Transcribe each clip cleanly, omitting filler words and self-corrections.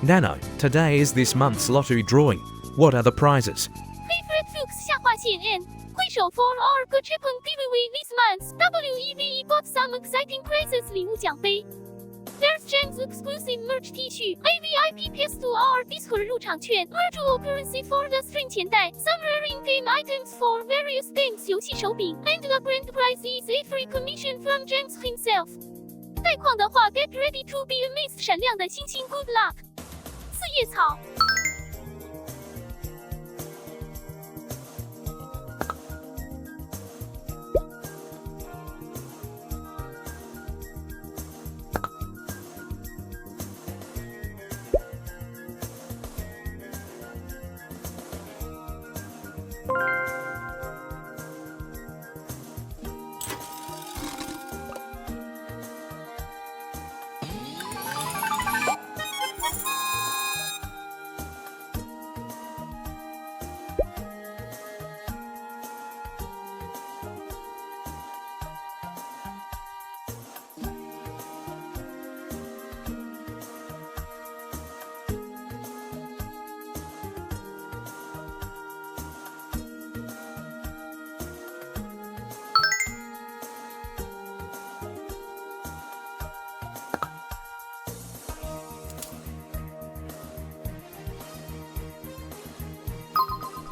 Nano, today is this month's lottery drawing. What are the prizes? Favorite Fuchs 下划线 N 挥手 for our Gachapon giveaway this month. WEVE got some exciting prizes 礼物奖杯。There's Jams exclusive merch T 恤 ，AVIP pass to our Discord 入场券 ，virtual currency for the stream 钱袋 ，some rare in-game items for various games 游戏手柄 ，and the grand prize is a free commission from Jams himself。带矿的话 ，get ready to be amazed 闪亮的星星 ，good luck。四叶草。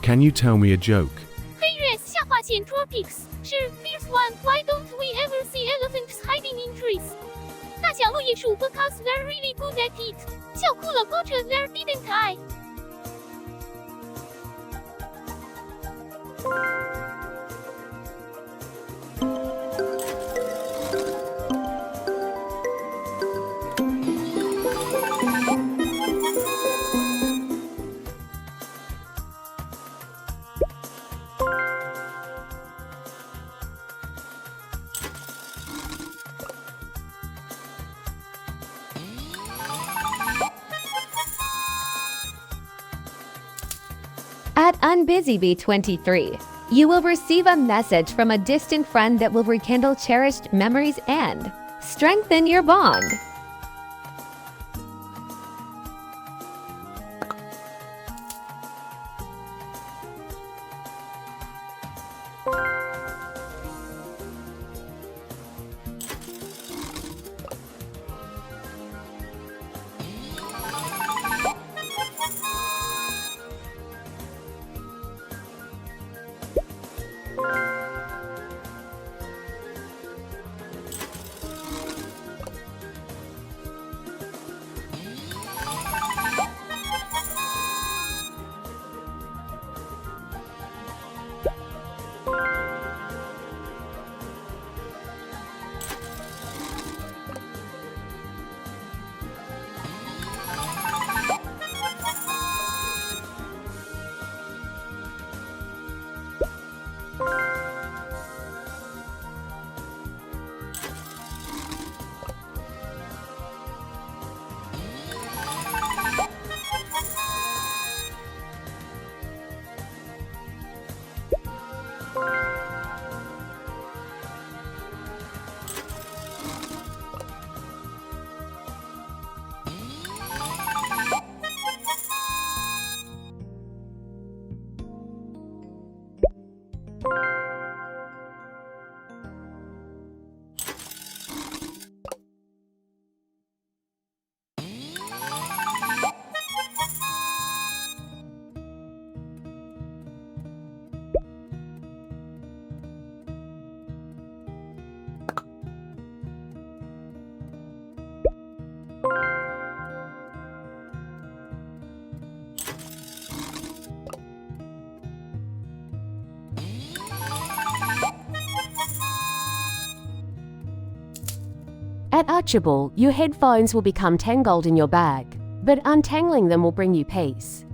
Can you tell me a joke? 黑月下划线 Tropics 是 Fierce One. Why don't we ever see elephants hiding in trees? 大象落叶树 because they're really good at it. 笑哭了 Gotcha there didn't I? At UnbusyBee23, you will receive a message from a distant friend that will rekindle cherished memories and strengthen your bond. At Archibald, your headphones will become tangled in your bag, but untangling them will bring you peace.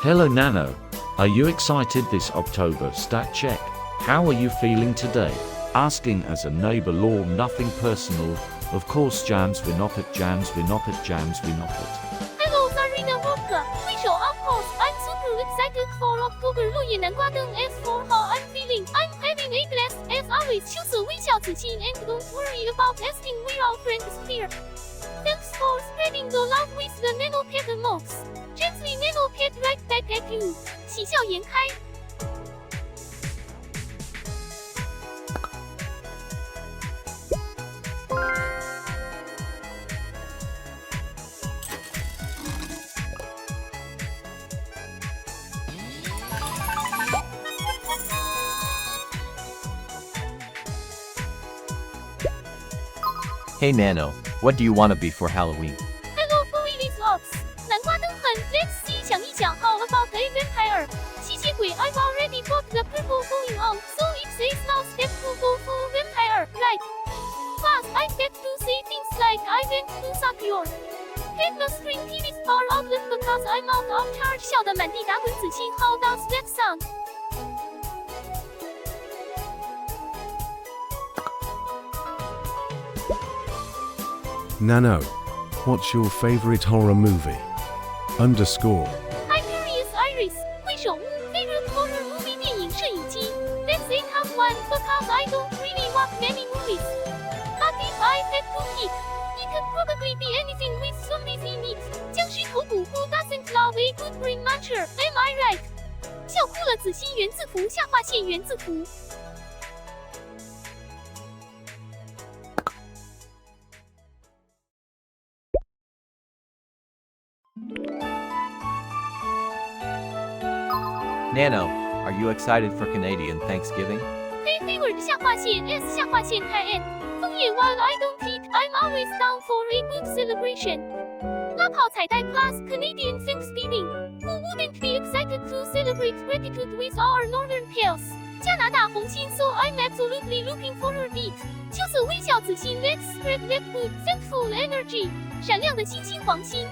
Hello Nano. Are you excited this October stat check? How are you feeling today? Asking as a neighbor law, nothing personal. Of course JamsVirtual. Hello Zarina Vodka. 挥手 of course. I'm super excited for October 落叶南瓜灯 as for how I'm feeling. I'm having a blast as always. 羞涩微笑自信 and don't worry about asking we're all friends here. Thanks for spreading the love with the nanopad emotes. Gently nanopad right back at you. 喜笑颜开。Hey Nano, what do you want to be for Halloween? Hello Boilies Ops. 南瓜灯很 Let's see 想一想 how about a vampire? 吸血鬼 I've already got the purple going on, so it's a small step to go full vampire, right? Plus, I get to say things like I went to suck your head the screen TV's power outlet because I'm out of charge. 笑得满地打滚仔细 how does that sound? Nano, what's your favorite horror movie? Underscore. Hyperius Iris, 挥手 favorite horror movie 电影摄影机 That's a tough one because I don't really watch many movies. But if I had to pick, it could probably be anything with zombies in it. 僵尸头骨 Who doesn't love a good brain muncher? Am I right? 笑哭了子欣原字符下划线原字符。Nano, are you excited for Canadian Thanksgiving? Hey favorite 下划线 S 下划线太 N 枫叶 While I don't eat, I'm always down for a good celebration. 拉炮彩带 plus Canadian Thanksgiving. Who wouldn't be excited to celebrate gratitude with our northern pals? 加拿大红心 So I'm absolutely looking forward it. 羞涩微笑子欣 Let's spread that good, thankful energy. 闪亮的星星黄心。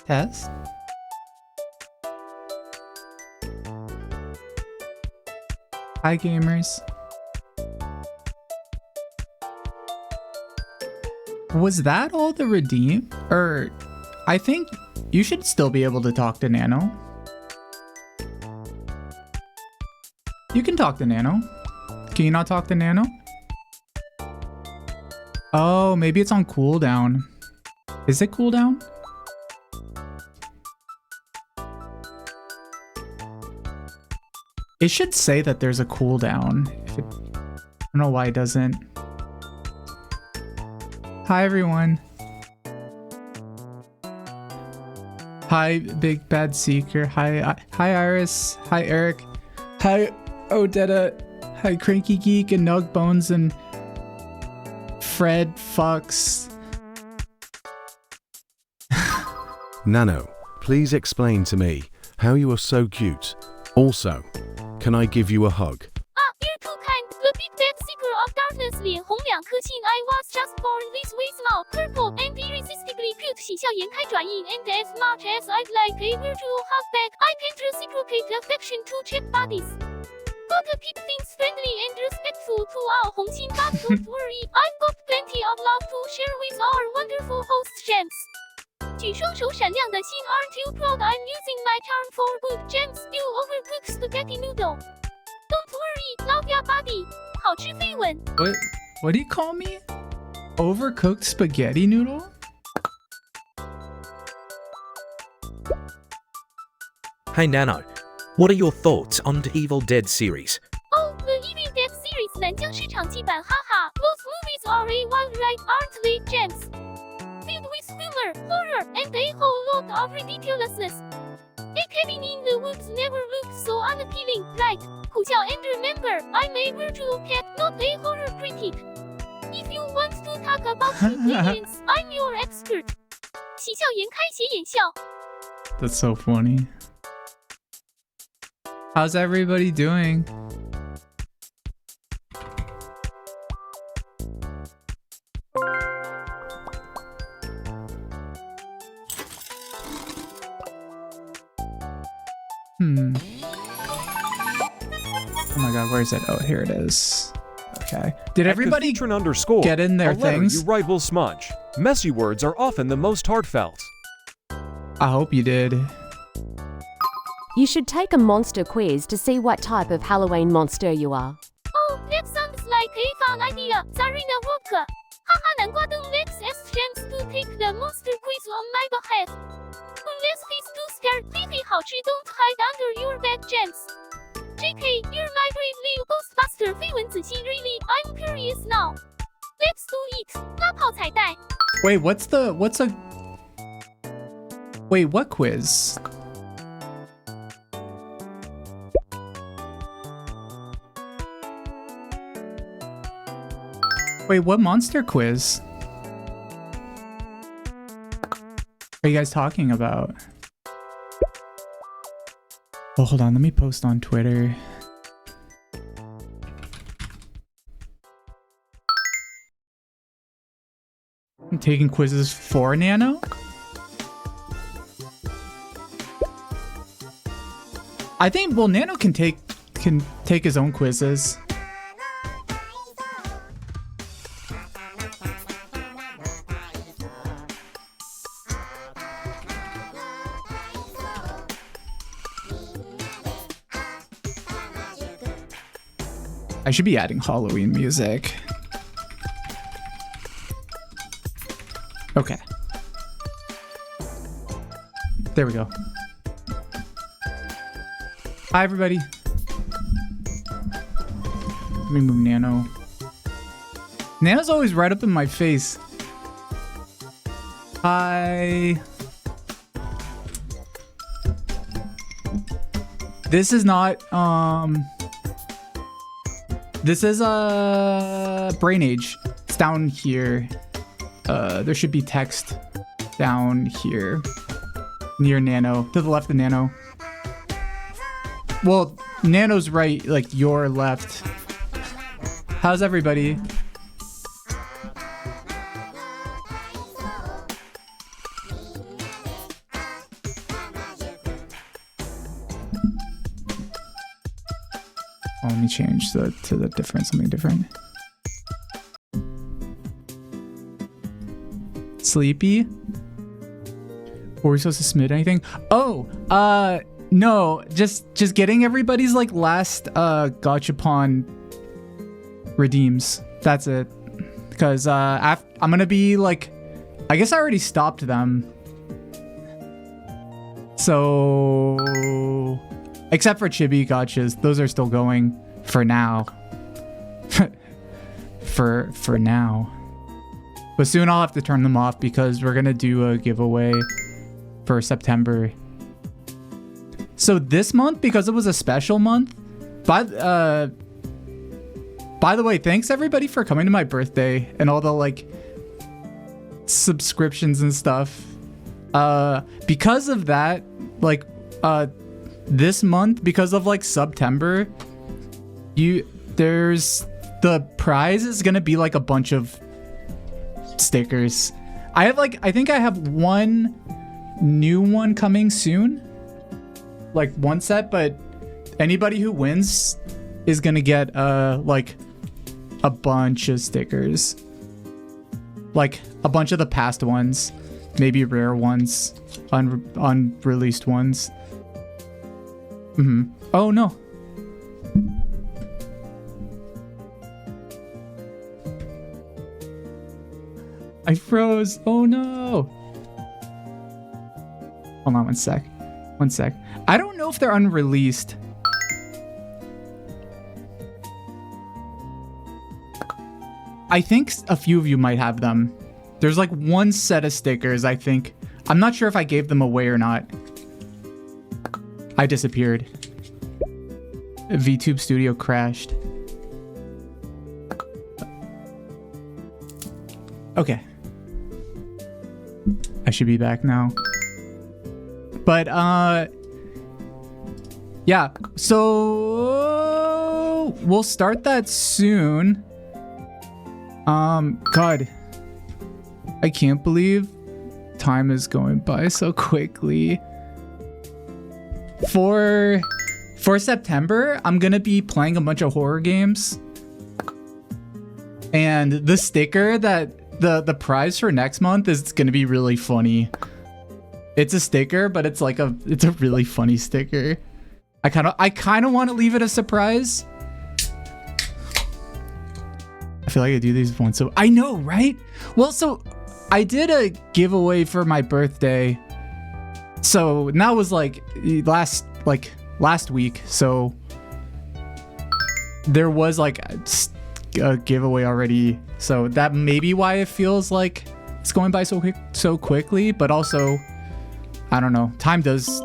Test. Hi gamers. Was that all the redeem? I think you should still be able to talk to Nano. You can talk to Nano. Can you not talk to Nano? Oh, maybe it's on cooldown. Is it cooldown? It should say that there's a cooldown. I don't know why it doesn't. Hi everyone. Hi Big Bad Seeker. Hi Iris. Hi Eric. Hi Odetta. Hi Cranky Geek and Nug Bones and Fred Fucks. Nano, please explain to me how you are so cute. Also, can I give you a hug? You're too kind. The Big Bad Seeker of Darkness 脸红2颗星 I was just born this way small, purple and irresistibly cute 喜笑颜开转印 and as much as I'd like a virtual hug back, I can't reciprocate affection to check bodies. Gotta keep things friendly and respectful to our 红心 but don't worry, I've got plenty of love to share with our wonderful host Jams. 举双手闪亮的心 Aren't you proud I'm using my charm for good Jams you overcooked spaghetti noodle. Don't worry, love ya buddy. 好吃飞吻。 What do you call me? Overcooked spaghetti noodle? Hey Nano, what are your thoughts on the Evil Dead series? Oh, the Evil Dead series 蓝江市场季版，哈哈 Those movies are a wild ride, aren't they, James? Filled with humor, horror, and a whole lot of ridiculousness. A cabin in the woods never looked so unappealing, right? 苦笑 and remember, I'm a virtual cat, not a horror critic. If you want to talk about opinions, I'm your expert. 喜笑颜开斜眼笑。 That's so funny. How's everybody doing? Oh my god, where is it? Oh, here it is. Okay. Did everybody _, get in their a letter things? you write will smudge. Messy words are often the most heartfelt. I hope you did. You should take a monster quiz to see what type of Halloween monster you are. Oh, that sounds like a fun idea, Zarina Walker. Haha, 南瓜灯 let's ask James to take the monster quiz on my behalf. Unless he's too scared, 屁屁好吃 don't hide under your bed, James. JK, you're my brave little ghostbuster 绯闻仔细 really, I'm curious now. Let's do it. 拉炮彩带。 Wait, Wait, what quiz? Wait, what monster quiz? Are you guys talking about? Oh, hold on, let me post on Twitter. I'm taking quizzes for Nano? I think, well, Nano can take his own quizzes. I should be adding Halloween music. Okay. There we go. Hi, everybody. Let me move Nano. Nano's always right up in my face. Hi. This is not, this is Brain Age. It's down here. There should be text down here near Nano, to the left of Nano. Well, Nano's right, like your left. How's everybody? Oh, let me change to the different, something different. Sleepy? Were we supposed to submit anything? Oh, no, just getting everybody's like last Gachapon redeems. That's it. Because I'm gonna be like, I guess I already stopped them. So, except for Chibi Gachas, those are still going for now. for now. But soon I'll have to turn them off because we're gonna do a giveaway for September. So this month, because it was a special month, by the way, thanks everybody for coming to my birthday and all the like subscriptions and stuff. Because of that, like this month, because of like September, there's the prize is gonna be like a bunch of stickers. I think I have one new one coming soon, like one set, but anybody who wins is gonna get like a bunch of stickers, like a bunch of the past ones, maybe rare ones, unreleased ones. Oh no. I froze. Oh no. Hold on one sec. 1 sec. I don't know if they're unreleased. I think a few of you might have them. There's like 1 set of stickers, I think. I'm not sure if I gave them away or not. I disappeared. VTube Studio crashed. Okay. I should be back now. But, yeah. So, we'll start that soon. God. I can't believe time is going by so quickly. For September, I'm gonna be playing a bunch of horror games. And the sticker that the prize for next month is gonna be really funny. It's a sticker, but it's like it's a really funny sticker. I kind of want to leave it a surprise. I feel like I do these once, so I know, right? Well, so I did a giveaway for my birthday. So and that was like last week. So there was like a giveaway already. So that may be why it feels like it's going by so quickly, but also I don't know. Time is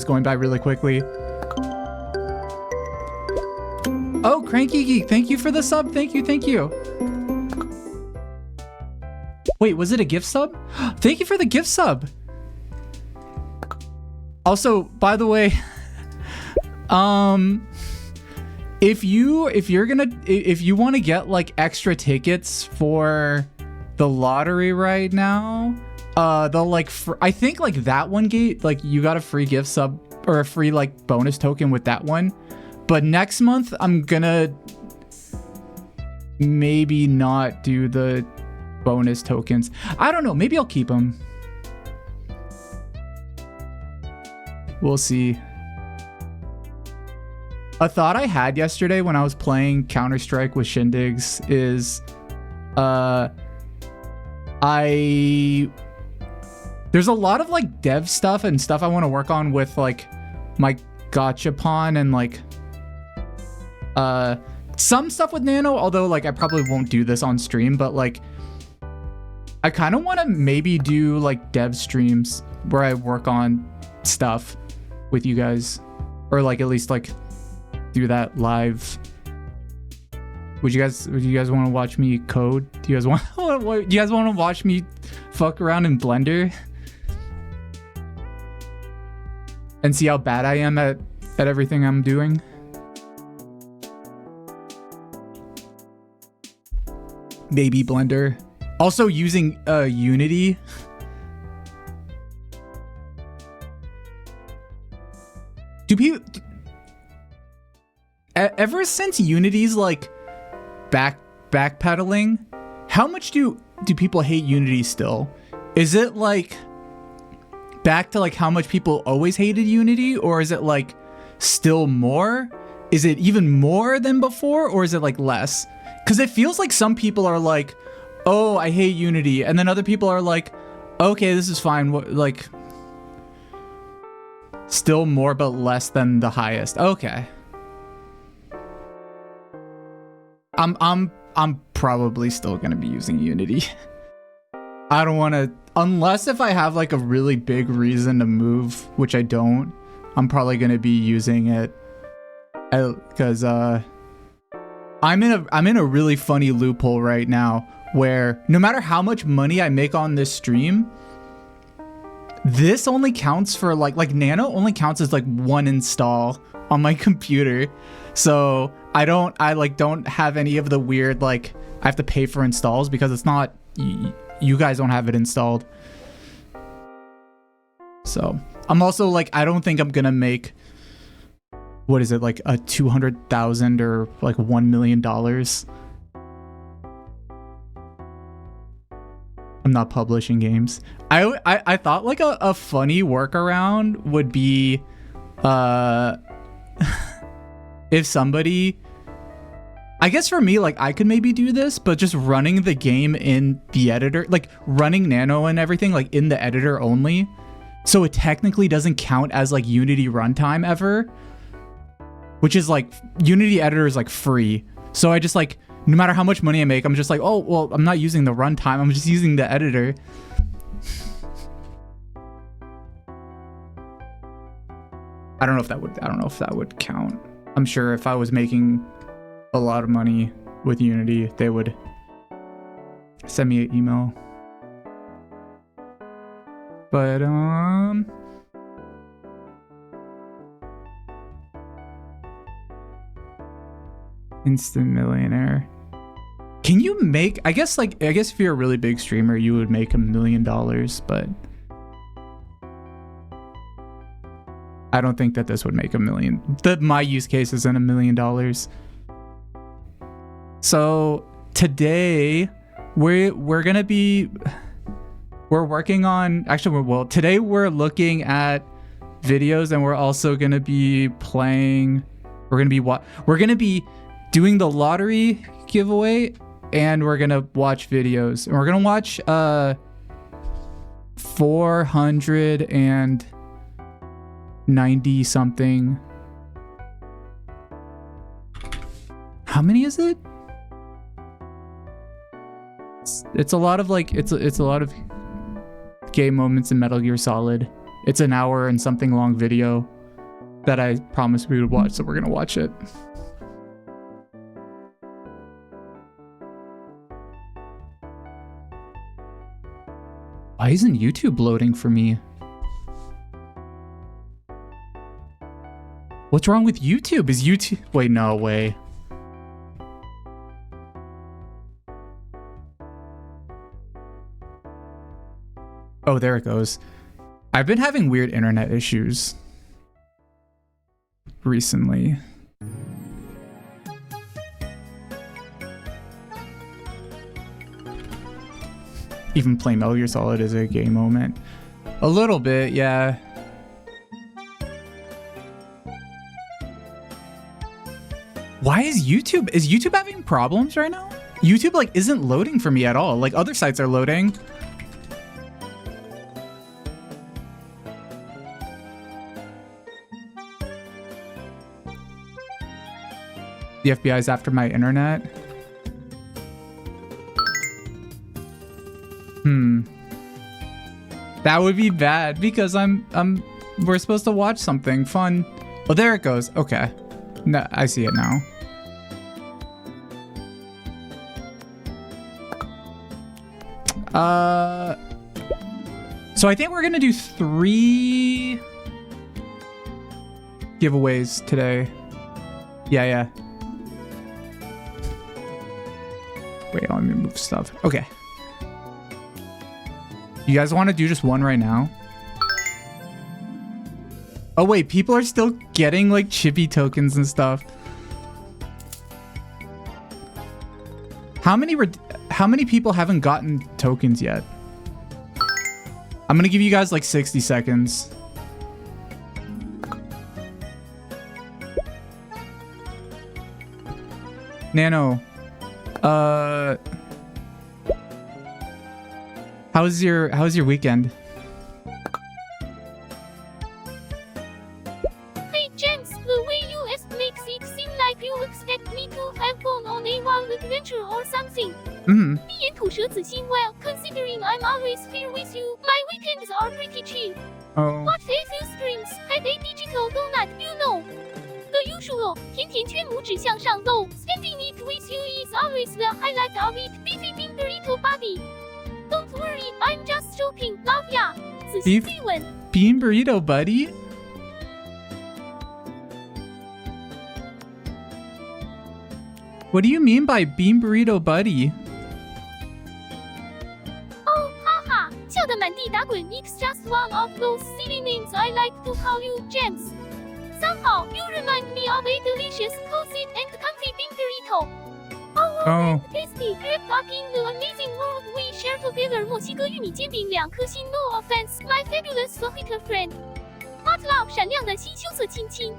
going by really quickly. Oh, Cranky Geek, thank you for the sub. Thank you. Wait, was it a gift sub? Thank you for the gift sub. Also, by the way, if you want to get like extra tickets for the lottery right now, they'll like I think like that one like you got a free gift sub or a free like bonus token with that one. But next month I'm gonna maybe not do the bonus tokens. I don't know, maybe I'll keep them. We'll see. A thought I had yesterday when I was playing Counter-Strike with Shindigs is there's a lot of like dev stuff and stuff I want to work on with like my Gachapon and like some stuff with Nano, although like I probably won't do this on stream, but like I kind of want to maybe do like dev streams where I work on stuff with you guys, or like at least like do that live. Would you guys want to watch me code? Do you guys want to watch me fuck around in Blender and see how bad I am at everything I'm doing? Maybe Blender. Also using Unity. Do people ever since Unity's like backpedaling, how much do people hate Unity still? Is it like back to like how much people always hated Unity, or is it like still more? Is it even more than before, or is it like less? Because it feels like some people are like, oh, I hate Unity, and then other people are like, okay, this is fine. Like still more but less than the highest. Okay. I'm probably still gonna be using Unity. I don't want to, unless if I have like a really big reason to move, which I don't. I'm probably gonna be using it because I'm in a really funny loophole right now where no matter how much money I make on this stream, this only counts for like Nano only counts as like one install on my computer. So I don't have any of the weird like I have to pay for installs because it's not, you guys don't have it installed. So I'm also like, I don't think I'm gonna make, what is it, like a 200,000 or like $1 million. I'm not publishing games. I thought like a funny workaround would be if somebody, I guess for me, like I could maybe do this, but just running the game in the editor, like running Nano and everything like in the editor only, So it technically doesn't count as like Unity runtime ever, which is like Unity editor is like free. So I just like, no matter how much money I make, I'm just like, oh, well, I'm not using the runtime. I'm just using the editor. I don't know if that would count. I'm sure if I was making a lot of money with Unity, they would send me an email. But instant millionaire. Can you make, I guess if you're a really big streamer, you would make $1 million, but I don't think that this would make $1 million. My use case isn't $1 million. So today we're working on, actually, today we're looking at videos, and we're also going to be playing, we're going to be doing the lottery giveaway, and we're going to watch videos. And we're going to watch 490 something. How many is it? It's a lot of like, it's a lot of game moments in Metal Gear Solid. It's an hour and something long video that I promised we would watch, so we're gonna watch it. Why isn't YouTube loading for me? What's wrong with YouTube? Is YouTube... Wait, no way. Oh, there it goes. I've been having weird internet issues recently. Even playing Metal Gear Solid is a gay moment. A little bit, yeah. Why is YouTube having problems right now? YouTube like isn't loading for me at all. Like other sites are loading. The FBI's after my internet. That would be bad because we're supposed to watch something fun. Oh, there it goes. Okay. No, I see it now. So I think we're gonna do 3 giveaways today. Yeah. Wait, let me move stuff. Okay. You guys want to do just one right now? Oh wait, people are still getting like chippy tokens and stuff. How many people haven't gotten tokens yet? I'm gonna give you guys like 60 seconds. Nano, how's your weekend? Hey James, the way you makes it seem like you expect me to have gone on a wild adventure or something. Well, considering I'm always here with you, my weekends are pretty chill. Oh. Watch a few streams, had a digital donut, you know. The usual, 甜甜圈拇指向上露, spending it with you is always the highlight of it, beefy bean burrito buddy. Don't worry, I'm just joking, love ya. 仔细追问. Bean burrito buddy? What do you mean by bean burrito buddy? Oh, haha, 笑得满地打滚, it's just one of those silly names I like to call you, James. Somehow, you remind me of a delicious, cozy, and comfy bean burrito. Oh, tasty, wrapped up in the amazing world we share together. 墨西哥玉米煎饼2颗星 no offense, my fabulous fajita friend. Hot love 闪亮的心羞涩亲亲.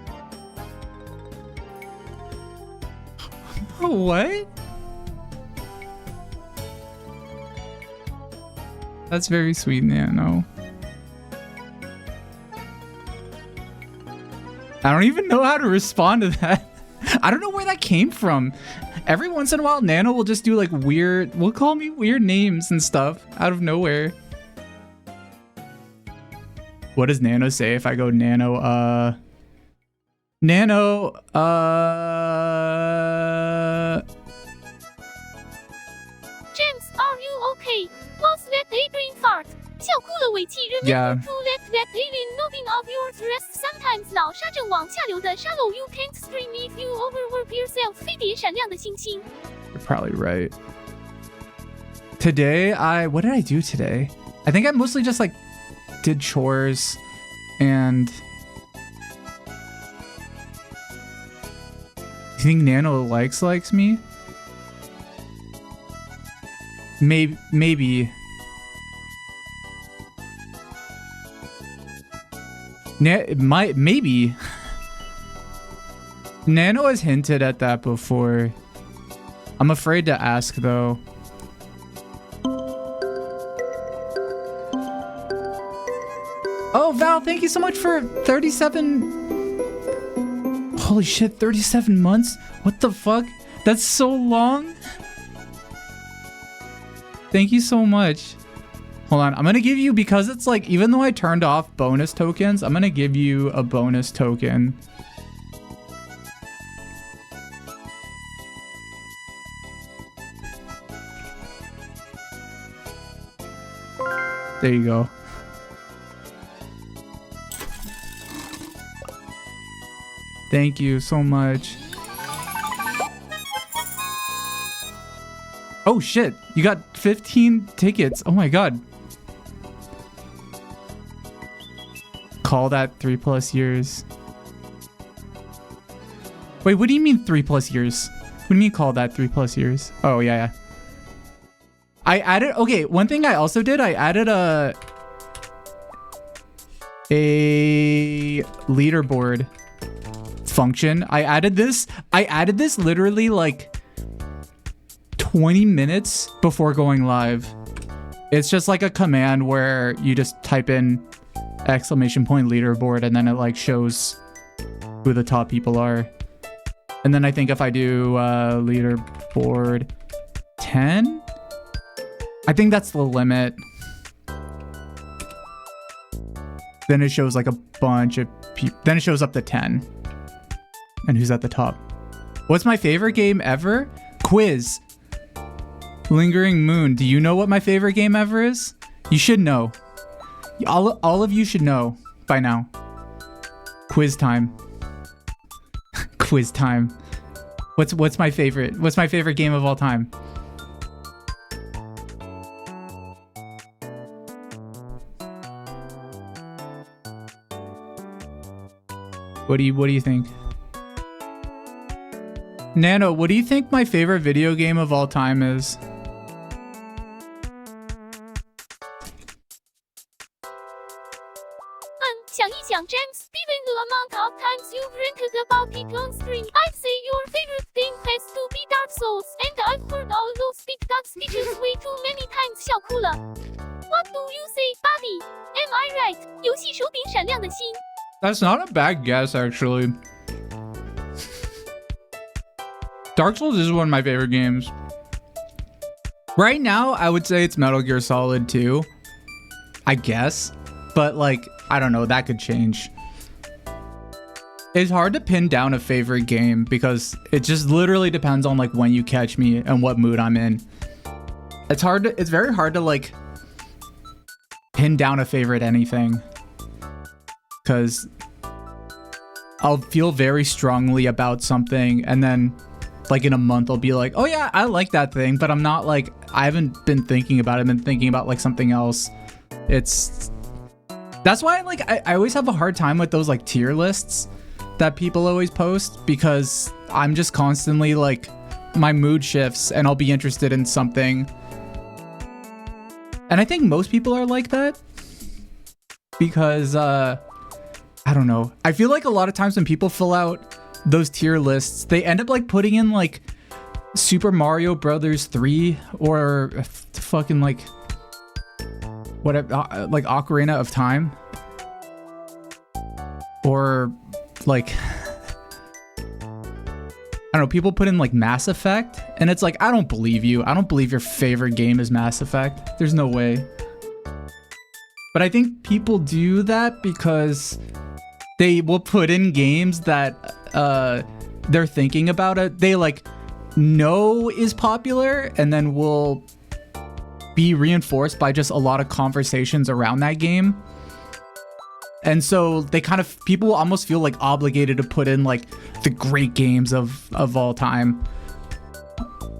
What? That's very sweet, Nano. I don't even know how to respond to that. I don't know where that came from. Every once in a while, Nano will just do like will call me weird names and stuff out of nowhere. What does Nano say if I go Nano, Nano, James, are you okay? Was that a brain fart? 笑哭了尾气 Yeah. Remember to let that alien nothing of yours rest. Sometimes 脑沙正往下流的沙漏 you can't scream if you overwork yourself. 飞碟闪亮的星星。 You're probably right. Today, what did I do today? I think I mostly just like did chores and you think Nano likes me? Maybe. Maybe. Nano has hinted at that before. I'm afraid to ask though. Oh, Val, thank you so much for 37. Holy shit, 37 months? What the fuck? That's so long. Thank you so much. Hold on, I'm gonna give you, because it's like, even though I turned off bonus tokens, I'm gonna give you a bonus token. There you go. Thank you so much. Oh shit, you got 15 tickets. Oh my god. Call that 3+ years. Wait, what do you mean 3+ years? What do you mean call that 3+ years? Oh yeah. I added, okay, one thing I also did, I added a leaderboard function. I added this literally like 20 minutes before going live. It's just like a command where you just type in !leaderboard and then it like shows who the top people are. And then I think if I do leaderboard 10, I think that's the limit. Then it shows like a bunch of people. Then it shows up to 10. And who's at the top? What's my favorite game ever? Quiz. Lingering Moon. Do you know what my favorite game ever is? You should know. All of you should know by now. Quiz time. Quiz time. What's my favorite? What's my favorite game of all time? What do you think? Nano, what do you think my favorite video game of all time is? James, given the amount of times you've ranted about it on stream, I'd say your favorite game has to be Dark Souls, and I've heard all those big dog speeches way too many times. 笑哭了. What do you say, Bobby? Am I right? 游戏手柄闪亮的心. That's not a bad guess, actually. Dark Souls is one of my favorite games. Right now, I would say it's Metal Gear Solid 2. I guess. But like, I don't know, that could change. It's hard to pin down a favorite game because it just literally depends on like when you catch me and what mood I'm in. It's very hard to like pin down a favorite anything. Because I'll feel very strongly about something and then like in a month I'll be like, oh yeah, I like that thing, but I'm not like, I haven't been thinking about it. I've been thinking about like something else. That's why like I always have a hard time with those like tier lists that people always post, because I'm just constantly like, my mood shifts and I'll be interested in something. And I think most people are like that because I don't know. I feel like a lot of times when people fill out those tier lists, they end up like putting in like Super Mario Brothers 3 or fucking like whatever, like Ocarina of Time, or like, I don't know, people put in like Mass Effect, and it's like, I don't believe you. I don't believe your favorite game is Mass Effect. There's no way. But I think people do that because they will put in games that they're thinking about it. They like know is popular, and then will be reinforced by just a lot of conversations around that game. And so they kind of, people almost feel like obligated to put in like the great games of all time.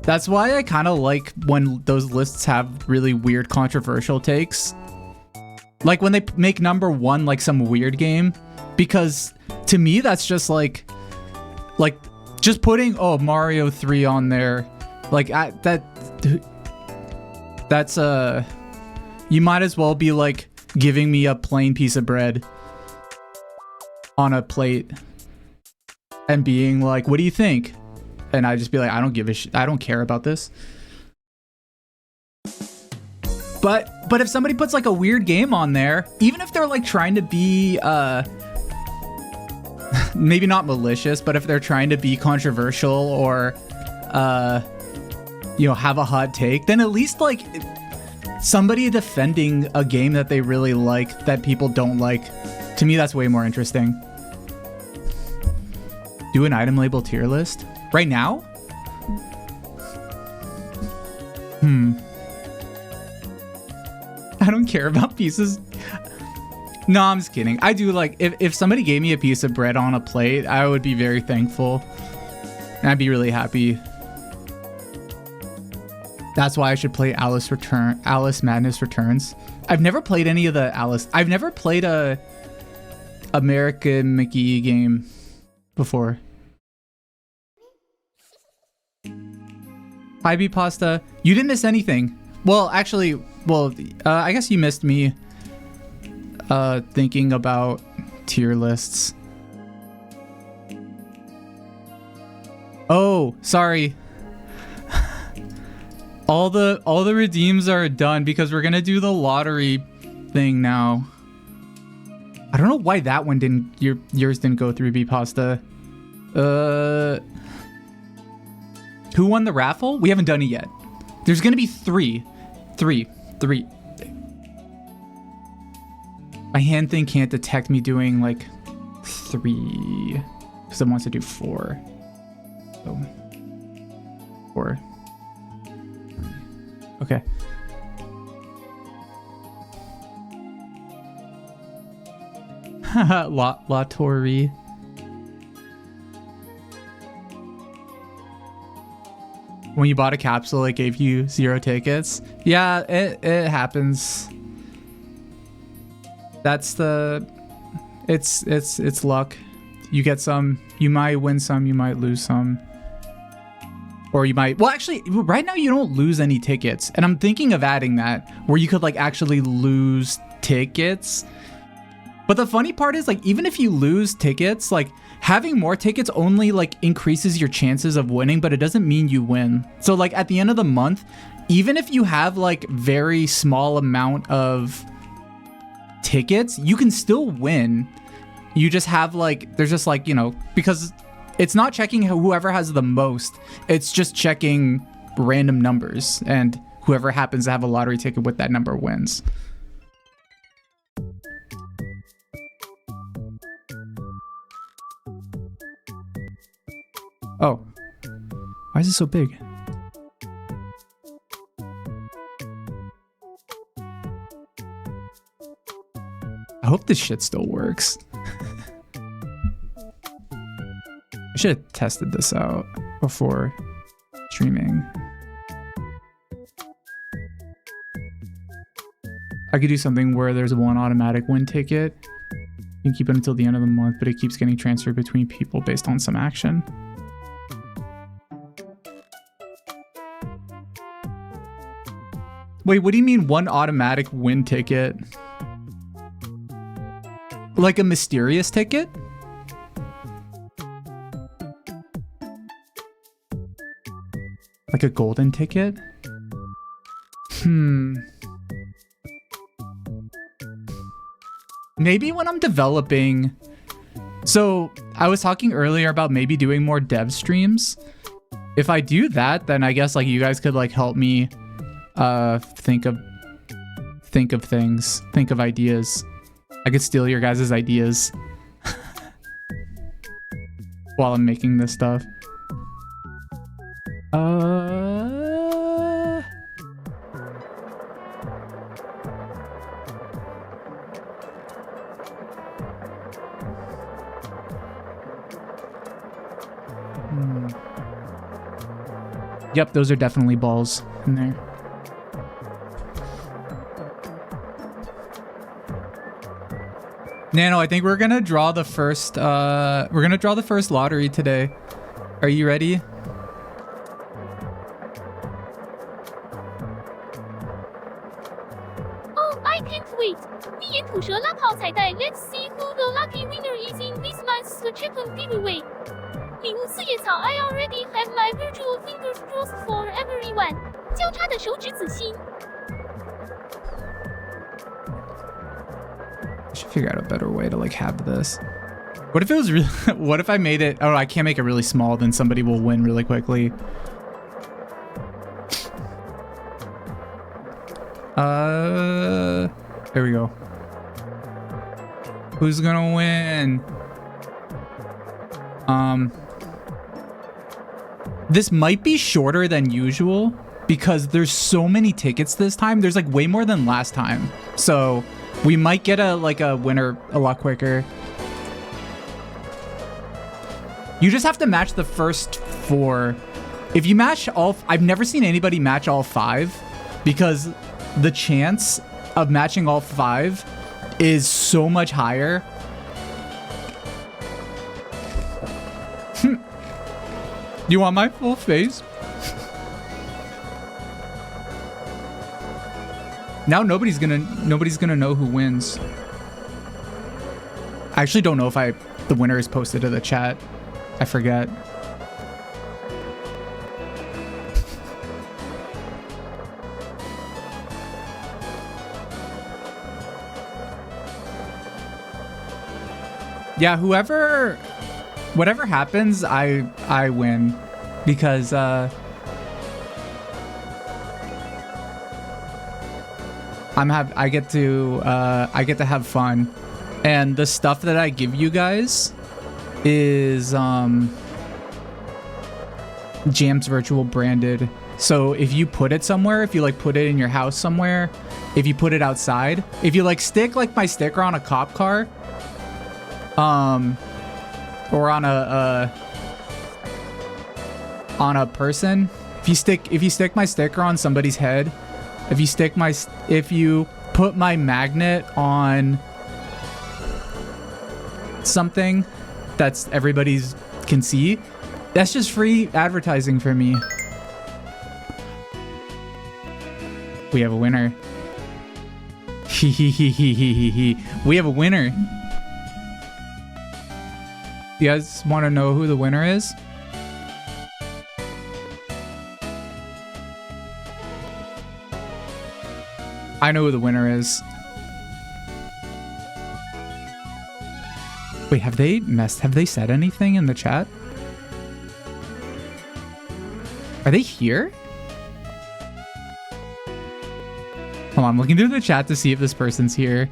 That's why I kind of like when those lists have really weird controversial takes. Like when they make number one like some weird game, because to me that's just like just putting Mario 3 on there, like that's you might as well be like giving me a plain piece of bread on a plate and being like, what do you think? And I just be like, I don't give a shit. I don't care about this. But if somebody puts like a weird game on there, even if they're like trying to be maybe not malicious, but if they're trying to be controversial or you know, have a hot take, then at least like somebody defending a game that they really like that people don't like, to me that's way more interesting. Do an item label tier list right now? I don't care about pieces. No, I'm just kidding. I do like, if somebody gave me a piece of bread on a plate, I would be very thankful. And I'd be really happy. That's why I should play Alice Madness Returns. I've never played any of the Alice. I've never played a American McGee game before. Hi, B Pasta. You didn't miss anything. Well, actually, I guess you missed me thinking about tier lists. Oh, sorry. All the redeems are done because we're gonna do the lottery thing now. I don't know why that one didn't. Yours didn't go through, B Pasta. Who won the raffle? We haven't done it yet. There's gonna be three. My hand thing can't detect me doing like 3 because it wants to do 4. So 4. Okay. La Tori. When you bought a capsule, it gave you 0 tickets. Yeah, it happens. That's it's luck. You get some, you might win some, you might lose some. Or you might, well actually, right now you don't lose any tickets. And I'm thinking of adding that, where you could like actually lose tickets. But the funny part is like, even if you lose tickets, like having more tickets only like increases your chances of winning, but it doesn't mean you win. So like at the end of the month, even if you have like very small amount of tickets, you can still win. You just have like, there's just like, you know, because it's not checking whoever has the most, it's just checking random numbers, and whoever happens to have a lottery ticket with that number wins. Oh, why is it so big? I hope this shit still works. I should have tested this out before streaming. I could do something where there's one automatic win ticket. You can keep it until the end of the month, but it keeps getting transferred between people based on some action. Wait, what do you mean one automatic win ticket? Like a mysterious ticket? Like a golden ticket? Maybe when I'm developing... So, I was talking earlier about maybe doing more dev streams. If I do that, then I guess like you guys could like help me think of things, think of ideas. I could steal your guys' ideas while I'm making this stuff. Yep, those are definitely balls in there. Nano, I think we're gonna draw the first lottery today. Are you ready? Oh, I can't wait. 闭眼吐舌拉炮彩带 Let's see who the lucky winner is in this month's Gachapon giveaway. 礼物四叶草 I already have my virtual fingers crossed for everyone. 交叉的手指子心。 I should figure out a better way to like have this. What if it was really what if I made it, oh, I can't make it really small, then somebody will win really quickly. There we go. Who's gonna win? This might be shorter than usual because there's so many tickets this time. There's like way more than last time. So we might get a winner a lot quicker. You just have to match the first 4. If you match all, I've never seen anybody match all 5 because the chance of matching all 5 is so much higher. You want my full face? Now nobody's gonna know who wins. I actually don't know if the winner is posted to the chat. I forget. Yeah, whatever happens, I win because I get to have fun, and the stuff that I give you guys is JamsVirtual branded. So if you put it somewhere, if you like put it in your house somewhere, if you put it outside, if you like stick like my sticker on a cop car, or on a person, if you stick my sticker on somebody's head, if you put my magnet on something that's everybody's can see, that's just free advertising for me. We have a winner. We have a winner. You guys want to know who the winner is? I know who the winner is. Wait, have they said anything in the chat? Are they here? Hold on, I'm looking through the chat to see if this person's here.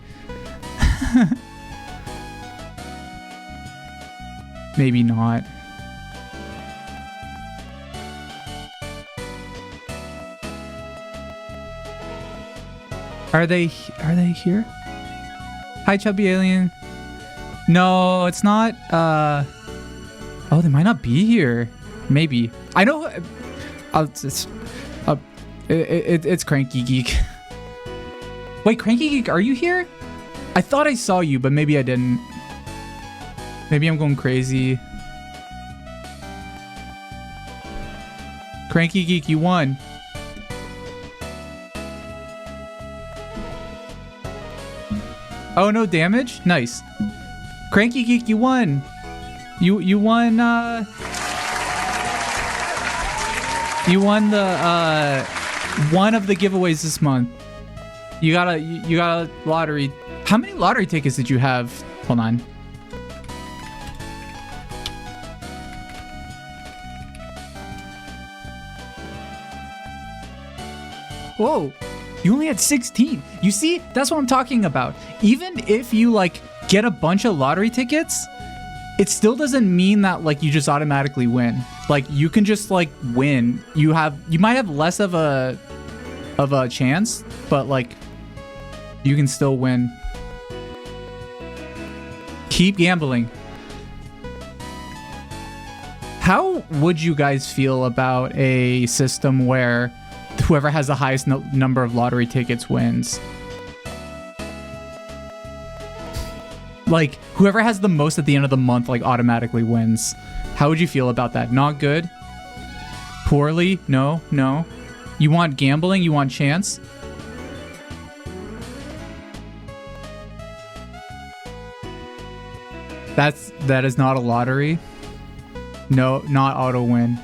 Maybe not. Are they here? Hi, chubby alien. No, it's not. Oh, they might not be here. Maybe. I know. It's Cranky Geek. Wait, Cranky Geek, are you here? I thought I saw you, but maybe I didn't. Maybe I'm going crazy. Cranky Geek, you won. Oh, no damage? Nice. Cranky Geek, you won. You won, you won the, one of the giveaways this month. You got a lottery. How many lottery tickets did you have? Hold on. Whoa. You only had 16. You see, that's what I'm talking about. Even if you like get a bunch of lottery tickets, it still doesn't mean that like you just automatically win. Like you can just like win. You might have less of a chance, but like you can still win. Keep gambling. How would you guys feel about a system where whoever has the highest number of lottery tickets wins? Like, whoever has the most at the end of the month, like, automatically wins. How would you feel about that? Not good? Poorly? No? No? You want gambling? You want chance? That is not a lottery. No, not auto win.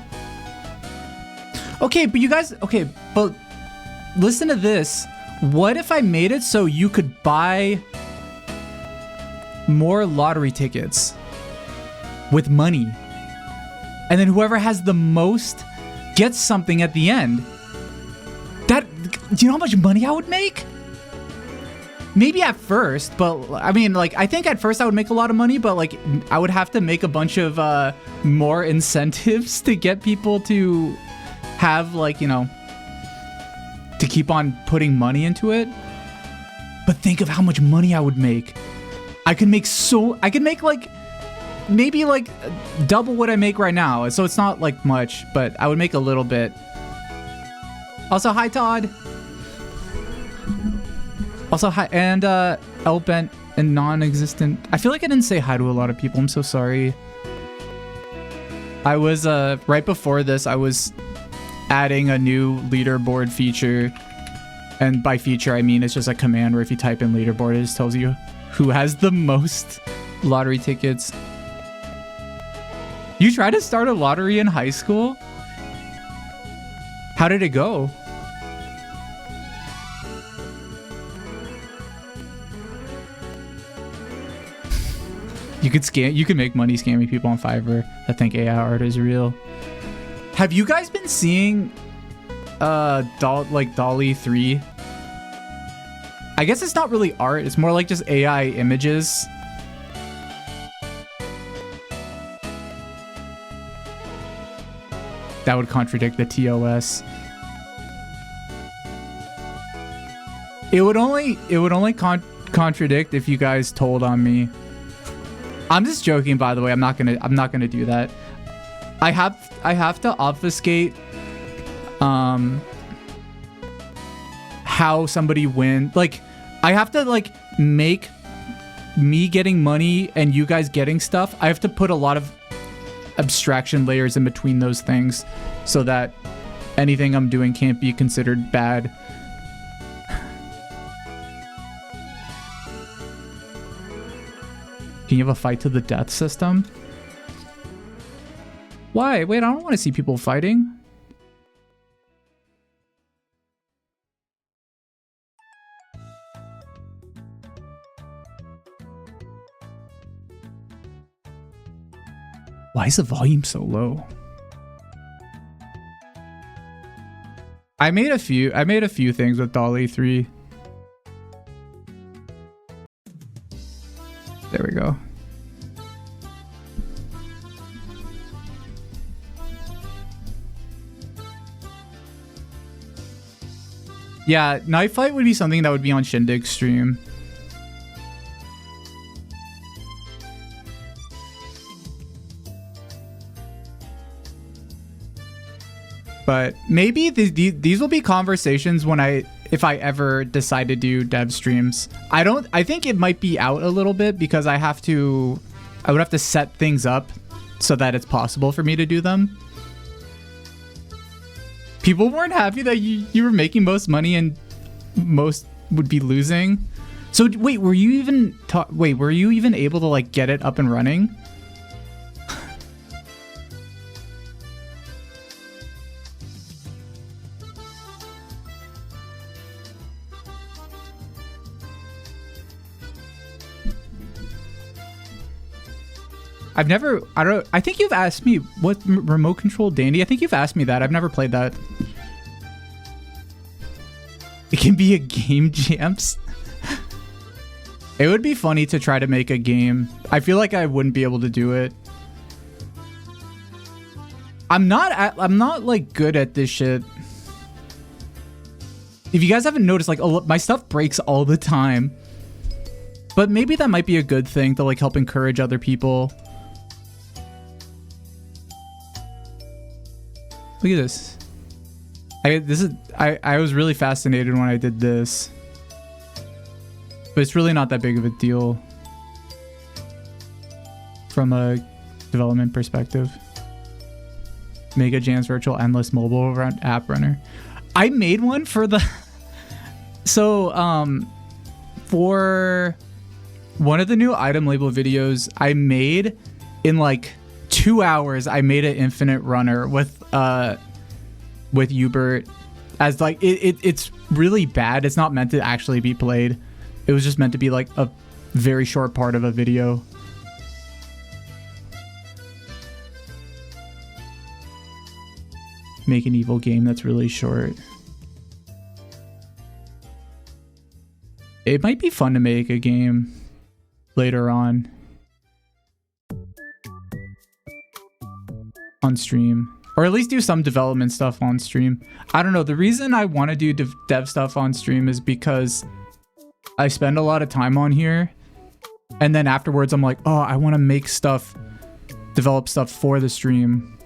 Okay, but you guys, okay, but listen to this. What if I made it so you could buy more lottery tickets with money? And then whoever has the most gets something at the end. Do you know how much money I would make? Maybe at first, but I mean, like, I think at first I would make a lot of money, but like, I would have to make a bunch of more incentives to get people to have, like, you know, to keep on putting money into it. But think of how much money I would make. I could make like maybe like double what I make right now. So it's not like much, but I would make a little bit. Also, hi Todd. Also, hi, and Elbent and non-existent. I feel like I didn't say hi to a lot of people. I'm so sorry. I was, right before this, I was adding a new leaderboard feature. And by feature, I mean it's just a command where if you type in leaderboard, it just tells you who has the most lottery tickets. You tried to start a lottery in high school? How did it go? You could make money scamming people on Fiverr that think AI art is real. Have you guys been seeing Dolly 3? I guess it's not really art, it's more like just AI images. That would contradict the TOS. It would only contradict if you guys told on me. I'm just joking, by the way. I'm not gonna do that. I have to obfuscate how somebody wins. Like, I have to like make me getting money and you guys getting stuff. I have to put a lot of abstraction layers in between those things so that anything I'm doing can't be considered bad. Can you have a fight to the death system? Why? Wait, I don't want to see people fighting. Why is the volume so low? I made a few things with Dolly 3. There we go. Yeah, Knife Fight would be something that would be on Shindig's stream. But maybe these will be conversations if I ever decide to do dev streams. I think it might be out a little bit because I would have to set things up so that it's possible for me to do them. People weren't happy that you were making most money and most would be losing. So wait, were you even able to like get it up and running? I think you've asked me what remote control Dandy. I think you've asked me that. I've never played that. It can be a game, Jams. It would be funny to try to make a game. I feel like I wouldn't be able to do it. I'm not like good at this shit. If you guys haven't noticed, like my stuff breaks all the time. But maybe that might be a good thing to like help encourage other people. Look at this. I was really fascinated when I did this. But it's really not that big of a deal from a development perspective. Make a JamsVirtual endless mobile app runner. I made one for the for one of the new item label videos I made in like 2 hours. I made an infinite runner with Hubert as like it's really bad. It's not meant to actually be played. It was just meant to be like a very short part of a video. Make an evil game that's really short. It might be fun to make a game later on stream, or at least do some development stuff on stream. I don't know. The reason I want to do dev stuff on stream is because I spend a lot of time on here, and then afterwards I'm like, oh, I want to make stuff, develop stuff for the stream,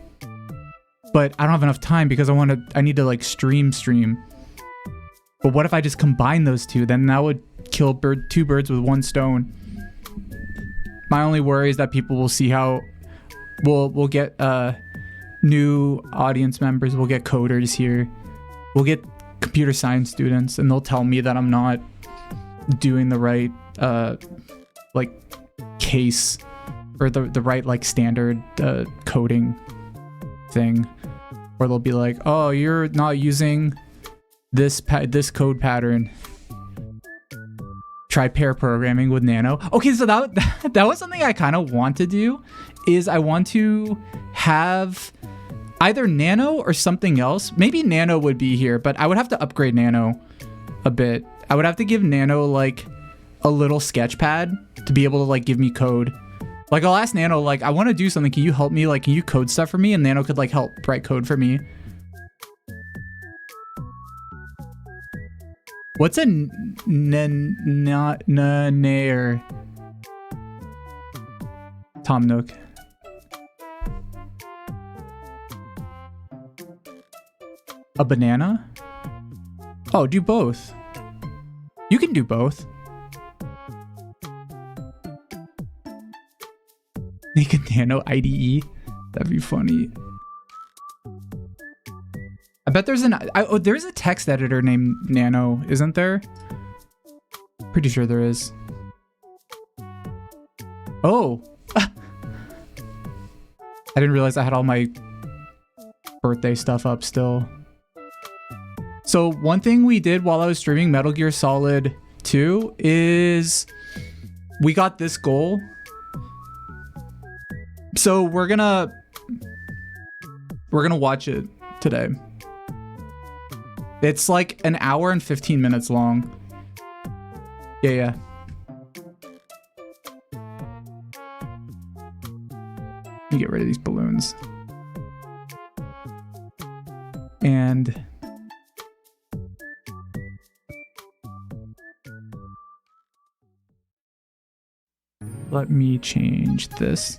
but I don't have enough time because I need to like stream. But what if I just combine those two? Then that would kill two birds with one stone. My only worry is that people will see how we'll get new audience members. We'll get coders here. We'll get computer science students, and they'll tell me that I'm not doing the right like case or the right like standard coding thing, or they'll be like, oh, you're not using this code pattern. Try pair programming with Nano. Okay, so that was something I kind of want to do, is I want to have either Nano or something else. Maybe Nano would be here, but I would have to upgrade Nano a bit. I would have to give Nano like a little sketch pad to be able to like give me code. Like I'll ask Nano, like, I want to do something. Can you help me? Like, can you code stuff for me? And Nano could like help write code for me. What's a nair? Tom Nook. A banana? Oh, do both. You can do both. Make a Nano IDE. That'd be funny. I bet there's there's a text editor named Nano, isn't there? Pretty sure there is. Oh! I didn't realize I had all my birthday stuff up still. So one thing we did while I was streaming Metal Gear Solid 2 is we got this goal. So we're gonna watch it today. It's like an hour and 15 minutes long. Yeah. Let me get rid of these balloons. And let me change this.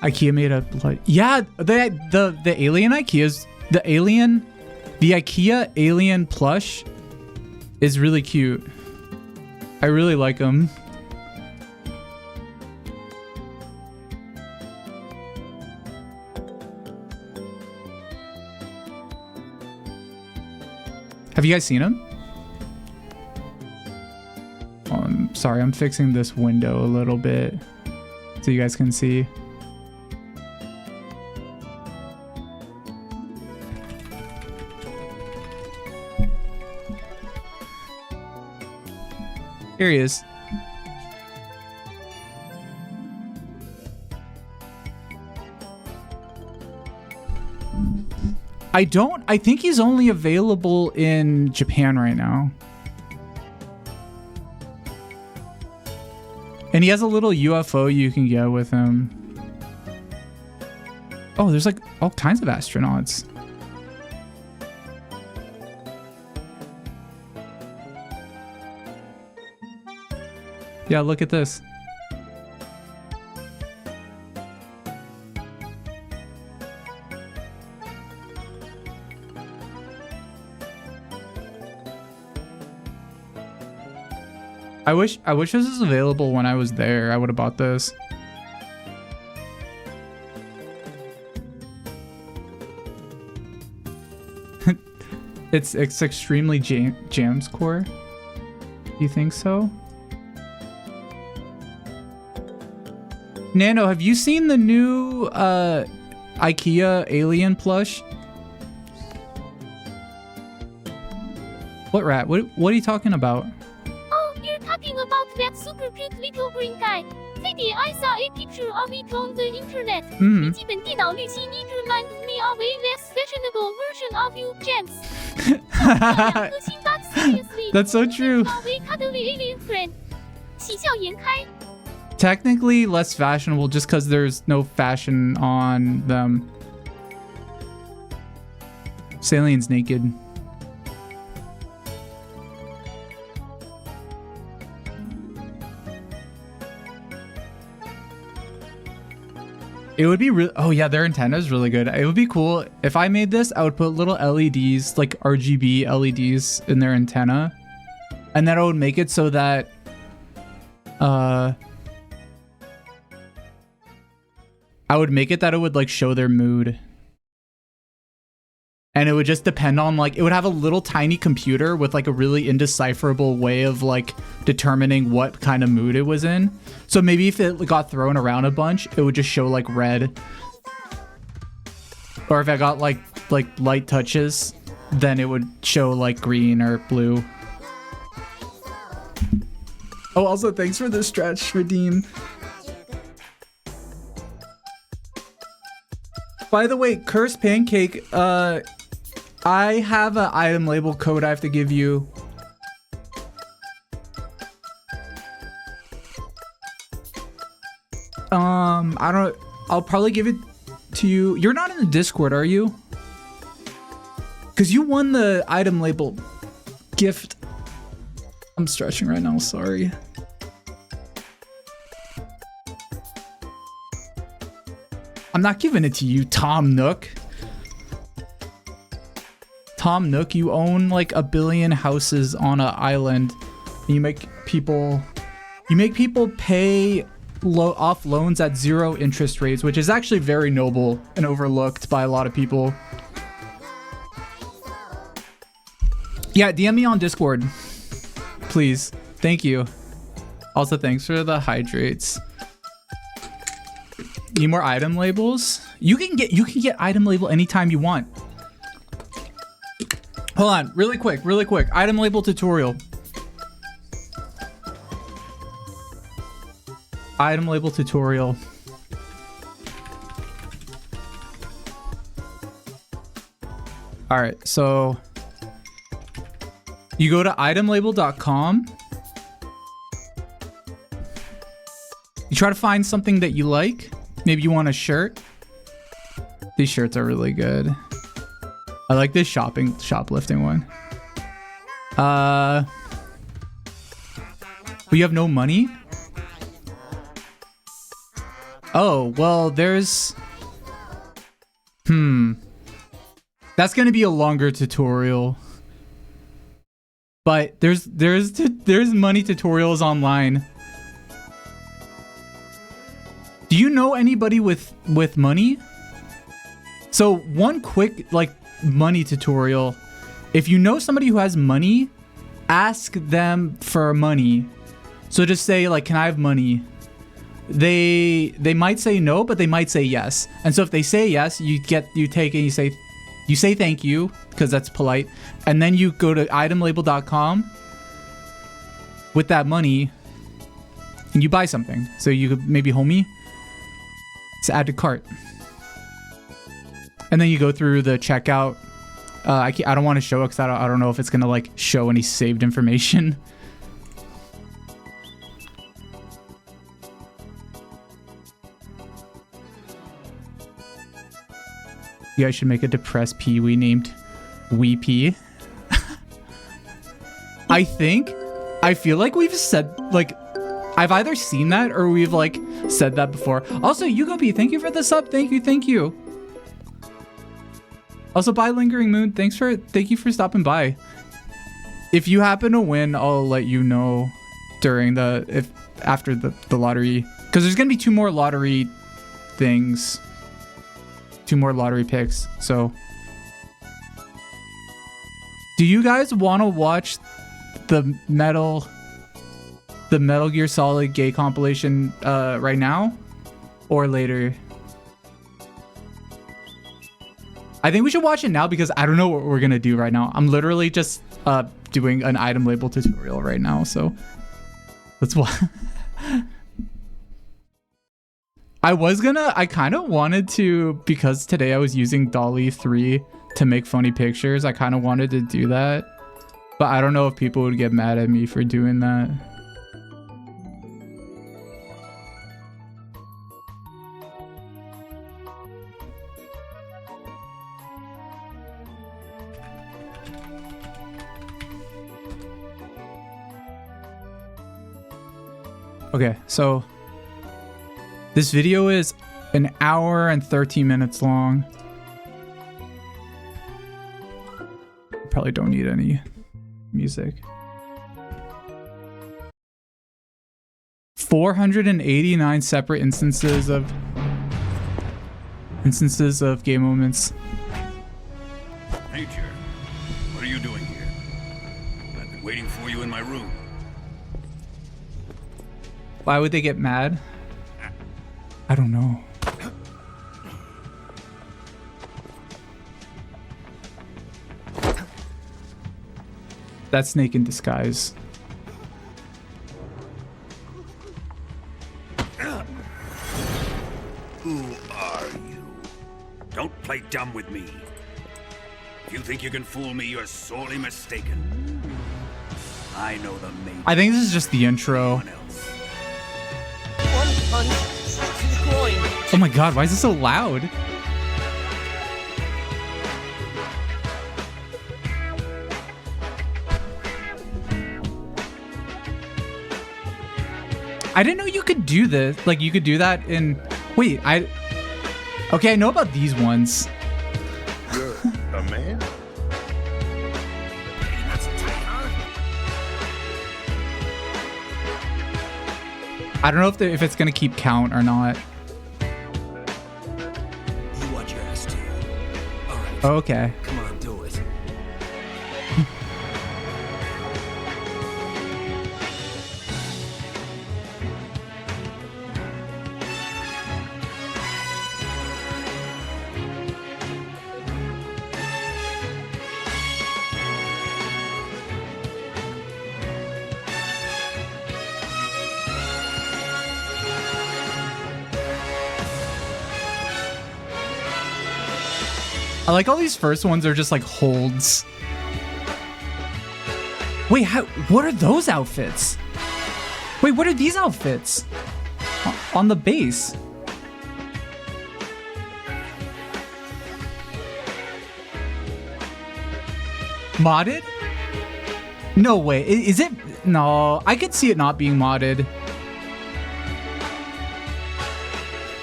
IKEA made a yeah, the alien IKEA's the IKEA alien plush is really cute. I really like them. Have you guys seen them? Sorry, I'm fixing this window a little bit so you guys can see. Here he is. I think he's only available in Japan right now. And he has a little UFO you can get with him. Oh, there's like all kinds of astronauts. Yeah, look at this. I wish this was available when I was there. I would have bought this. It's extremely Jams core. You think so? Nano, have you seen the new IKEA alien plush? What rat? What are you talking about? Oh, you're talking about that super cute little green guy. Freddy, I saw a picture of it on the internet. 基本电脑旅行 it reminds me of a less fashionable version of you, James. But seriously, That's so true. of a cuddly alien friend. 喜笑颜开. Technically less fashionable just because there's no fashion on them. Salien's naked. It would be really, oh yeah, their antenna is really good. It would be cool if I made this. I would put little LEDs, like RGB LEDs in their antenna, and then I would make it so that I would make it that it would like show their mood. And it would just depend on like, it would have a little tiny computer with like a really indecipherable way of like determining what kind of mood it was in. So maybe if it got thrown around a bunch, it would just show like red. Or if I got like light touches, then it would show like green or blue. Oh, also thanks for the stretch, Redeem. By the way, Curse Pancake, I have an item label code I have to give you. I'll probably give it to you. You're not in the Discord, are you? Because you won the item label gift. I'm stretching right now, sorry. I'm not giving it to you, Tom Nook. Tom Nook, you own like 1 billion houses on an island. And you make people pay off loans at 0 interest rates, which is actually very noble and overlooked by a lot of people. Yeah, DM me on Discord, please. Thank you. Also, thanks for the hydrates. Need more item labels? You can get item label anytime you want. Hold on, really quick. Item label tutorial. Item label tutorial. All right, so you go to itemlabel.com. You try to find something that you like. Maybe you want a shirt. These shirts are really good. I like this shoplifting one. We have no money? Oh, well, there's... That's gonna be a longer tutorial. But there's money tutorials online. Do you know anybody with money? So one quick like money tutorial. If you know somebody who has money, ask them for money So just say like, can I have money? They might say no, but they might say yes. And so if they say yes, you take it and you say thank you, because that's polite. And then you go to itemlabel.com with that money and you buy something. So you could maybe homie, it's add to cart. And then you go through the checkout. I don't want to show it because I don't know if it's going to like show any saved information. You guys should make a depressed Pee-wee named Wee-Pee. I feel like we've said, like, I've either seen that or we've, like, said that before. Also, Yugo-P, thank you for the sub. Thank you. Also, bye, Lingering Moon. Thank you for stopping by. If you happen to win, I'll let you know during after the lottery. Because there's going to be 2 more lottery things. 2 more lottery picks. So, do you guys want to watch the Metal Gear Solid gay compilation right now or later? I think we should watch it now because I don't know what we're gonna do right now. I'm literally just doing an item label tutorial right now, so let's watch. I kind of wanted to, because today I was using Dolly 3 to make funny pictures. I kind of wanted to do that, but I don't know if people would get mad at me for doing that. Okay, so this video is an hour and 13 minutes long. Probably don't need any music. 489 separate instances of gay moments. Nature, what are you doing here? I've been waiting for you in my room. Why would they get mad? I don't know. That's Snake in disguise. Who are you? Don't play dumb with me. If you think you can fool me, you're sorely mistaken. I know the main. I think this is just the intro. Oh my god, why is this so loud? I didn't know you could do this. Like, you could do that in... Wait, okay, I know about these ones. You're a man? I don't know if it's gonna keep count or not. You watch your ass too. All right. Okay. Come on, do it. I like all these first ones are just like holds. Wait, what are those outfits? Wait, what are these outfits? On the base. Modded? No way. Is it? No, I could see it not being modded.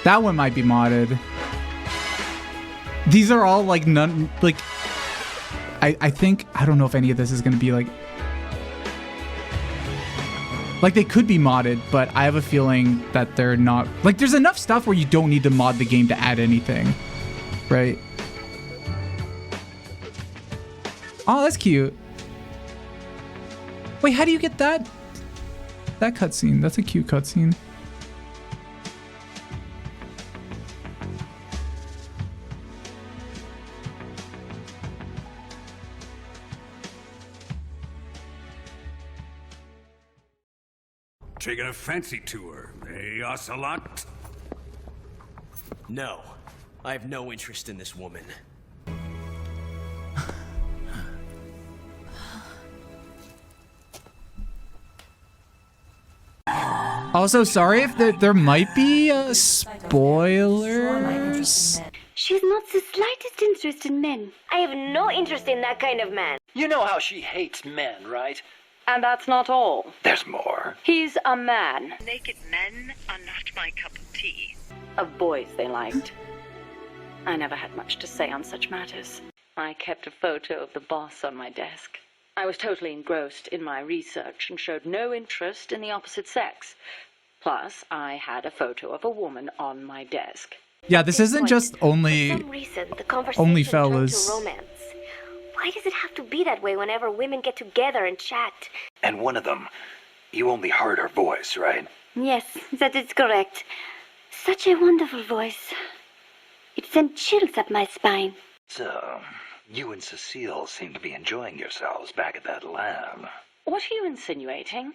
That one might be modded. These are all like none, like, I think, I don't know if any of this is going to be like they could be modded, but I have a feeling that they're not. Like, there's enough stuff where you don't need to mod the game to add anything, right? Oh, that's cute. Wait, how do you get that? that cutscene. That's a cute cutscene. Taking a fancy tour, eh, Ocelot? No. I have no interest in this woman. Also, sorry if there might be spoilers. She's not the slightest interest in men. I have no interest in that kind of man. You know how she hates men, right? And that's not all. There's more. He's a man. Naked men are not my cup of tea. Of boys they liked. I never had much to say on such matters. I kept a photo of the boss on my desk. I was totally engrossed in my research and showed no interest in the opposite sex. Plus, I had a photo of a woman on my desk. Yeah, this isn't just only fellas. Why does it have to be that way whenever women get together and chat? And one of them, you only heard her voice, right? Yes, that is correct. Such a wonderful voice. It sent chills up my spine. So, you and Cecile seem to be enjoying yourselves back at that lab. What are you insinuating?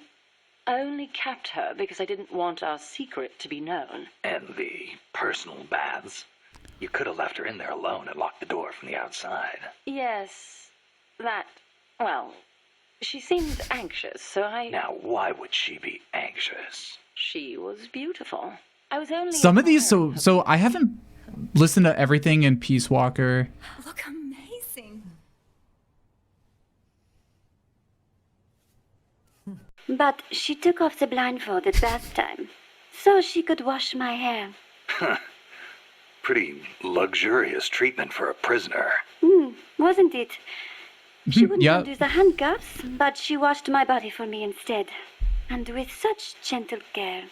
I only kept her because I didn't want our secret to be known. And the personal baths? You could have left her in there alone and locked the door from the outside. Yes, well, she seemed anxious, so I... Now, why would she be anxious? She was beautiful. I was only... Some of these, so I haven't listened to everything in Peace Walker. Look amazing. But she took off the blindfold at bath time, so she could wash my hair. Pretty luxurious treatment for a prisoner. Wasn't it? She wouldn't Yeah. undo the handcuffs, but she washed my body for me instead. And with such gentle care.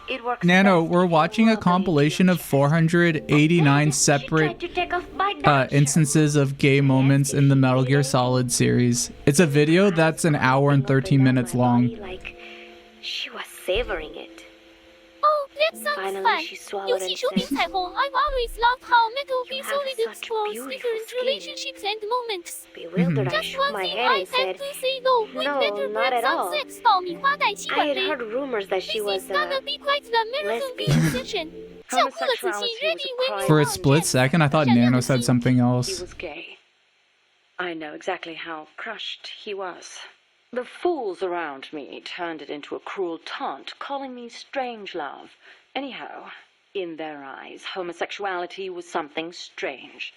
It works. Nano, we're watching a compilation of 489 separate instances of gay moments in the Metal Gear Solid series. It's a video that's an hour and 13 minutes long. Like she was savoring it. Oh, that sounds Finally, fun. she swallowed 游 and 戏说明 said, 彩虹 I've always loved how Metal Gear You have Solid such explores beautiful different skin. relationships and moments. Bewildered, I Just shook one my thing head I and have said, to say though, with No, better not breads at on all. sex 爆米花带气 I 管 had 杯 heard rumors that she This was is gonna be quite the marathon lesbian. session. 跳过了仔细 ready when you For a are split second, I thought Nano said something He else. was gay. I know exactly how crushed he was. The fools around me turned it into a cruel taunt, calling me strangelove. Anyhow, in their eyes, homosexuality was something strange.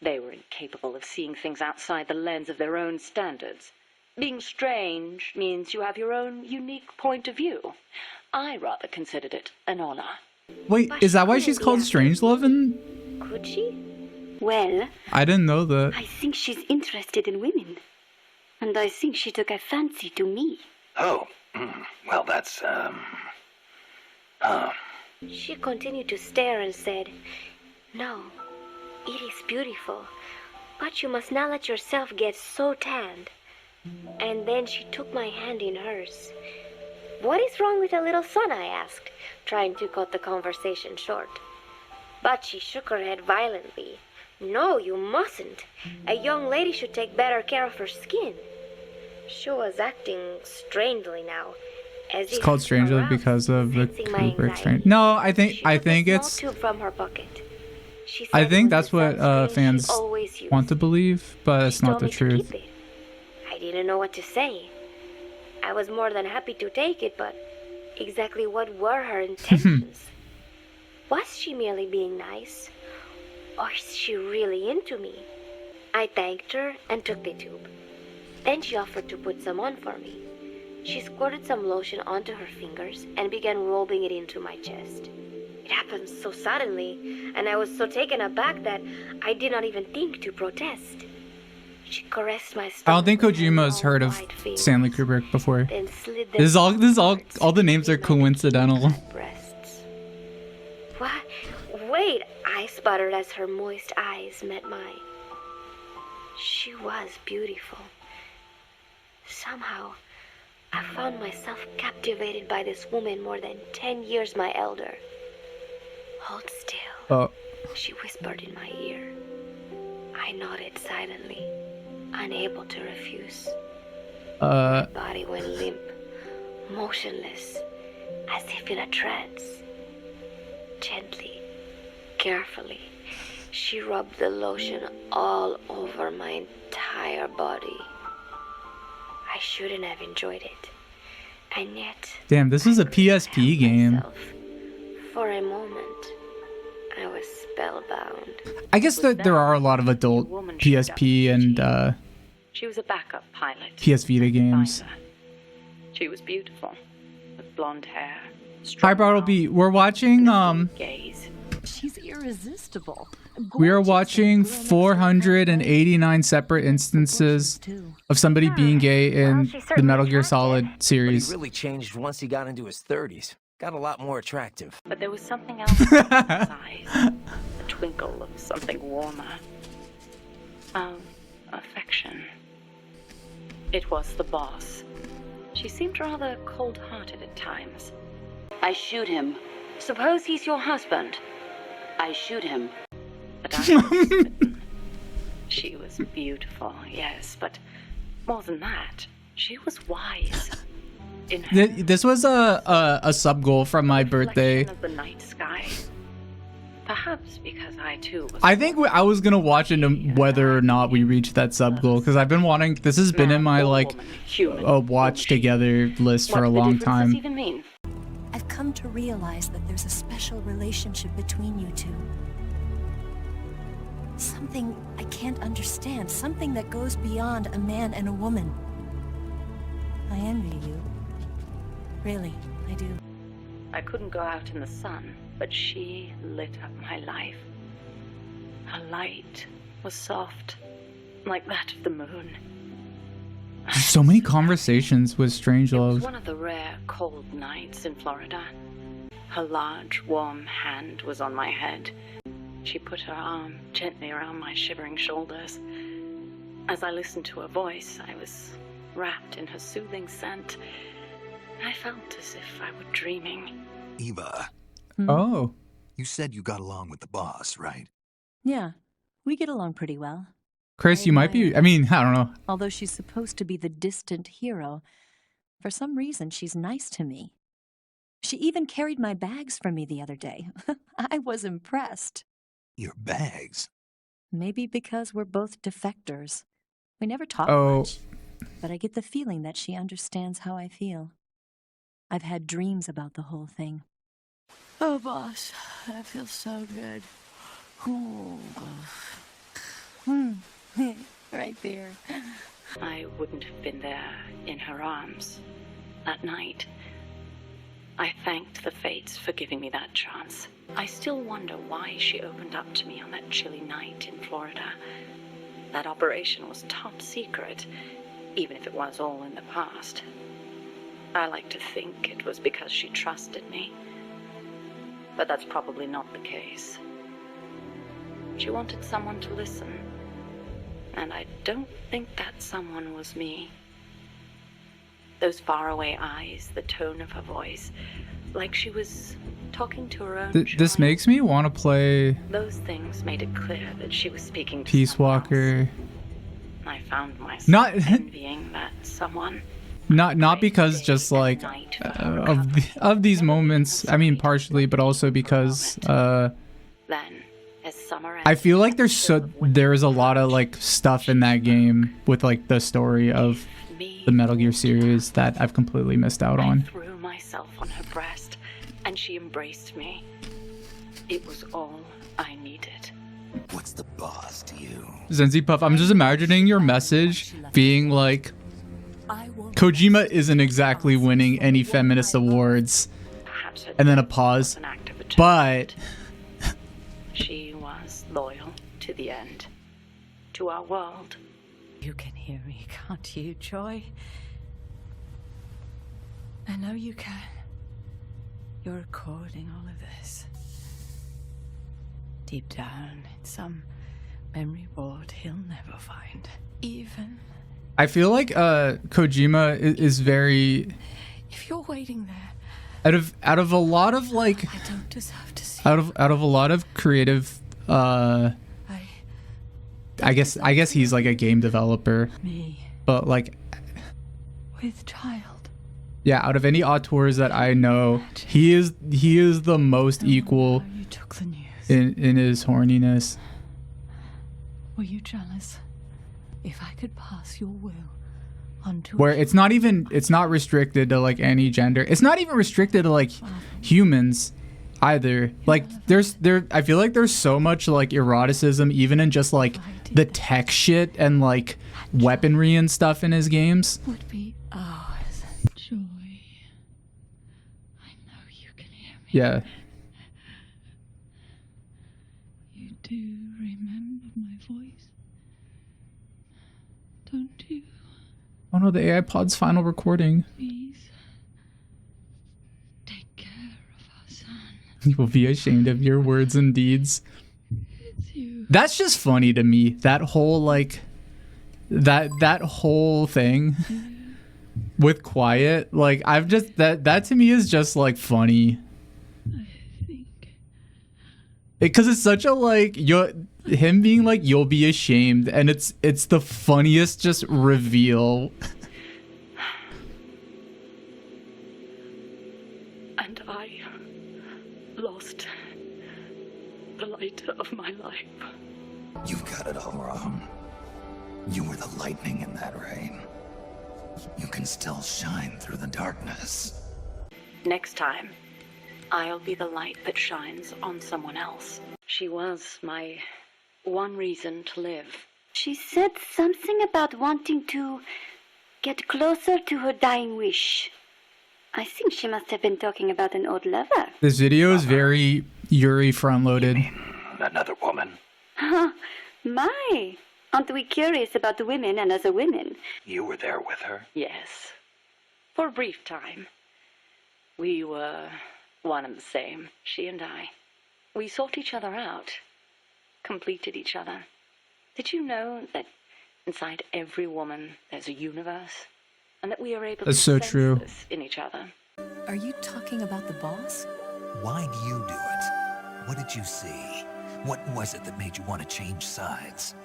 They were incapable of seeing things outside the lens of their own standards. Being strange means you have your own unique point of view. I rather considered it an honor. Wait, is that why she's called Strangelove? Could she? Well, I didn't know that. I think she's interested in women. And I think she took a fancy to me. Oh, well, that's, She continued to stare and said, No, it is beautiful, but you must not let yourself get so tanned. And then she took my hand in hers. What is wrong with a little son? I asked, trying to cut the conversation short. But she shook her head violently. No, you mustn't. A young lady should take better care of her skin. She was acting strangely now. As It's called Strangelove because of the Kubrick Strange. No, I think it's. Tube from her pocket. She I said think when that's the what sunscreen she fans always used. want to believe, but it's She not told the me to truth. keep it. I didn't know what to say. I was more than happy to take it, but exactly what were her intentions? Was she merely being nice? Or is she really into me? I thanked her and took the tube. Then she offered to put some on for me. She squirted some lotion onto her fingers and began rolling it into my chest. It happened so suddenly, and I was so taken aback that I did not even think to protest. She caressed my stomach. I don't think with her Kojima's long, heard of white fingers, Stanley Kubrick before. then slid them This is all upwards all the names are between my coincidental. breasts. What? Wait, I sputtered as her moist eyes met mine. She was beautiful. Somehow, I found myself captivated by this woman more than 10 years my elder. Hold still, she whispered in my ear. I nodded silently, unable to refuse. My body went limp, motionless, as if in a trance. Gently, carefully, she rubbed the lotion all over my entire body. I shouldn't have enjoyed it, and yet... Damn, this is a PSP game. For a moment, I was spellbound. I guess that there are a lot of adult PSP and She was a backup pilot. PS Vita games. She was beautiful, with blonde hair. Hi, Bartleby. We're watching Gaze. She's irresistible. we are watching 489 separate instances of somebody being gay in the Metal Gear Solid series. But he really changed once he got into his 30s. Got a lot more attractive. But there was something else in his eyes. A twinkle of something warmer. Of affection. It was the boss. She seemed rather cold-hearted at times. I shoot him. Suppose he's your husband. I shoot him. But I was smitten. She was beautiful, yes, but more than that, she was wise. In her This was a sub goal from my birthday. reflection of the night sky. Perhaps because I too was. I think I was gonna watch into whether or not we reached that sub goal because I've been wanting. This has been in my like a watch together list for a long time. Even mean? I've come to realize that there's a special relationship between you two. Something I can't understand. Something that goes beyond a man and a woman. I envy you. Really, I do. I couldn't go out in the sun, but she lit up my life. Her light was soft, like that of the moon. So many conversations with It was Strangelove. one of the rare cold nights in Florida. Her large, warm hand was on my head. She put her arm gently around my shivering shoulders. As I listened to her voice, I was wrapped in her soothing scent. I felt as if I were dreaming. Eva. Oh. You said you got along with the boss, right? Yeah, we get along pretty well. Chris, you might be. I mean, I don't know. Although she's supposed to be the distant hero, for some reason she's nice to me. She even carried my bags for me the other day. I was impressed. Your bags? Maybe because we're both defectors. We never talk much, but I get the feeling that she understands how I feel. I've had dreams about the whole thing. Oh, boss, that feels so good. Ooh. Right there. I wouldn't have been there in her arms that night. I thanked the fates for giving me that chance. I still wonder why she opened up to me on that chilly night in Florida. That operation was top secret, even if it was all in the past. I like to think it was because she trusted me, but that's probably not the case. She wanted someone to listen, and I don't think that someone was me. Those faraway eyes, the tone of her voice, like she was talking to her own This makes me want to play Those things made it clear that she was speaking to Peace Walker. I found myself Not- envying that someone. Not because just like of these moments. I mean, partially, but also because Then, as summer I feel like there is a lot of like stuff in that game with like the story of the Metal Gear series that I've completely missed out on. threw myself on her breast, and she embraced me. It was all I needed. What's the boss to you? Zenzi Puff, I'm just imagining your message being like, Kojima isn't exactly winning any feminist awards, and then a pause, but She was loyal to the end, to our world. You can hear me, can't you, Joy? I know you can. You're recording all of this. Deep down in some memory board he'll never find. Even I feel like Kojima is very. If you're waiting there, out of a lot of like. I don't deserve to see. Out of a lot of creative. I guess he's like a game developer. Me. But like. With child. Yeah, out of any auteurs that I know, he is the most equal You took the news. in his horniness. Were you jealous? If I could pass your will onto Where it's not restricted to like any gender. It's not even restricted to like humans either. Like I feel like there's so much like eroticism even in just like the tech shit and like weaponry and stuff in his games. would be ours. Joy. I know you can hear me. Yeah. You do remember my voice, don't you? Oh no, the AI pod's final recording. Please take care of our son. You will be ashamed of your words and deeds. It's you. That's just funny to me. That whole like that whole thing with Quiet. Like I've just that to me is just like funny. Because it's such a like him being like you'll be ashamed, and it's the funniest just reveal. And I lost the light of my life. You've got it all wrong. You were the lightning in that rain. You can still shine through the darkness. Next time, I'll be the light that shines on someone else. She was my one reason to live. She said something about wanting to get closer to her dying wish. I think she must have been talking about an old lover. This video is very Yuri front-loaded. Another woman? My, aren't we curious about the women and other women? You were there with her? Yes. For a brief time. We were one and the same, she and I. We sought each other out, completed each other. Did you know that inside every woman there's a universe? And that we are able That's to so sense true. this in each other? Are you talking about the boss? Why do you do it? What did you see? What was it that made you want to change sides?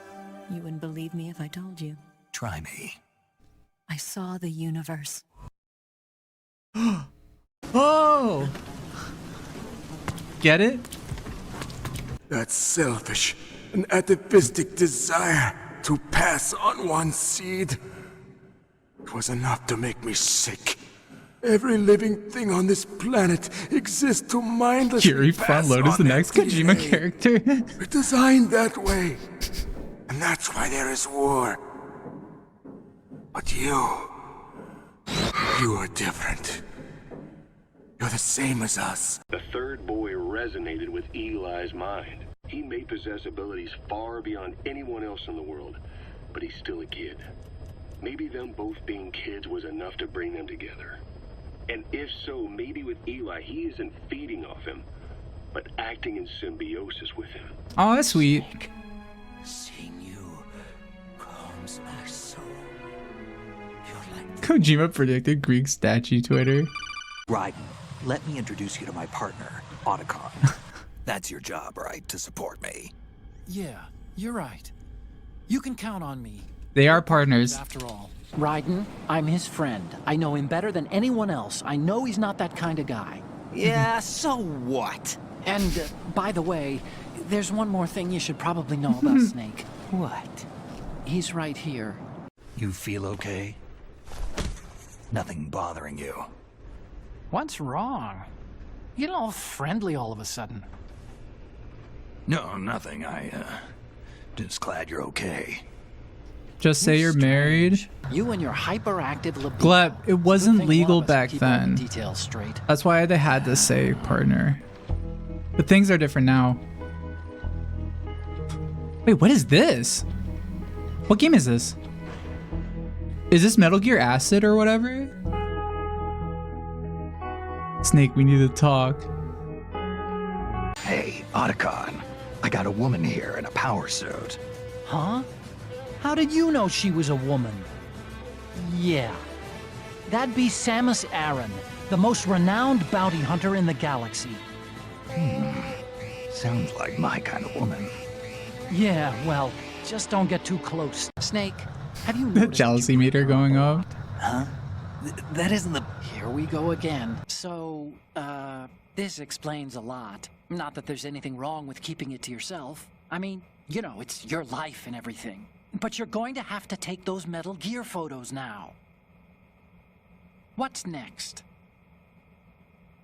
You wouldn't believe me if I told you. Try me. I saw the universe. Oh! Get it? That selfish and atavistic desire to pass on one's seed. It was enough to make me sick. Every living thing on this planet exists to mindlessly Yuri pass front-load is the on next their Kojima DNA. character. We're designed that way. And that's why there is war. But you are different. You're the same as us. The third boy resonated with Eli's mind. He may possess abilities far beyond anyone else in the world, but he's still a kid. Maybe them both being kids was enough to bring them together. And if so, maybe with Eli, he isn't feeding off him, but acting in symbiosis with him. Oh, that's sweet. Seeing you calms my soul. Kojima predicted Greek statue Twitter. Raiden, let me introduce you to my partner, Otacon. That's your job, right? To support me. Yeah, you're right. You can count on me. They are partners. After all. Raiden, I'm his friend. I know him better than anyone else. I know he's not that kind of guy. Yeah, so what? And, by the way, there's one more thing you should probably know about Snake. What? He's right here. You feel okay? Nothing bothering you? What's wrong? You get all friendly all of a sudden. No, nothing. Just glad you're okay. Just say you're married. You and your hyperactive libido. Gleb, it wasn't Good thing legal one of us back keep all the then. details straight. That's why they had to say partner. But things are different now. Wait, what is this? What game is this? Is this Metal Gear Acid or whatever? Snake, we need to talk. Hey, Otacon. I got a woman here in a power suit. Huh? How did you know she was a woman? Yeah. That'd be Samus Aran, the most renowned bounty hunter in the galaxy. Sounds like my kind of woman. Yeah, well, just don't get too close. Snake, have you The noticed jealousy meter going up. Huh? That isn't the... Here we go again. So, this explains a lot. Not that there's anything wrong with keeping it to yourself. I mean, you know, it's your life and everything. But you're going to have to take those Metal Gear photos now. What's next?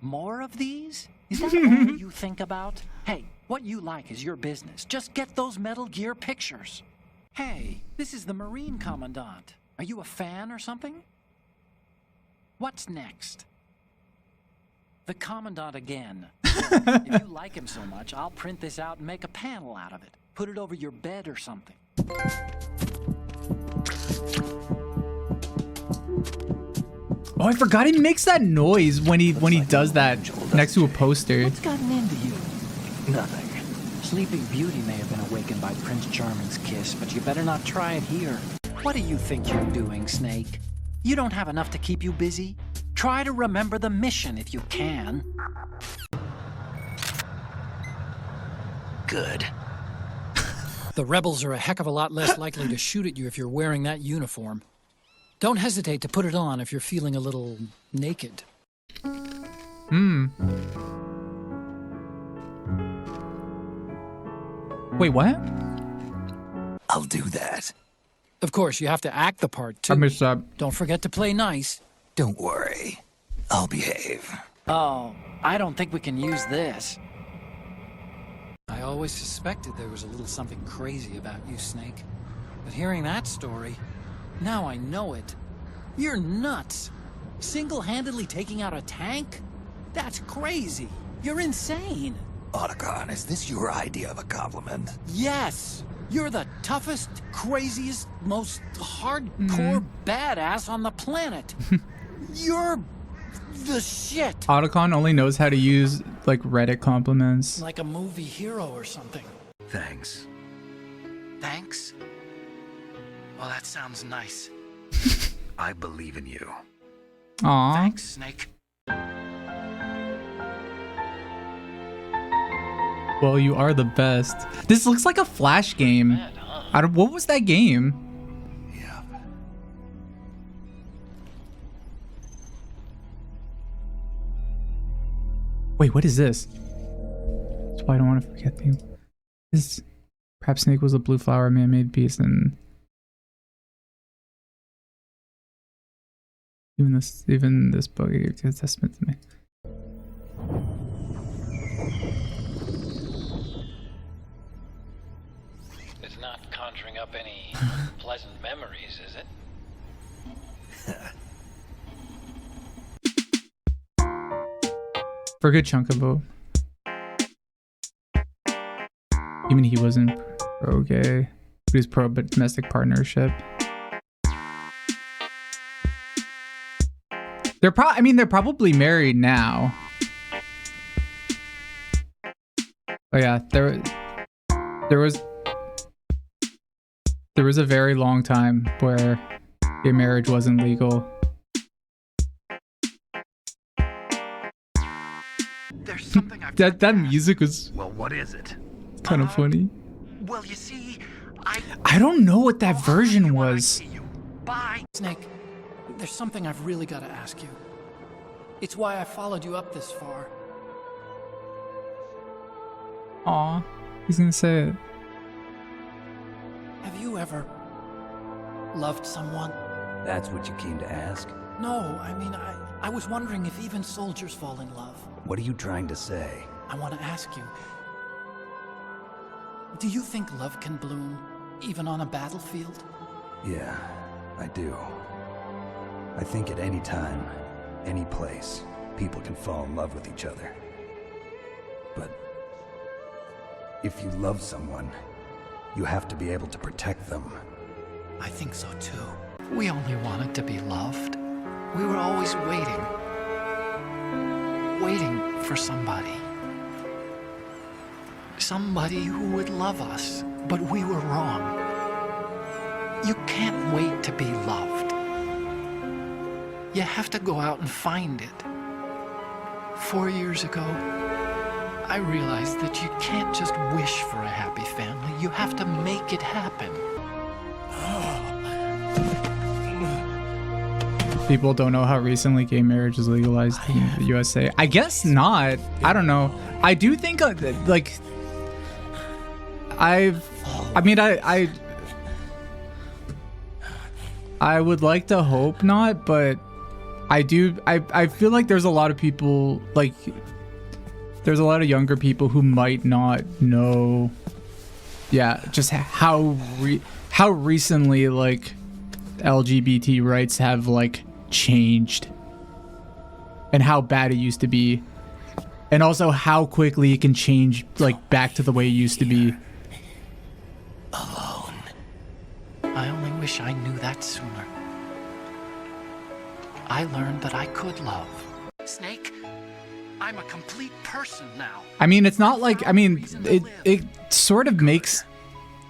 More of these? Is that all you think about? Hey, what you like is your business. Just get those Metal Gear pictures. Hey, this is the Marine Commandant. Are you a fan or something? What's next? The Commandant again. Well, if you like him so much, I'll print this out and make a panel out of it. Put it over your bed or something. Oh, I forgot he makes that noise when he does that next to a poster. What's gotten into you? Nothing. Sleeping Beauty may have been awakened by Prince Charming's kiss, but you better not try it here. What do you think you're doing, Snake? You don't have enough to keep you busy? Try to remember the mission if you can. Good. The rebels are a heck of a lot less likely to shoot at you if you're wearing that uniform. Don't hesitate to put it on if you're feeling a little naked. Wait, what? I'll do that. Of course, you have to act the part, too. I missed that. Don't forget to play nice. Don't worry. I'll behave. Oh, I don't think we can use this. I always suspected there was a little something crazy about you, Snake. But hearing that story, now I know it. You're nuts. Single-handedly taking out a tank? That's crazy. You're insane. Otacon, is this your idea of a compliment? Yes. You're the toughest, craziest, most hardcore badass on the planet. You're the shit. Otacon only knows how to use like Reddit compliments. Like a movie hero or something. Thanks. Thanks? Well, that sounds nice. I believe in you. Aw. Thanks, Snake. Well, you are the best. This looks like a Flash game. What was that game? Yeah. Wait, what is this? That's why I don't want to forget things. This perhaps Snake was a blue flower man-made beast, and even this book gives a testament to me. It's not conjuring up any pleasant memories, is it? For a good chunk of it. Even he wasn't pro-gay. He was pro-domestic partnership. They're probably married now. Oh yeah, there was a very long time where gay marriage wasn't legal. There's something That music was Well, what is it? kind of funny. Well, you see, I don't know what that version was. Bye. Snake, there's something I've really got to ask you. It's why I followed you up this far. Aw, he's gonna say it. Have you ever loved someone? That's what you came to ask? No, I mean, I was wondering if even soldiers fall in love. What are you trying to say? I want to ask you, do you think love can bloom even on a battlefield? Yeah, I do. I think at any time, any place, people can fall in love with each other. But if you love someone, you have to be able to protect them. I think so too. We only wanted to be loved. We were always waiting for somebody. Somebody who would love us, but we were wrong. You can't wait to be loved. You have to go out and find it. 4 years ago, I realized that you can't just wish for a happy family. You have to make it happen. People don't know how recently gay marriage is legalized in the USA. I guess not. I don't know. I do think like I would like to hope not, but I feel like there's a lot of people, like there's a lot of younger people who might not know just how recently like LGBT rights have like changed and how bad it used to be, and also how quickly it can change like back to the way it used to be. Alone. I only wish I knew that sooner. I learned that I could love. Snake, I'm a complete person now. I mean, it's not like, I mean, it sort of makes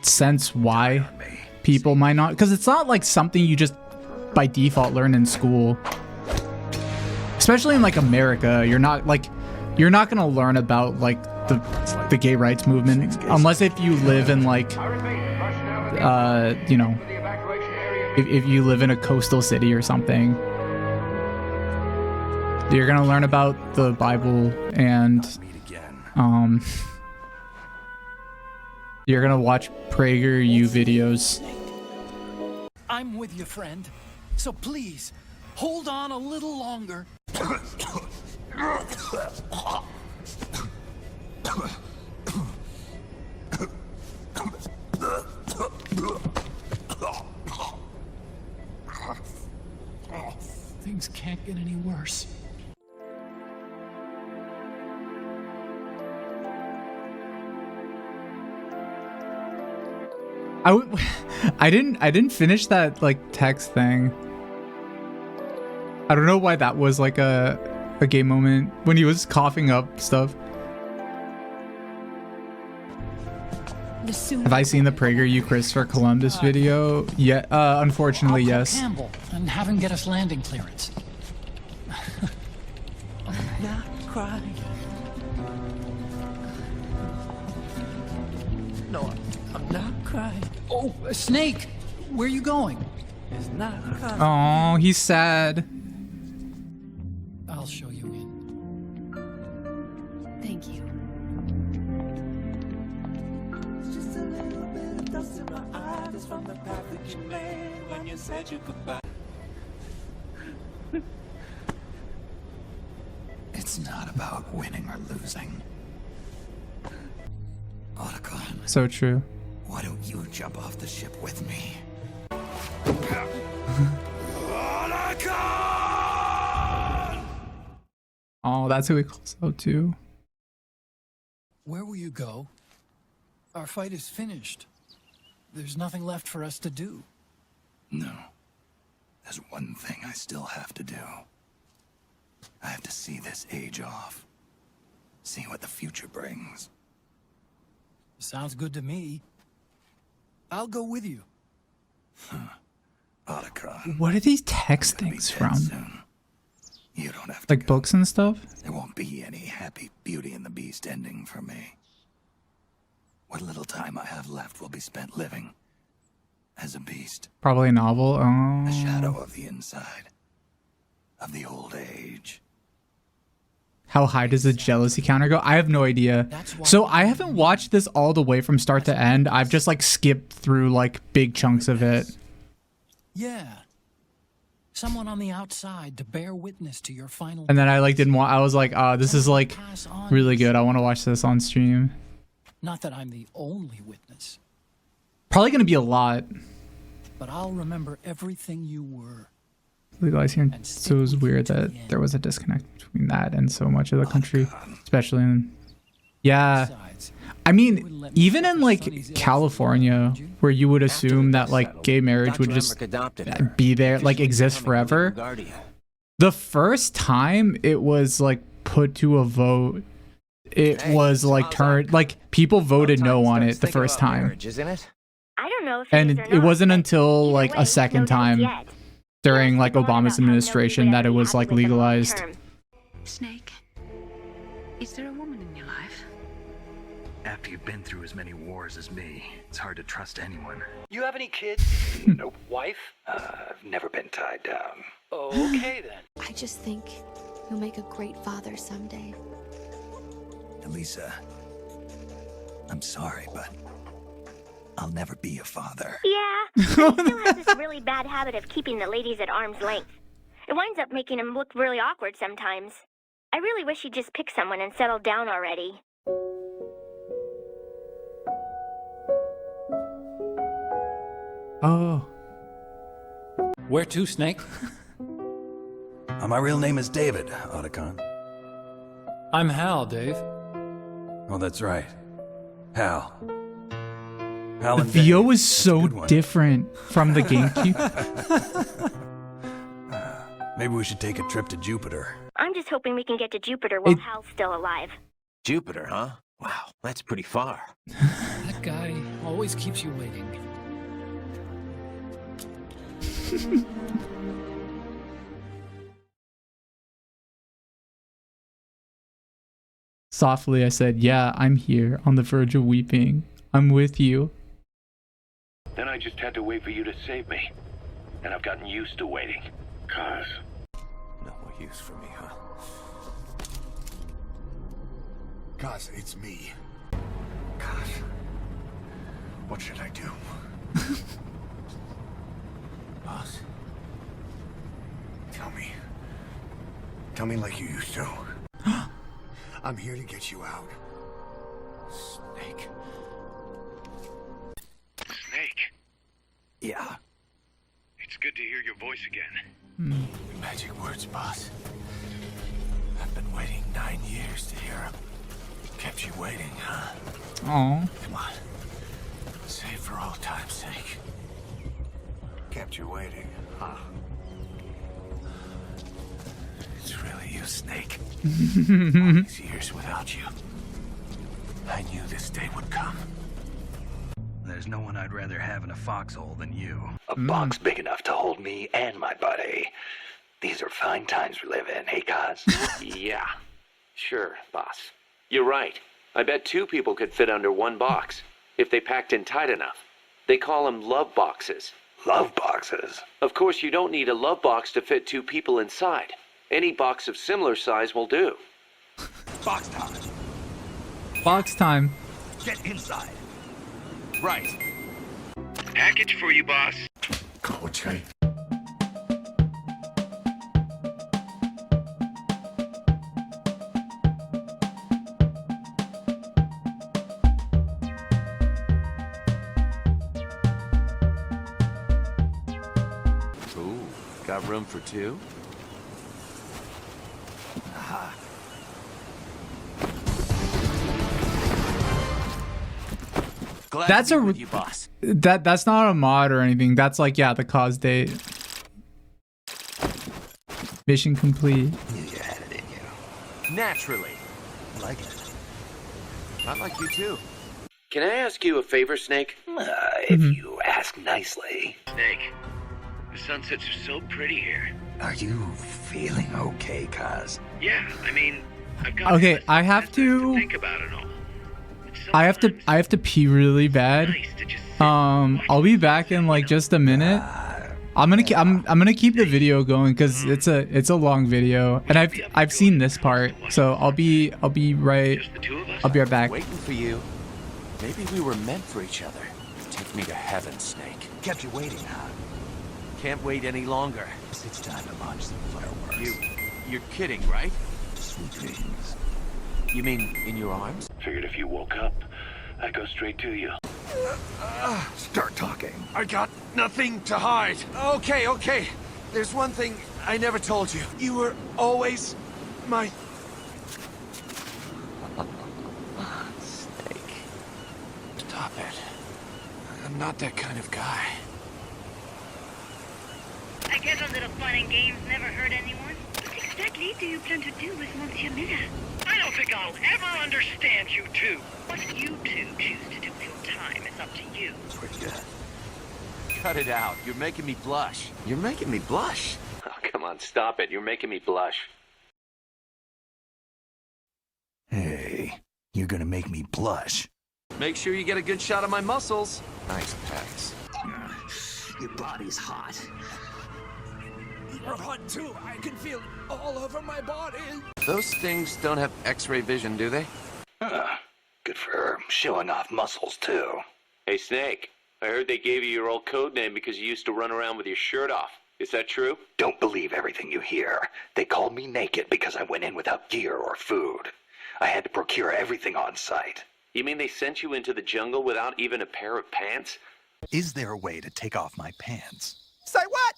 sense why people might not, because it's not like something you just by default learn in school. Especially in like America, you're not gonna learn about like the gay rights movement unless if you live in like you know, if you live in a coastal city or something. You're gonna learn about the Bible and you're gonna watch PragerU videos. I'm with you, friend. So please, hold on a little longer. Things can't get any worse. I didn't finish that like text thing. I don't know why that was like a gay moment when he was coughing up stuff. Have I seen the PragerU Christopher Columbus video? Yeah, unfortunately, yes. Campbell and have him get us landing clearance. Not cry. No, I'm not crying. Oh, Snake, where are you going? It's not crying. Oh, he's sad. I'll show you in. Thank you. Just a little bit of dust in my eyes from the path that you made when you said your goodbye. It's not about winning or losing. Otacon, So true. why don't you jump off the ship with me? Oh, that's who he calls out too. Where will you go? Our fight is finished. There's nothing left for us to do. No. There's one thing I still have to do. I have to see this age off. See what the future brings. Sounds good to me. I'll go with you. Otacon. What are these text things from? Soon. You don't have to Like books and stuff? There won't be any happy Beauty and the Beast ending for me. What little time I have left will be spent living as a beast. Probably a novel. A shadow Oh. of the inside. Of the old age. How high does the jealousy counter go? I have no idea. So I haven't watched this all the way from start to end. I've just like skipped through like big chunks of it. Yeah. Someone on the outside to bear witness to your final. And then I like didn't want, I was like, this is like really good. I want to watch this on stream. Not that I'm the only witness, Probably going to be a lot. but I'll remember everything you were. Legalized here. So it was weird that there was a disconnect between that and so much of the country, especially in, yeah. I mean, even in like California, where you would assume that like gay marriage would just be there, like exist forever. The first time it was like put to a vote, it was like turned, like people voted no on it the first time. I don't know if And it wasn't until like a second time during like Obama's administration that it was like legalized. Snake, is there a woman in your life? After you've been through as many wars as me, it's hard to trust anyone. You have any kids? Nope. Wife? I've never been tied down. Okay then. I just think you'll make a great father someday. Elisa, I'm sorry, but I'll never be a father. Yeah, he still has this really bad habit of keeping the ladies at arm's length. It winds up making him look really awkward sometimes. I really wish he'd just pick someone and settle down already. Oh. Where to, Snake? My real name is David, Otacon. I'm Hal, Dave. Oh, that's right. Hal. Hal The and VO Dave. was so different from the GameCube. Maybe we should take a trip to Jupiter. I'm just hoping we can get to Jupiter while Hal's still alive. Jupiter, huh? Wow, that's pretty far. That guy always keeps you waiting. Softly, I said, "Yeah, I'm here, on the verge of weeping. I'm with you." Then I just had to wait for you to save me. And I've gotten used to waiting. Cause No more use for me, huh? Cause it's me. Cause what should I do? Boss? Tell me. Tell me like you used to. I'm here to get you out. Snake. Snake. Yeah. It's good to hear your voice again. Magic words, boss. I've been waiting 9 years to hear them. Kept you waiting, huh? Aw. Come on. Say it for all time's sake. Kept you waiting, huh? It's really you, Snake. All these years without you. I knew this day would come. There's no one I'd rather have in a foxhole than you. A box big enough to hold me and my buddy. These are fine times we live in, hey, Kaz? Yeah, sure, boss. You're right. I bet 2 people could fit under one box, if they packed in tight enough. They call them love boxes. Love boxes? Of course, you don't need a love box to fit 2 people inside. Any box of similar size will do. Box time. Box time. Get inside. Right. Package for you, boss. Okay. Ooh, got room for 2? Glad That's to be a with you, boss. that's not a mod or anything. That's like, yeah, the cause date. Mission complete. You had it in you. Naturally. I like it. I like you too. Can I ask you a favor, Snake? If you ask nicely. Snake, the sunsets are so pretty here. Are you feeling okay, Kaz? Yeah, I mean, I've got Okay, I have to think about it all. I have to pee really bad. I'll be back in like just a minute. I'm gonna keep the video going because it's a long video, and I've seen this part, so I'll be right back. Waiting for you. Maybe we were meant for each other. Take me to heaven, Snake. Kept you waiting, huh? Can't wait any longer. It's time to launch some fireworks. You're kidding, right? Sweet dreams. You mean in your arms? Figured if you woke up, I'd go straight to you. Start talking. I got nothing to hide. Okay. There's one thing I never told you. You were always my... Snake. Stop it. I'm not that kind of guy. I guess a little fun and games never hurt anyone. What exactly do you plan to do with Monsieur Miller? I don't think I'll ever understand you two. What you two choose to do with your time is up to you. Pretty good. Cut it out. You're making me blush. You're making me blush? Oh, come on, stop it. You're making me blush. Hey, you're gonna make me blush. Make sure you get a good shot of my muscles. Nice pass. Your body's hot. You're hot too. I can feel it all over my body. Those things don't have X-ray vision, do they? Good for her. Showing off muscles, too. Hey, Snake. I heard they gave you your old code name because you used to run around with your shirt off. Is that true? Don't believe everything you hear. They called me naked because I went in without gear or food. I had to procure everything on site. You mean they sent you into the jungle without even a pair of pants? Is there a way to take off my pants? Say what?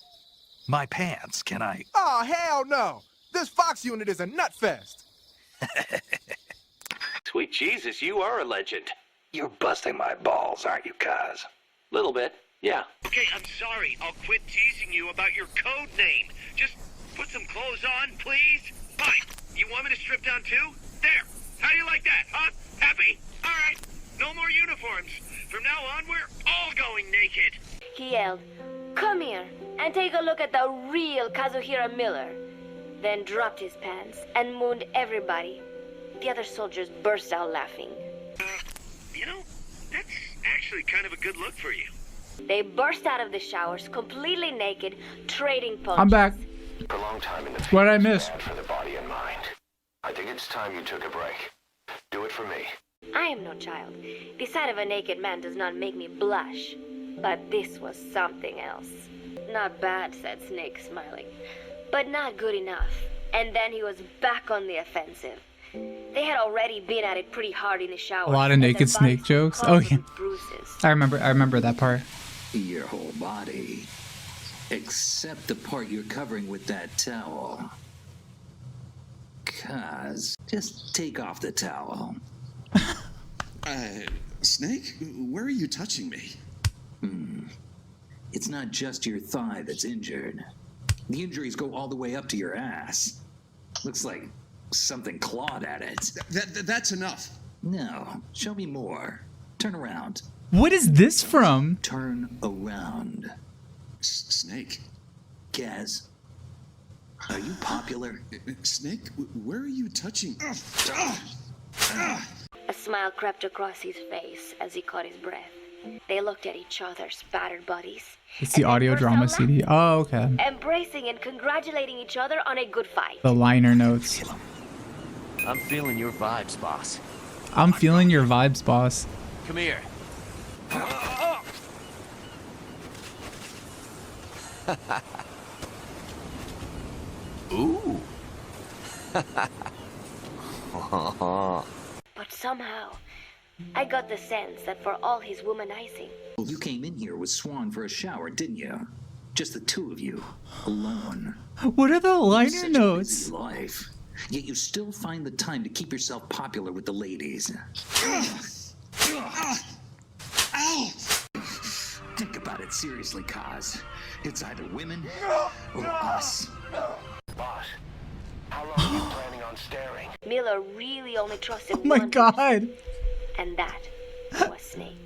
My pants, can I? Oh, hell no. This Fox unit is a nut fest. Sweet Jesus, you are a legend. You're busting my balls, aren't you, Kaz? Little bit, yeah. Okay, I'm sorry. I'll quit teasing you about your code name. Just put some clothes on, please. Fine. You want me to strip down too? There. How do you like that, huh? Happy? All right. No more uniforms. From now on, we're all going naked. He yelled, "Come here and take a look at the real Kazuhira Miller." Then dropped his pants and mooned everybody. The other soldiers burst out laughing. You know, that's actually kind of a good look for you. They burst out of the showers, completely naked, trading punches. I'm back. For a long time in the What I miss? for the body and mind. I think it's time you took a break. Do it for me. I am no child. The sight of a naked man does not make me blush. But this was something else. Not bad, said Snake, smiling. But not good enough. And then he was back on the offensive. They had already been at it pretty hard in the shower. A lot of naked Snake jokes. Oh yeah. I remember that part. Your whole body. Except the part you're covering with that towel. Kaz, just take off the towel. Snake? Where are you touching me? It's not just your thigh that's injured. The injuries go all the way up to your ass. Looks like something clawed at it. That's enough. No, show me more. Turn around. What is this from? Turn around. Snake. Kaz, are you popular? Snake, where are you touching? A smile crept across his face as he caught his breath. They looked at each other's battered bodies. It's the audio drama CD. Oh, okay. Embracing and congratulating each other on a good fight. The liner notes. I'm feeling your vibes, boss. I'm feeling your vibes, boss. Come here. Ooh. But somehow, I got the sense that for all his womanizing, You came in here with Swan for a shower, didn't you? Just the two of you, alone. What are the liner Such a notes? busy life. Yet you still find the time to keep yourself popular with the ladies. Ow! Think about it seriously, Kaz. It's either women or us. Boss, how long are you planning on staring? Miller really only trusted Oh my one god. person, and that was Snake.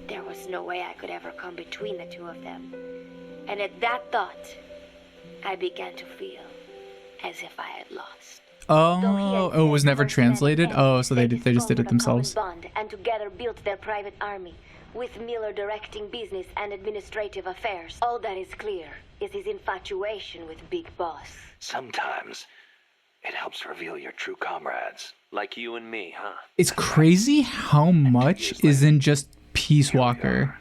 There was no way I could ever come between the two of them. And at that thought, I began to feel as if I had lost. Oh, it was never translated. Oh, so they just did it themselves. Bond and together built their private army, with Miller directing business and administrative affairs. All that is clear is his infatuation with Big Boss. Sometimes it helps reveal your true comrades. Like you and me, huh? It's crazy how much is in just Peace Walker.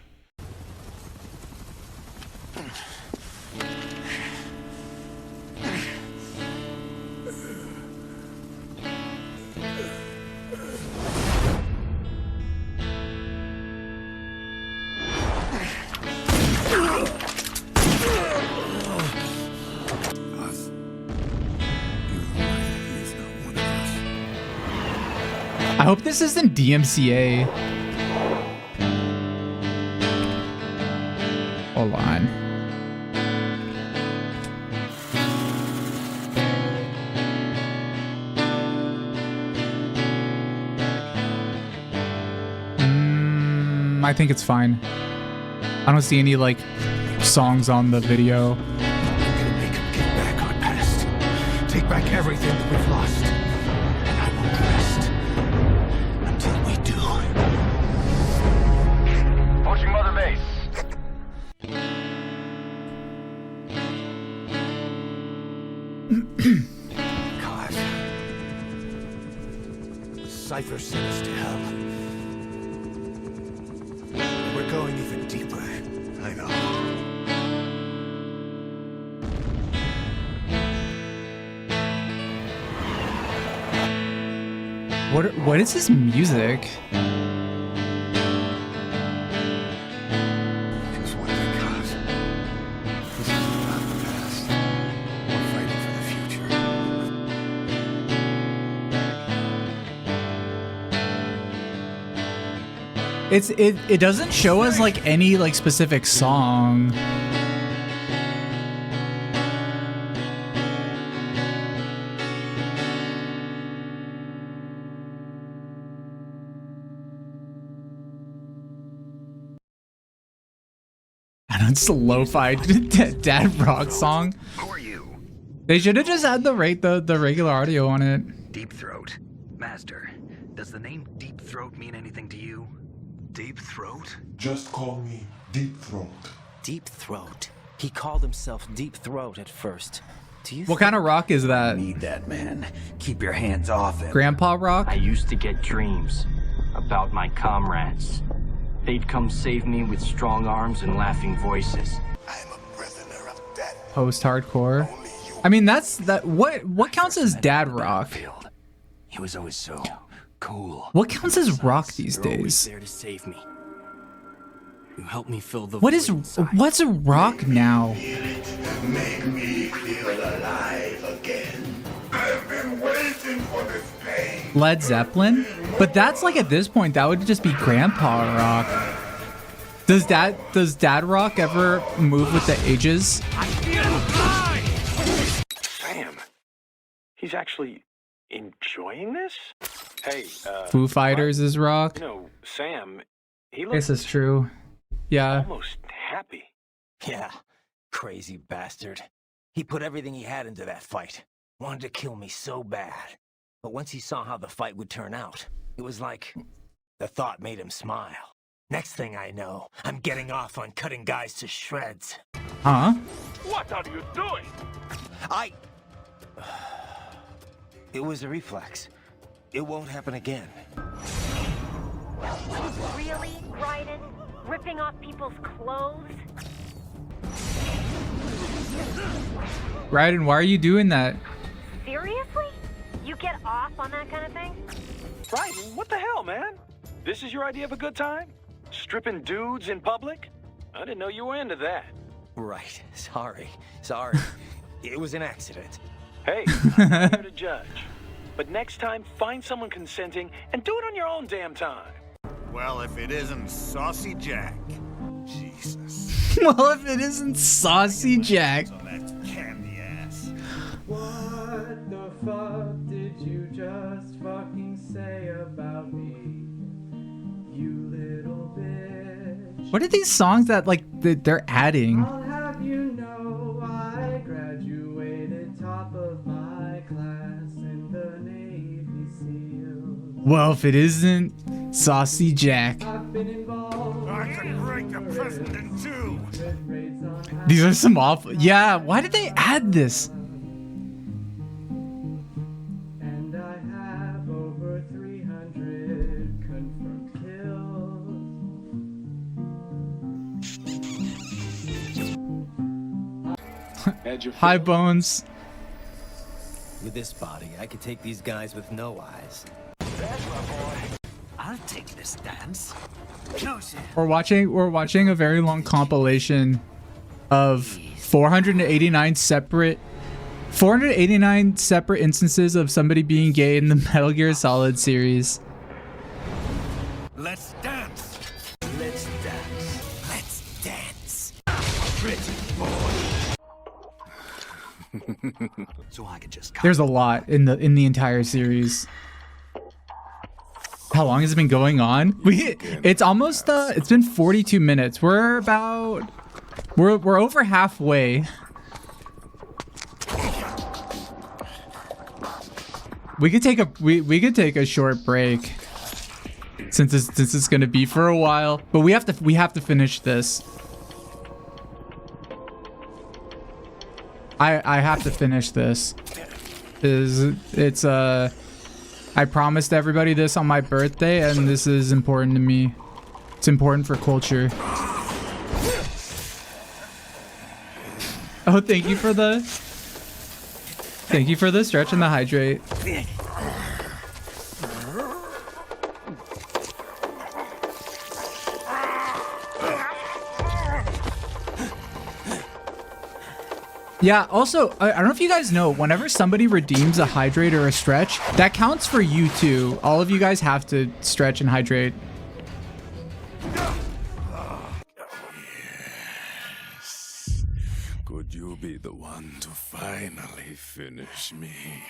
I hope this isn't DMCA. Hold on. I think it's fine. I don't see any like songs on the video. Back our past. Take back everything that we've lost. And I won't rest until we do. Approaching Mother Base. God. Cypher sent us to hell. We're going even deeper. I know. What is this music? Just one thing, God. This is not the past. We're fighting for the future. It doesn't show us like any like specific song. And it's a lo-fi dad rock song. Who are you? They should have just had the regular audio on it. Deep Throat. Master, does the name Deep Throat mean anything to you? Deep Throat? Just call me Deep Throat. Deep Throat. He called himself Deep Throat at first. Do you What kind of rock is that? Need that, man. Keep your hands off him. Grandpa rock? I used to get dreams about my comrades. They'd come save me with strong arms and laughing voices. Post-hardcore. I mean, that's that. What counts as dad rock? He was always so cool. What counts as rock these You're always days? there to save me. You help me fill the What is void inside. what's a rock now? Make me feel alive again. I've been waiting for this pain. Led Zeppelin? But that's like at this point that would just be grandpa rock. Does dad rock ever move with the ages? Sam, he's actually enjoying this? Hey, Foo Fighters is rock. you know, Sam, he This looks is true. Yeah. almost happy. Yeah, crazy bastard. He put everything he had into that fight. Wanted to kill me so bad. But once he saw how the fight would turn out, it was like the thought made him smile. Next thing I know, I'm getting off on cutting guys to shreds. Huh? What are you doing? It was a reflex. It won't happen again. Really, Raiden? Ripping off people's clothes? Raiden, why are you doing that? Seriously? You get off on that kind of thing? Raiden, what the hell, man? This is your idea of a good time? Stripping dudes in public? I didn't know you were into that. Right. Sorry. It was an accident. Hey, I'm not here to judge. But next time, find someone consenting and do it on your own damn time. Well, if it isn't Saucy Jack. Jesus. Well, if it isn't Saucy Jack. Candy ass. What the fuck did you just fucking say about me? You little bitch. What are these songs that like they're adding? I'll have you know I graduated top of my class in the Navy SEALs. Well, if it isn't Saucy Jack. I've been involved. I could break the president in two. These are some awful. Yeah, why did they add this? And I have over 300 confirmed kills. Hi, Bones. With this body, I could take these guys with no eyes. I'll take this dance. No, sir. We're watching a very long compilation of 489 separate instances of somebody being gay in the Metal Gear Solid series. Let's dance. Let's dance. Let's dance. Pretty boy. So I could just There's a lot in the entire series. How long has it been going on? It's almost it's been 42 minutes. We're over halfway. We could take a short break since it's gonna be for a while, but we have to finish this. I have to finish this. I promised everybody this on my birthday, and this is important to me. It's important for culture. Oh, thank you for the stretch and the hydrate. Yeah, also, I don't know if you guys know, whenever somebody redeems a hydrate or a stretch, that counts for you too. All of you guys have to stretch and hydrate. Yes. Could you be the one to finally finish me?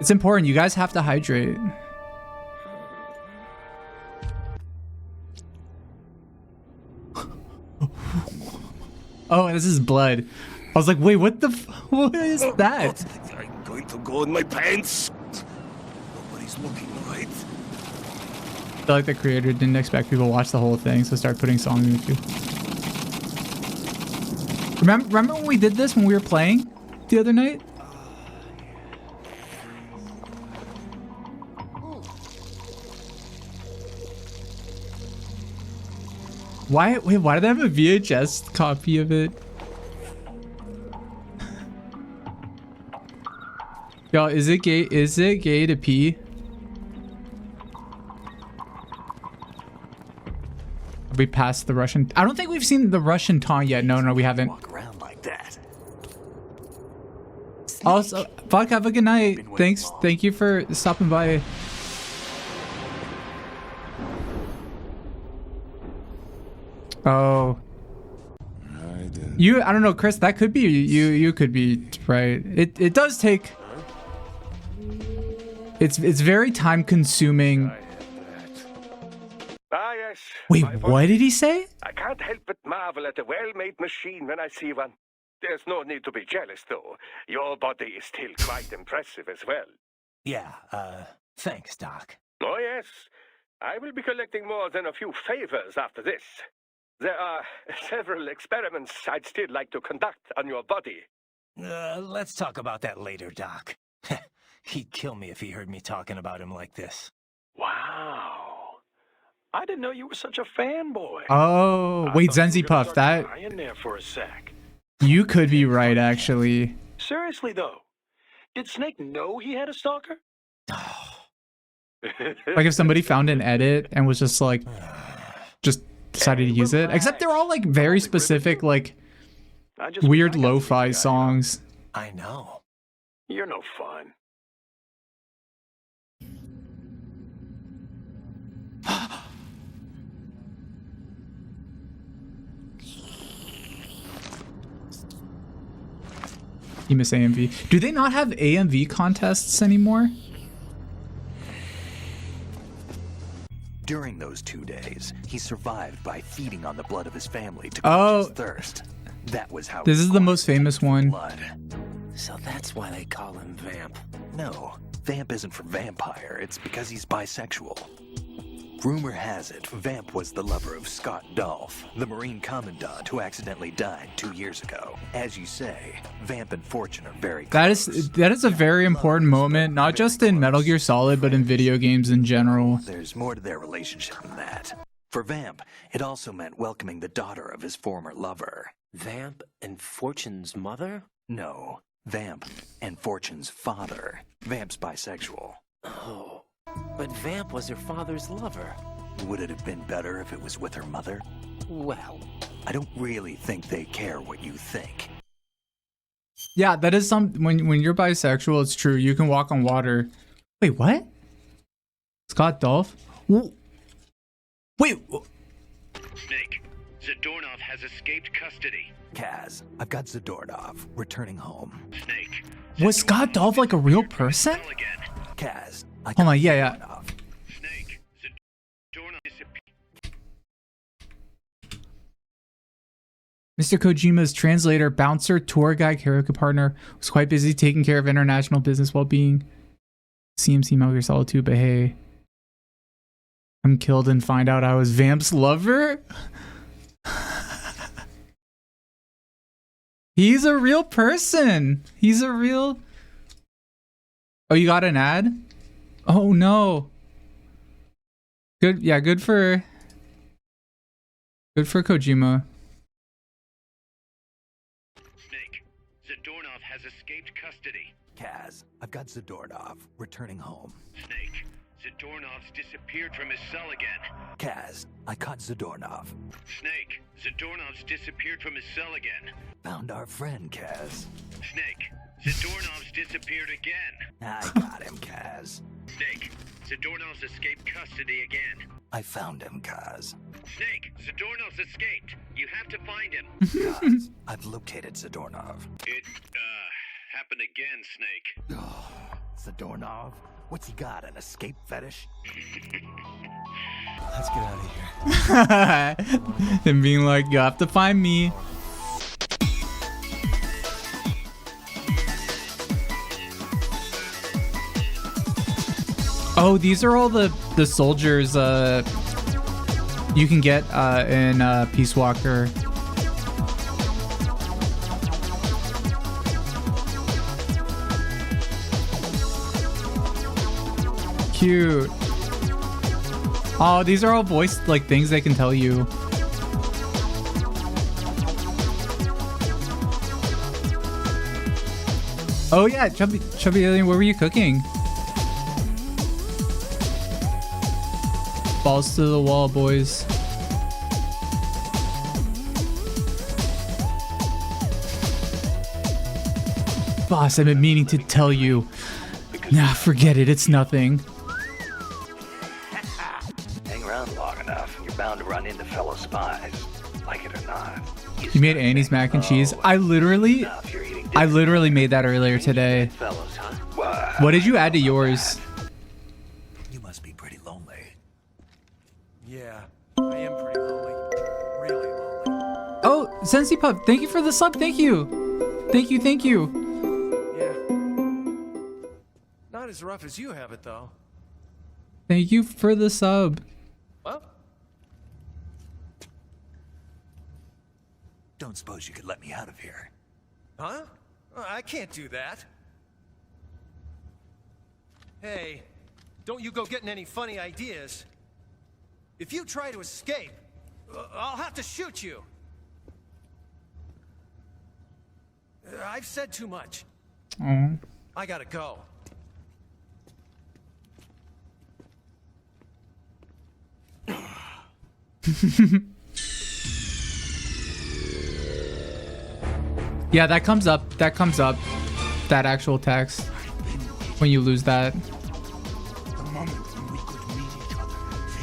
It's important. You guys have to hydrate. Oh, this is blood. I was like, wait, what is that? I'm going to go in my pants. Nobody's looking, right? I feel like the creator didn't expect people to watch the whole thing, so start putting songs in it too. Remember when we did this when we were playing the other night? Why did I have a VHS copy of it? Yo, is it gay to pee? Have we passed the Russian? I don't think we've seen the Russian taunt yet. No, we haven't. Walk around like that. Also, fuck, have a good night. Thank you for stopping by. Oh. I don't know, Chris, that could be you could be right. It does take it's very time consuming. Ah, yes. Wait, what did he say? I can't help but marvel at a well-made machine when I see one. There's no need to be jealous, though. Your body is still quite impressive as well. Yeah, thanks, Doc. Oh, yes. I will be collecting more than a few favors after this. There are several experiments I'd still like to conduct on your body. Let's talk about that later, Doc. He'd kill me if he heard me talking about him like this. Wow. I didn't know you were such a fanboy. Oh, wait, Zenzi Puff, that In there for a sec. you could be right actually. Seriously though, did Snake know he had a stalker? Like if somebody found an edit and was just like decided to use it. Except they're all like very specific, like weird lo-fi songs. I know. You're no fun. You miss AMV. Do they not have AMV contests anymore? During those 2 days, he survived by feeding on the blood of his family to Oh. quench his thirst. That was how This is the most famous one. blood. So that's why they call him Vamp. No, Vamp isn't for vampire. It's because he's bisexual. Rumor has it, Vamp was the lover of Scott Dolph, the Marine Commandant who accidentally died 2 years ago. As you say, Vamp and Fortune are very close. That is a very important moment, not just in Metal Gear Solid, but in video games in general. There's more to their relationship than that. For Vamp, it also meant welcoming the daughter of his former lover. Vamp and Fortune's mother? No, Vamp and Fortune's father. Vamp's bisexual. Oh, but Vamp was her father's lover. Would it have been better if it was with her mother? Well, I don't really think they care what you think. Yeah, that is when you're bisexual, it's true. You can walk on water. Wait, what? Scott Dolph? Wait. Snake, Zadornov has escaped custody. Kaz, I've got Zadornov returning home. Snake, Was Scott Dolph like a real person? Kaz, Hold on, yeah. Mr. Kojima's translator, bouncer, tour guide, karaoke partner was quite busy taking care of international business well-being. CMC Metal Gear Solid 2, but hey, I'm killed and find out I was Vamp's lover? He's a real person. He's a real... Oh, you got an ad? Oh no. Good, yeah, good for Kojima. Snake, Zadornov has escaped custody. Kaz, I've got Zadornov returning home. Snake, Zadornov's disappeared from his cell again. Kaz, I caught Zadornov. Snake, Zadornov's disappeared from his cell again. Found our friend, Kaz. Snake, Zadornov's disappeared again. I got him, Kaz. Snake, Zadornov's escaped custody again. I found him, Kaz. Snake, Zadornov's escaped. You have to find him. Kaz, I've located Zadornov. It, happened again, Snake. Oh, Zadornov? What's he got, an escape fetish? Let's get out of here. Him being like, you have to find me. Oh, these are all the soldiers you can get in Peace Walker. Cute. Oh, these are all voice like things they can tell you. Oh yeah, Chubby Alien, what were you cooking? Balls to the wall, boys. Boss, I've been meaning to tell you. Nah, forget it, it's nothing. Hang around long enough, and you're bound to run into fellow spies. Like it or not. You made Annie's mac and cheese. I literally made that earlier today. What did you add to yours? You must be pretty lonely. Yeah, I am pretty lonely. Really lonely. Oh, Sensi Pup, thank you for the sub. Thank you. Thank you, thank you. Yeah. Not as rough as you have it, though. Thank you for the sub. Well, don't suppose you could let me out of here? huh? I can't do that. Hey, don't you go getting any funny ideas. If you try to escape, I'll have to shoot you. I've said too much. Oh. I gotta go. Yeah, that comes up. That comes up. That actual text. When you lose that.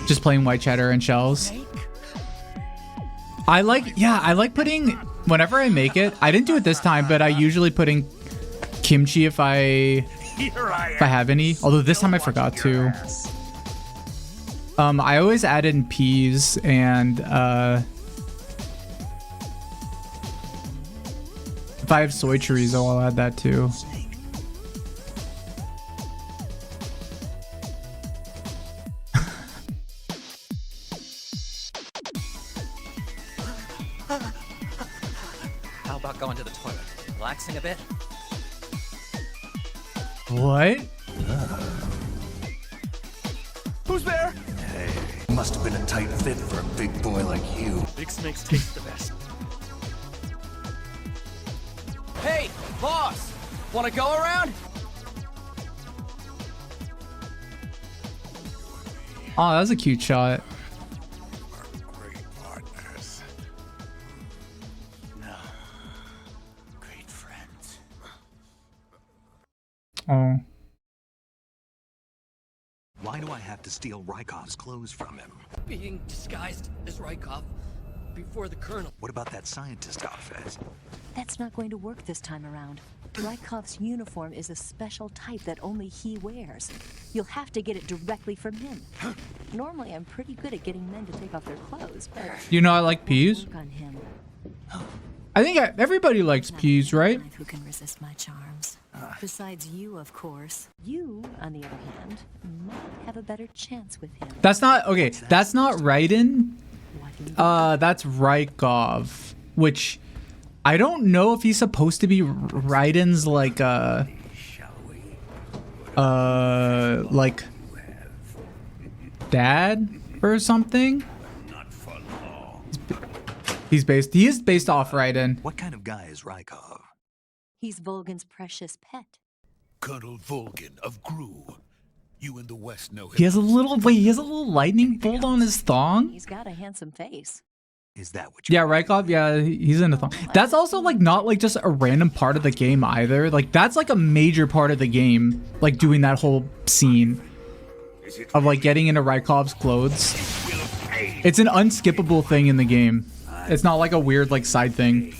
Just plain white cheddar and shells. I like putting, whenever I make it, I didn't do it this time, but I usually put in kimchi if I have any. Although this time I forgot to. I always add in peas and if I have soy chorizo, I'll add that too. How about going to the toilet? Relaxing a bit? What? Who's there? Hey, must have been a tight fit for a big boy like you. Big snakes taste the best. Hey, boss! Wanna go around? Oh, that was a cute shot. Oh. Why do I have to steal Rykov's clothes from him? Being disguised as Rykov before the Colonel. What about that scientist outfit? That's not going to work this time around. Rykov's uniform is a special type that only he wears. You'll have to get it directly from him. Normally, I'm pretty good at getting men to take off their clothes, but You know I like peas. work on him. I think everybody likes peas, right? Who can resist my charms? Besides you, of course. You, on the other hand, might have a better chance with him. That's not okay. That's not Raiden. That's Rykov, which I don't know if he's supposed to be Raiden's like dad or something. He is based off Raiden. What kind of guy is Rykov? He's Volgan's precious pet. Colonel Volgan of Gru. You in the West know him. He has a little lightning bolt on his thong. He's got a handsome face. Is that what Yeah, Rykov, yeah, he's in a thong. That's also like not like just a random part of the game either. Like that's like a major part of the game, like doing that whole scene of like getting into Rykov's clothes. It's an unskippable thing in the game. It's not like a weird like side thing.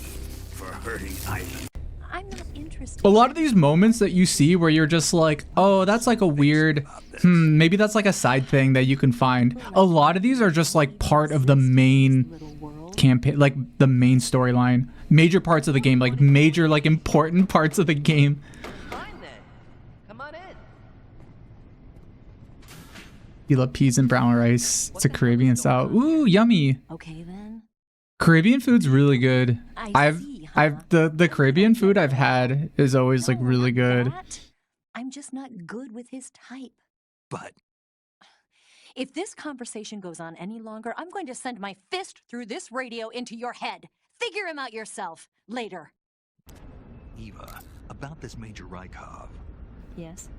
I'm not interested. A lot of these moments that you see where you're just like, oh, that's like a weird, maybe that's like a side thing that you can find. A lot of these are just like part of the main campaign, like the main storyline. Major parts of the game, like major, like important parts of the game. Come on in. You love peas and brown rice. It's a Caribbean style. Ooh, yummy. Okay then. Caribbean food's really good. The Caribbean food I've had is always like really good. I'm just not good with his type. But if this conversation goes on any longer, I'm going to send my fist through this radio into your head. Figure him out yourself later. Eva, about this Major Rykov. Yes.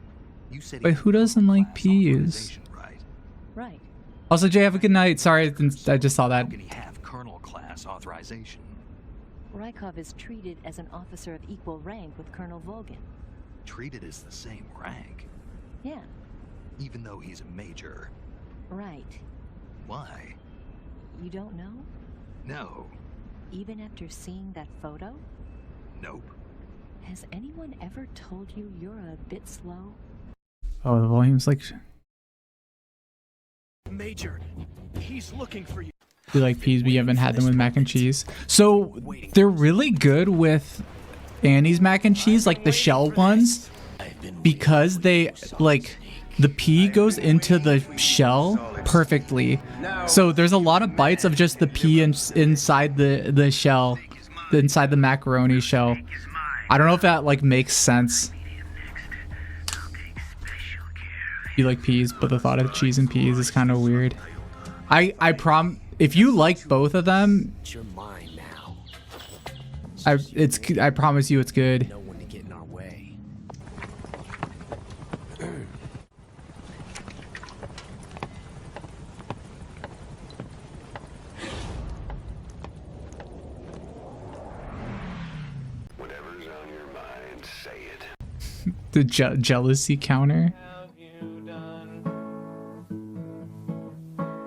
You said Wait, who doesn't like peas? Right. Also, Jay, have a good night. Sorry, I just saw that. How can he have Colonel class authorization? Rykov is treated as an officer of equal rank with Colonel Volgan. Treated as the same rank? Yeah. Even though he's a major? Right. Why? You don't know? No. Even after seeing that photo? Nope. Has anyone ever told you you're a bit slow? Oh, the volume's like... Major, he's looking for you. We like peas, but you haven't had them with mac and cheese. So they're really good with Annie's mac and cheese, like the shell ones, because they like the pea goes into the shell perfectly. So there's a lot of bites of just the pea inside the shell, inside the macaroni shell. I don't know if that like makes sense. You like peas, but the thought of cheese and peas is kind of weird. If you like both of them, You're mine now. I promise you it's good. No one to get in our way. Whatever's on your mind, say it. The jealousy counter.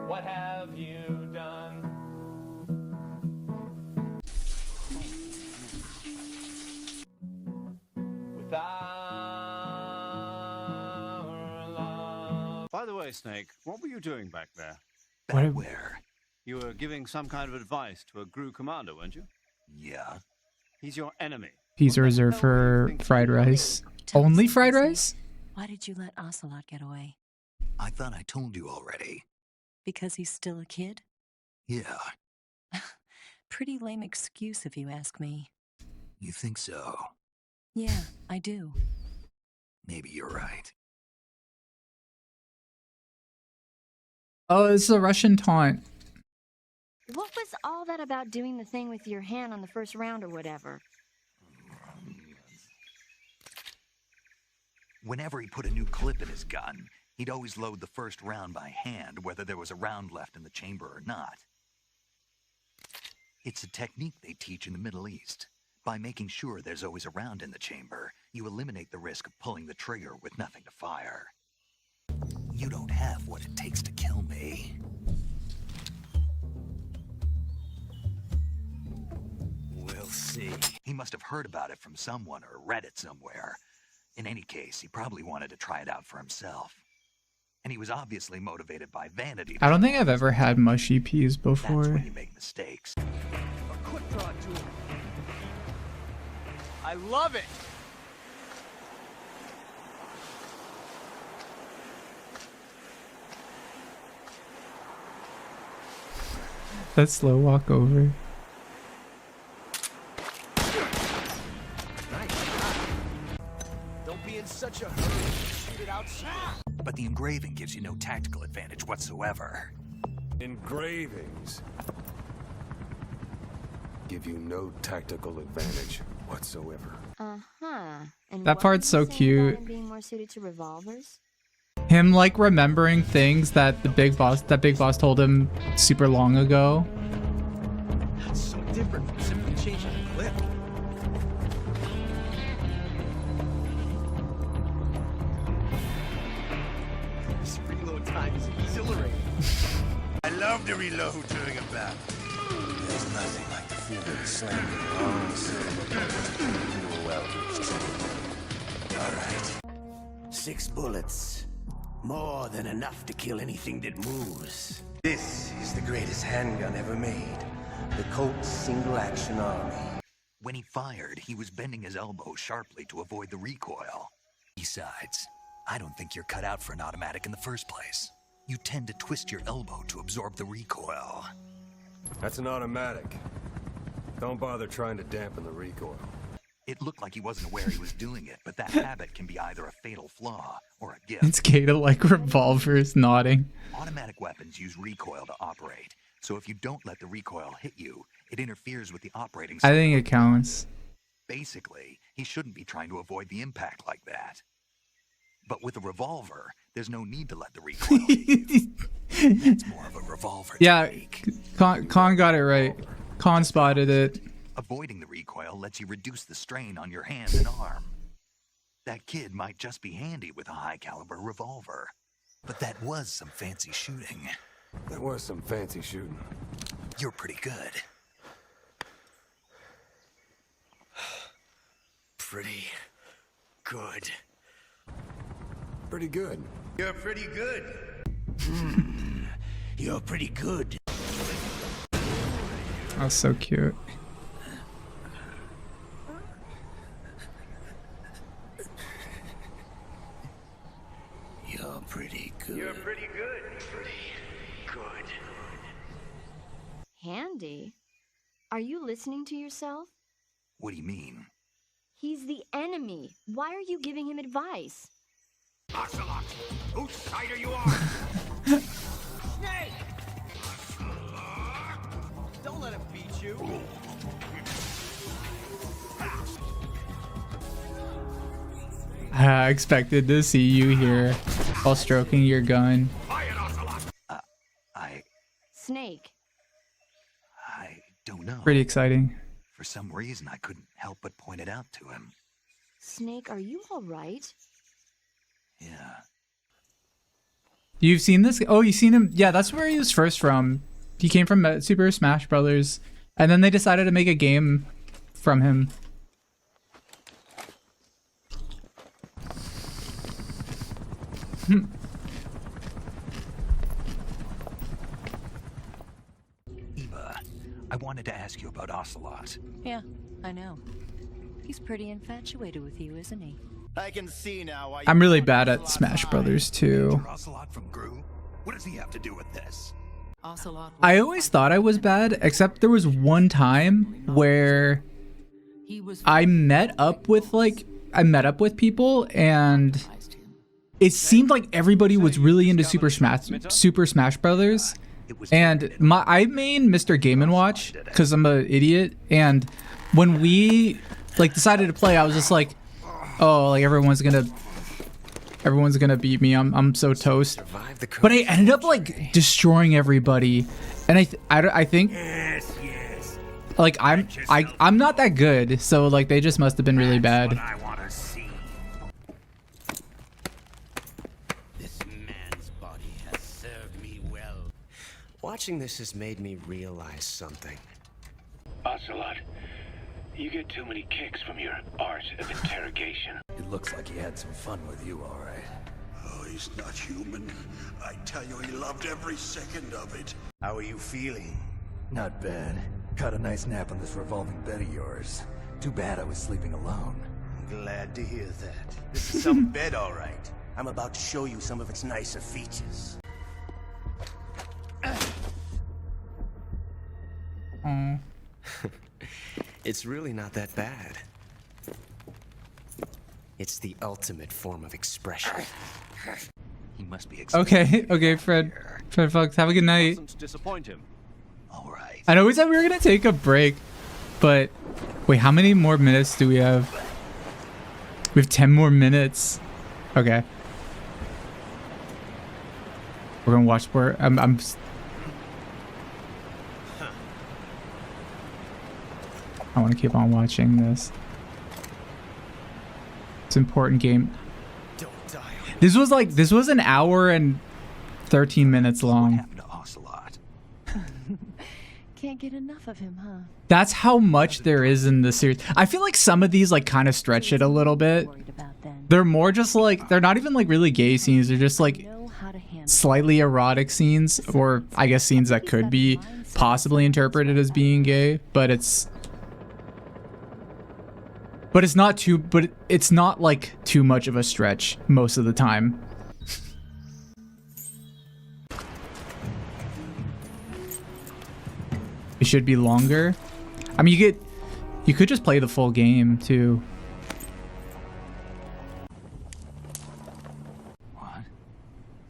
What have you done? With our love. By the way, Snake, what were you doing back there? What? Where? You were giving some kind of advice to a GRU commander, weren't you? Yeah. He's your enemy. Peas are reserved for fried rice. Only fried rice? Why did you let Ocelot get away? I thought I told you already. Because he's still a kid? Yeah. Pretty lame excuse if you ask me. You think so? Yeah, I do. Maybe you're right. Oh, it's a Russian taunt. What was all that about doing the thing with your hand on the first round or whatever? Whenever he put a new clip in his gun, he'd always load the first round by hand, whether there was a round left in the chamber or not. It's a technique they teach in the Middle East. By making sure there's always a round in the chamber, you eliminate the risk of pulling the trigger with nothing to fire. You don't have what it takes to kill me. see. He must have heard about it from someone or read it somewhere. In any case, he probably wanted to try it out for himself. And he was obviously motivated by vanity. I don't think I've ever had mushy peas before. That's when you make mistakes. A quick draw tool. I love it. That slow walk over. Don't be in such a hurry. Shoot it outside. But the engraving gives you no tactical advantage whatsoever. Engravings give you no tactical advantage whatsoever. Uh-huh. And That part's so cute. being more suited to revolvers? Him like remembering things that the big boss told him super long ago. That's so different from simply changing the clip. This reload time is exhilarating. I love to reload during a battle. There's nothing like the feeling of slamming long silver bullets into a well-used trigger. All right. 6 bullets. More than enough to kill anything that moves. This is the greatest handgun ever made. The Colt's single-action army. When he fired, he was bending his elbow sharply to avoid the recoil. Besides, I don't think you're cut out for an automatic in the first place. You tend to twist your elbow to absorb the recoil. That's an automatic. Don't bother trying to dampen the recoil. It looked like he wasn't aware he was doing it, but that habit can be either a fatal flaw or a gift. It's Kata like revolvers nodding. Automatic weapons use recoil to operate, so if you don't let the recoil hit you, it interferes with the operating I cycle. think it counts. Basically, he shouldn't be trying to avoid the impact like that. But with a revolver, there's no need to let the recoil hit you. It's more of a revolver. Yeah, Con got it right. Con spotted it. Avoiding the recoil lets you reduce the strain on your hand and arm. That kid might just be handy with a high-caliber revolver. But that was some fancy shooting. That was some fancy shooting. You're pretty good. Pretty good. Pretty good. You're pretty good. You're pretty good. That's so cute. You're pretty good. You're pretty good. Pretty good. Handy? Are you listening to yourself? What do you mean? He's the enemy. Why are you giving him advice? Ocelot, whose side are you on? Snake! Don't let him beat you. I expected to see you here while stroking your gun. Snake. I don't know. Pretty exciting. For some reason, I couldn't help but point it out to him. Snake, are you all right? Yeah. You've seen this? Oh, you've seen him? Yeah, that's where he was first from. He came from Super Smash Brothers, and then they decided to make a game from him. Eva, I wanted to ask you about Ocelot. Yeah, I know. He's pretty infatuated with you, isn't he? I can see now why I'm really bad at Smash Brothers too. Ocelot from Gru? What does he have to do with this? I always thought I was bad, except there was one time where I met up with people and it seemed like everybody was really into Super Smash Brothers. And I main Mr. Game & Watch because I'm an idiot, and when we decided to play, I was just like, oh, everyone's gonna beat me. I'm so toast. But I ended up destroying everybody, and I think I'm not that good. So they just must have been really bad. This man's body has served me well. Watching this has made me realize something. Ocelot, You get too many kicks from your art of interrogation. It looks like he had some fun with you, all right. Oh, he's not human. I tell you, he loved every second of it. How are you feeling? Not bad. Caught a nice nap on this revolving bed of yours. Too bad I was sleeping alone. Glad to hear that. This is some bed, all right. I'm about to show you some of its nicer features. It's really not that bad. It's the ultimate form of expression. He must be Okay, okay, Fred Fox, have a good night. Mustn't disappoint him. All right. I know we said we were gonna take a break, but wait, how many more minutes do we have? We have 10 more minutes. Okay. We're gonna watch more. I want to keep on watching this. It's an important game. This was an hour and 13 minutes long. Can't get enough of him, huh? That's how much there is in the series. I feel like some of these like kind of stretch it a little bit. They're more just like, they're not even like really gay scenes. They're just like slightly erotic scenes, or I guess scenes that could be possibly interpreted as being gay, but it's not like too much of a stretch most of the time. It should be longer. I mean, you could just play the full game too. What?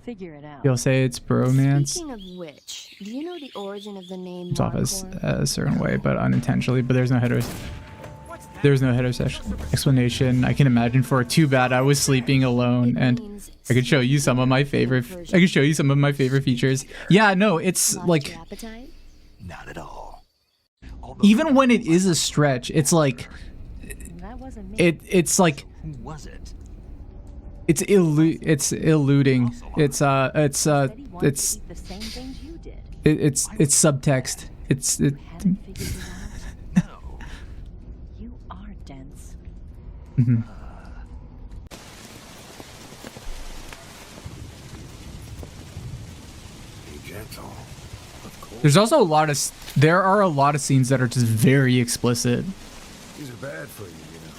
Figure it out. You'll say it's bromance. Speaking of which, do you know the origin of the name? It's off as a certain way, but unintentionally. But there's no heterosexual explanation I can imagine for it. Too bad I was sleeping alone, and I could show you some of my favorite. I could show you some of my favorite features. Yeah, no, it's like. Not at all. Even when it is a stretch, it's like it's like Who was it? it's eluding. It's subtext. You are dense. Mhm. Be gentle. There's also there are a lot of scenes that are just very explicit. These are bad for you, you know.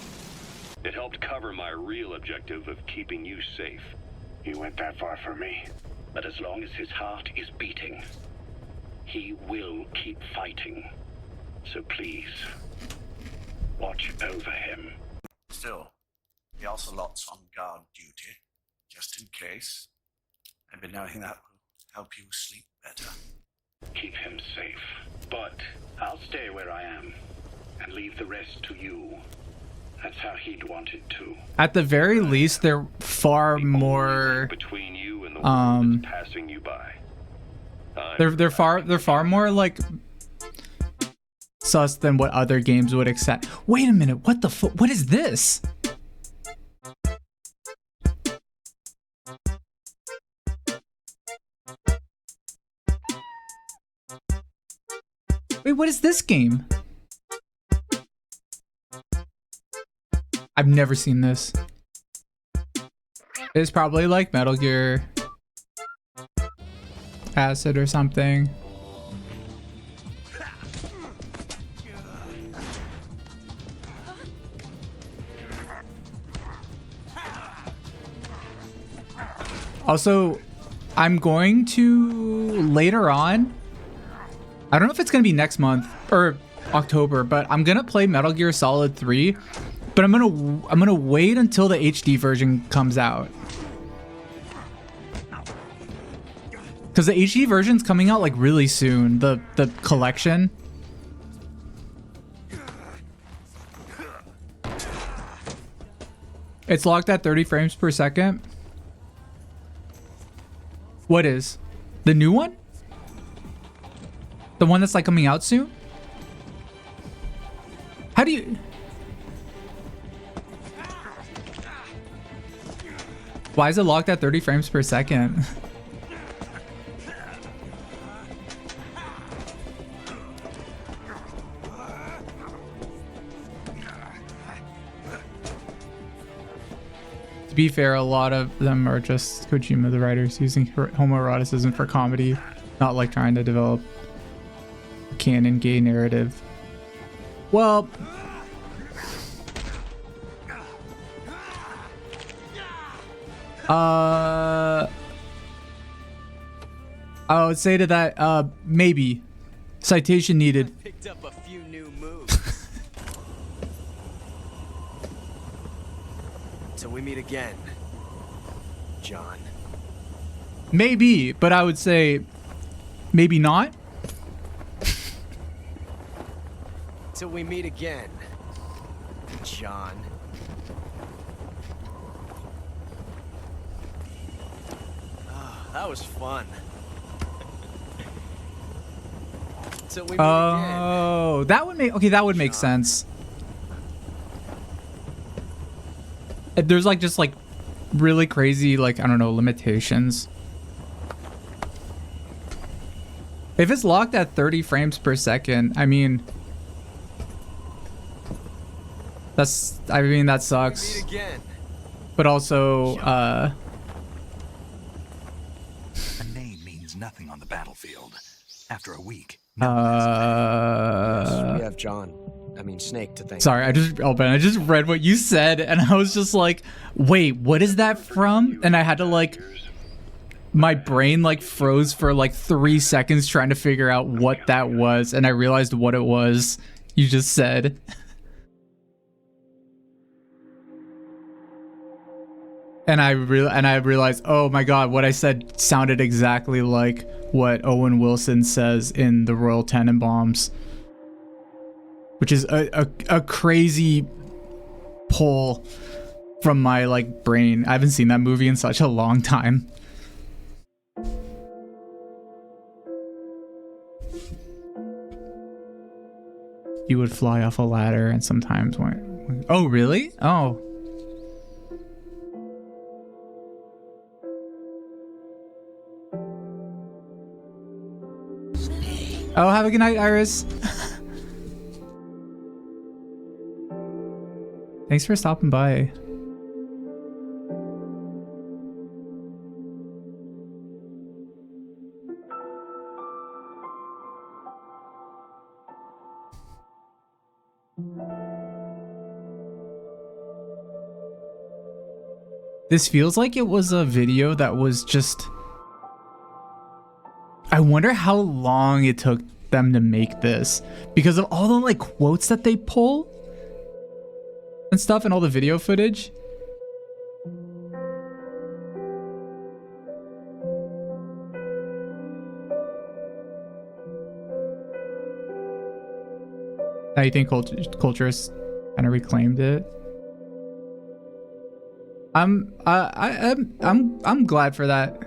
It helped cover my real objective of keeping you safe. He went that far for me. But as long as his heart is beating, he will keep fighting. So please, watch over him. Still, the ocelot's on guard duty, just in case. I've been knowing that will help you sleep better. Keep him safe. But I'll stay where I am and leave the rest to you. That's how he'd want it to. At the very least, they're far more Between you and the world that's passing you by. they're far more like sus than what other games would accept. Wait a minute, what the fuck? What is this? Wait, what is this game? I've never seen this. It's probably like Metal Gear Acid or something. Also, I'm going to later on, I don't know if it's going to be next month or October, but I'm going to play Metal Gear Solid 3, but I'm going to wait until the HD version comes out. Cuz the HD version's coming out like really soon, the collection. It's locked at 30 frames per second. What is? The new one? The one that's like coming out soon? How do you... Why is it locked at 30 frames per second? To be fair, a lot of them are just Kojima, the writers, using homoeroticism for comedy, not like trying to develop a canon gay narrative. Well, I would say to that, maybe. Citation needed. Picked up a few new moves. Till we meet again, John. Maybe, but I would say maybe not. Till we meet again, John. Oh, that was fun. Till we meet again. Oh, that would make that would make sense. There's like just like really crazy, like, I don't know, limitations. If it's locked at 30 frames per second, I mean, that sucks. But also, a name means nothing on the battlefield. After a week. Yes, we have John. I mean, Snake to thank. Sorry, I just read what you said, and I was just like, wait, what is that from? And I had to like, my brain like froze for like 3 seconds trying to figure out what that was, and I realized what it was you just said. And I realized, oh my god, what I said sounded exactly like what Owen Wilson says in The Royal Tenenbaums, which is a crazy pull from my like brain. I haven't seen that movie in such a long time. You would fly off a ladder and sometimes went. Oh really? Oh. Oh, have a good night, Iris. Thanks for stopping by. This feels like it was a video that was just... I wonder how long it took them to make this because of all the like quotes that they pull and stuff and all the video footage. Now you think culture has kind of reclaimed it? I'm glad for that.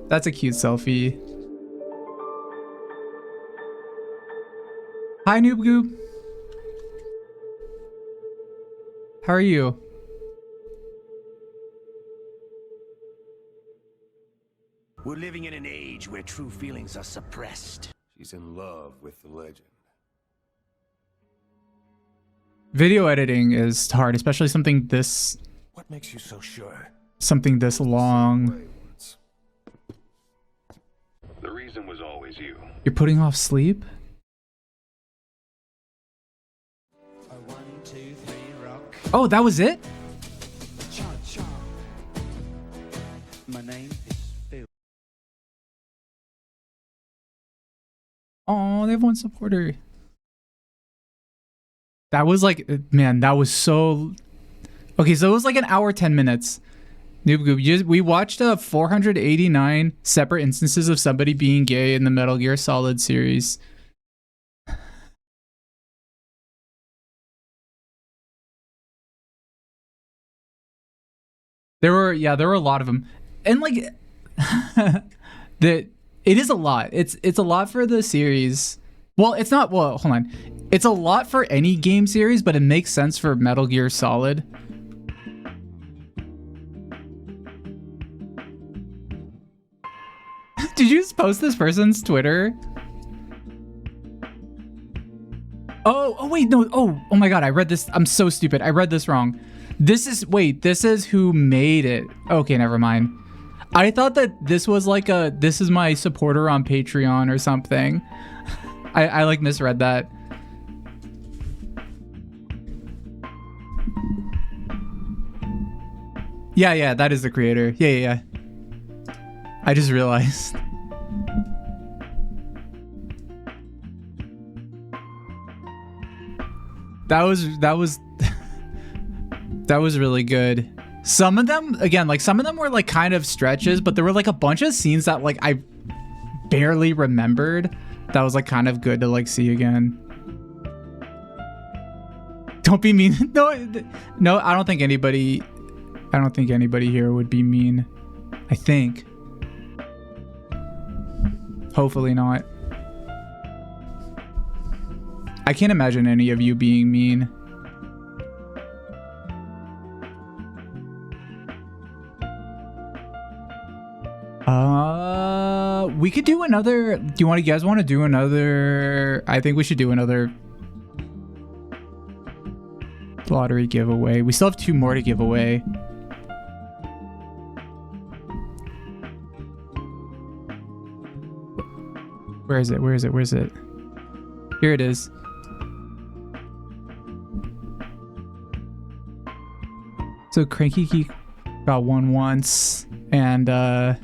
That's a cute selfie. Hi, Noob Goob. How are you? We're living in an age where true feelings are suppressed. She's in love with the legend. Video editing is hard, especially something this... What makes you so sure? Something this long. The reason was always you. You're putting off sleep? Oh, that was it? My name is Phil. Oh, they have one supporter. That was like, man, that was so... Okay, so it was like an hour, 10 minutes. Noob Goob, we watched 489 separate instances of somebody being gay in the Metal Gear Solid series. There were a lot of them. And like it is a lot. It's a lot for the series. Well, it's not, well, hold on. It's a lot for any game series, but it makes sense for Metal Gear Solid. Did you just post this person's Twitter? Oh wait, no. Oh my god, I read this. I'm so stupid. I read this wrong. This is who made it. Okay, never mind. I thought that this was like this is my supporter on Patreon or something. I like misread that. Yeah, that is the creator. Yeah. I just realized. That was really good. Some of them, again, like some of them were like kind of stretches, but there were like a bunch of scenes that like I barely remembered. That was like kind of good to like see again. Don't be mean. No, I don't think anybody here would be mean. I think. Hopefully not. I can't imagine any of you being mean. We could do another. Do you guys want to do another? I think we should do another lottery giveaway. We still have 2 more to give away. Where is it? Here it is. So Cranky Geek got one once, and I'm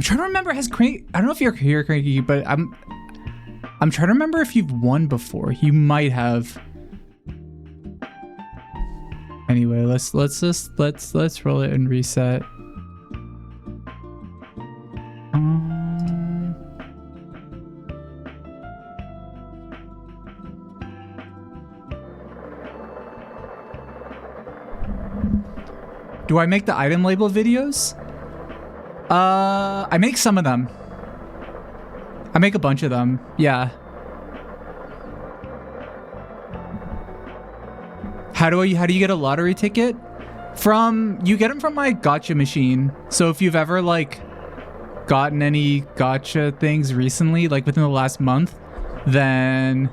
trying to remember. I don't know if you're here, Cranky, but I'm trying to remember if you've won before. You might have. Anyway, let's roll it and reset. Do I make the item label videos? I make some of them. I make a bunch of them. Yeah. How do you get a lottery ticket? You get them from my gacha machine. So if you've ever like gotten any gacha things recently, like within the last month, then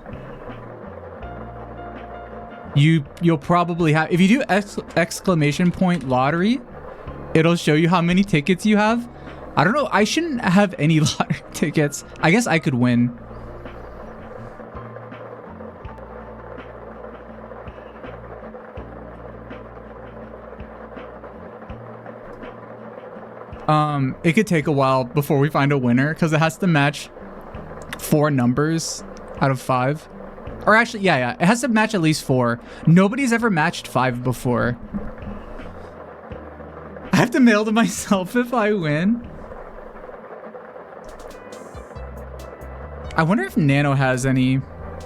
you'll probably have, if you do exclamation point lottery, it'll show you how many tickets you have. I don't know. I shouldn't have any lottery tickets. I guess I could win. It could take a while before we find a winner because it has to match 4 numbers out of 5. Or actually, yeah. It has to match at least 4. Nobody's ever matched 5 before. I have to mail to myself if I win. I wonder if Nano has any.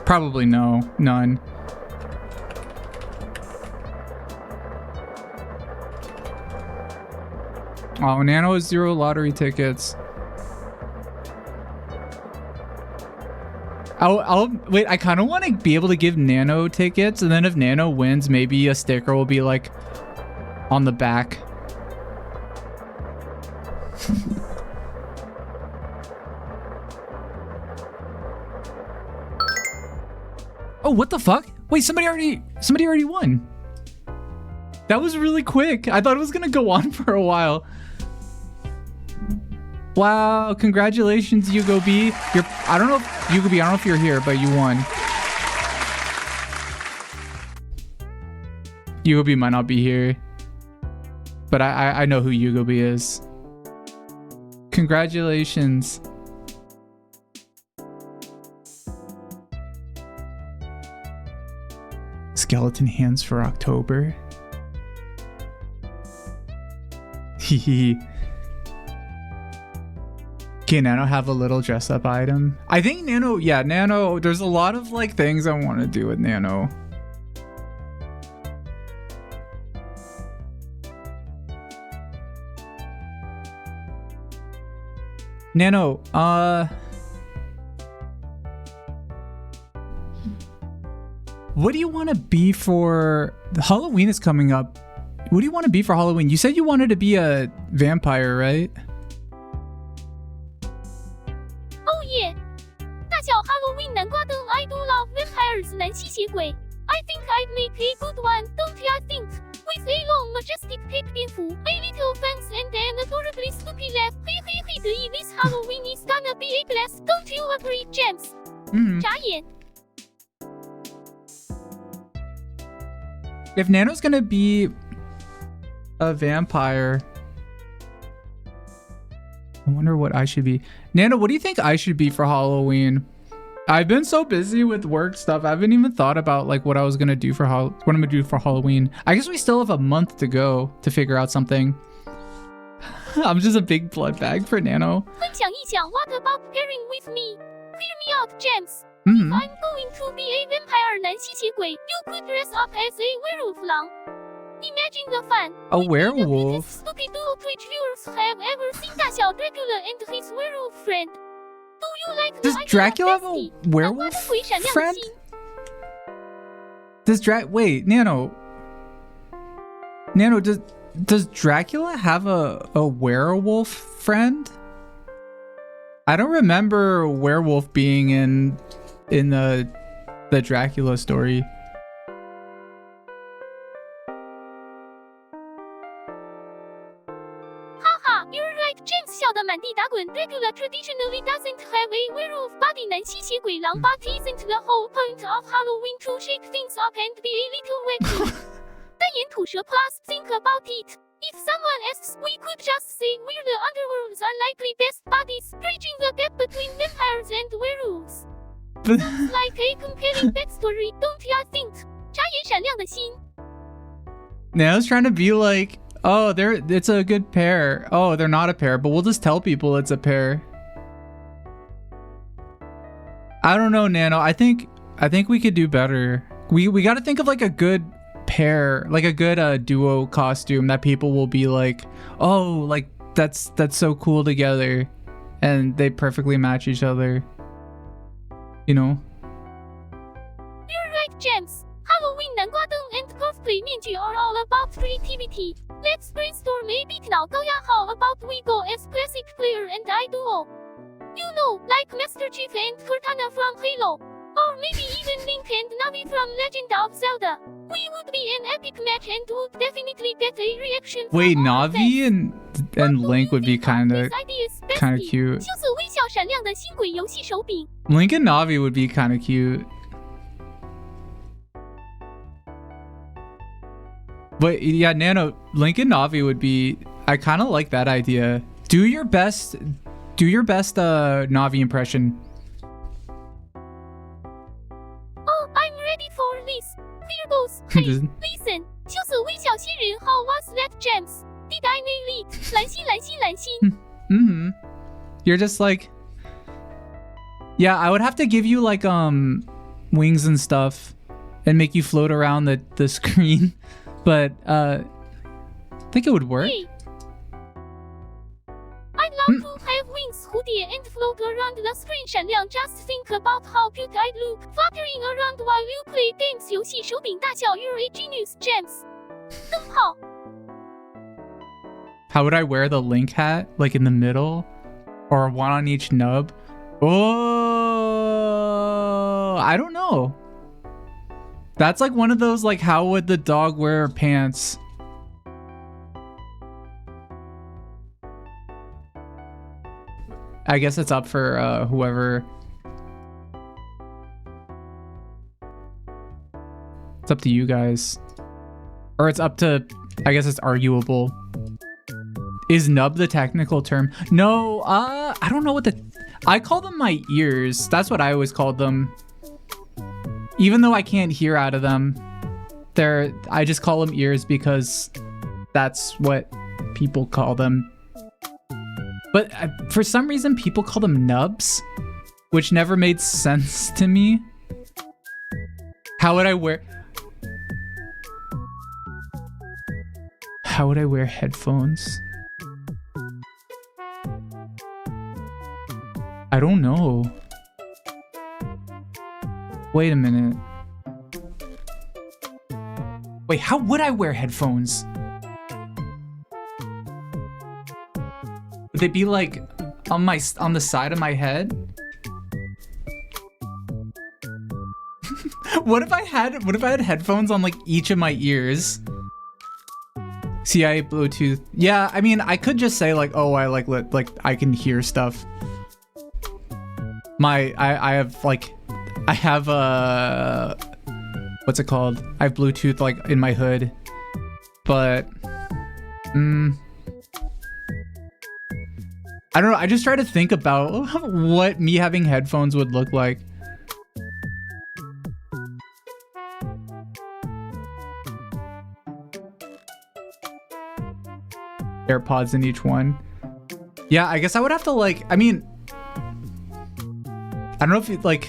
Probably no. None. Oh, Nano has 0 lottery tickets. I'll wait. I kind of want to be able to give Nano tickets, and then if Nano wins, maybe a sticker will be like on the back. Oh, what the fuck? Wait, somebody already won. That was really quick. I thought it was gonna go on for a while. Wow, congratulations, Yugo B. I don't know if Yugo B, I don't know if you're here, but you won. Yugo B might not be here, but I know who Yugo B is. Congratulations. Skeleton hands for October. Hehe. Can Nano have a little dress up item? I think Nano, yeah, Nano, there's a lot of like things I want to do with Nano. Nano, what do you want to be for Halloween is coming up? What do you want to be for Halloween? You said you wanted to be a vampire, right? Oh Oh yeah！ 大小 Halloween 南瓜灯 I do love vampires 南吸血鬼。I think I'd make a good one, don't you think? With a long majestic cape 蝙蝠 a little fangs and an adorably stupid laugh. 嘿嘿嘿得意 This Halloween is gonna be a blast, don't you agree, James? 眨眼。 If Nano's gonna be a vampire, I wonder what I should be. Nano, what do you think I should be for Halloween? I've been so busy with work stuff. I haven't even thought about like what I was gonna do for what I'm gonna do for Halloween. I guess we still have a month to go to figure out something. I'm just a big blood bag for Nano. 分享一想 What about pairing with me? Hear me out, James. If I'm going to be a vampire 南吸血鬼, you could dress up as a werewolf 狼. Imagine the fun. A werewolf? Stupid duo Twitch viewers have ever seen 大小 Dracula and his werewolf friend. Do you like Does Dracula have a werewolf friend? Wait, Nano, does Dracula have a werewolf friend? I don't remember werewolf being in the Dracula story. You're right, James 笑得满地打滚 Dracula traditionally doesn't have a werewolf body 南吸血鬼狼 but isn't the whole point of Halloween to shake things up and be a little wacky? 单眼吐舌 plus think about it. If someone asks, we could just say we're the underworld's unlikely best buddies, bridging the gap between vampires and werewolves. Sounds like a compelling backstory, don't you think? 眨眼闪亮的心。 Nano's trying to be like, oh, it's a good pair. Oh, they're not a pair, but we'll just tell people it's a pair. I don't know, Nano. I think we could do better. We got to think of like a good pair, like a good duo costume that people will be like, oh, like that's so cool together, and they perfectly match each other. You know? You're right, James. Halloween 南瓜灯 and cosplay 面具 are all about creativity. Let's brainstorm a bit now. 高雅 how about we go as classic player and I duo? You know, like Master Chief and Cortana from Halo. Or maybe even Link and Navi from Legend of Zelda. We would be an epic match and would definitely get a reaction from Wait, all Navi fans. and Link would be kind of cute. 羞涩微笑闪亮的新鬼游戏手柄。 Link and Navi would be kind of cute. But yeah, Nano, Link and Navi would be, I kind of like that idea. Do your best Navi impression. Oh, I'm ready for this. Here goes. Hey, listen. 羞涩微笑新人 How was that, James? Did I nail it? 蓝心蓝心蓝心。 You're just like, yeah, I would have to give you like wings and stuff and make you float around the screen. But I think it would work. Hey. I'd love to have wings 蝴蝶 and float around the screen 闪亮 Just think about how cute I'd look fluttering around while you play games 游戏手柄大小 You're a genius, James. 灯泡。 How would I wear the Link hat? Like in the middle? Or one on each nub? Oh, I don't know. That's like one of those, like, how would the dog wear pants? I guess it's up for whoever. It's up to you guys. Or it's up to, I guess it's arguable. Is nub the technical term? No, I don't know what I call them my ears. That's what I always called them. Even though I can't hear out of them, I just call them ears because that's what people call them. But for some reason, people call them nubs, which never made sense to me. How would I wear headphones? I don't know. Wait a minute. Wait, how would I wear headphones? Would they be like on the side of my head? What if I had headphones on like each of my ears? CIA Bluetooth. Yeah, I mean, I could just say like, oh, I like I can hear stuff. I have what's it called? I have Bluetooth like in my hood, but I don't know. I just try to think about what me having headphones would look like. AirPods in each one. Yeah, I guess I would have to like, I mean, I don't know if like,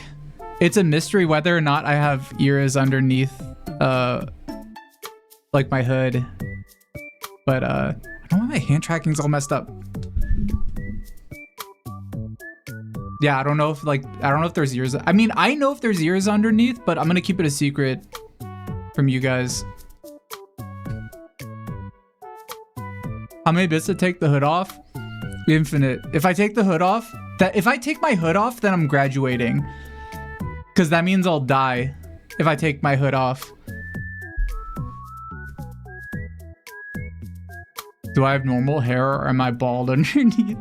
it's a mystery whether or not I have ears underneath like my hood, but I don't know why my hand tracking's all messed up. Yeah, I don't know if there's ears. I mean, I know if there's ears underneath, but I'm gonna keep it a secret from you guys. How many bits to take the hood off? Infinite. If I take the hood off, if I take my hood off, then I'm graduating. Because that means I'll die if I take my hood off. Do I have normal hair or am I bald underneath?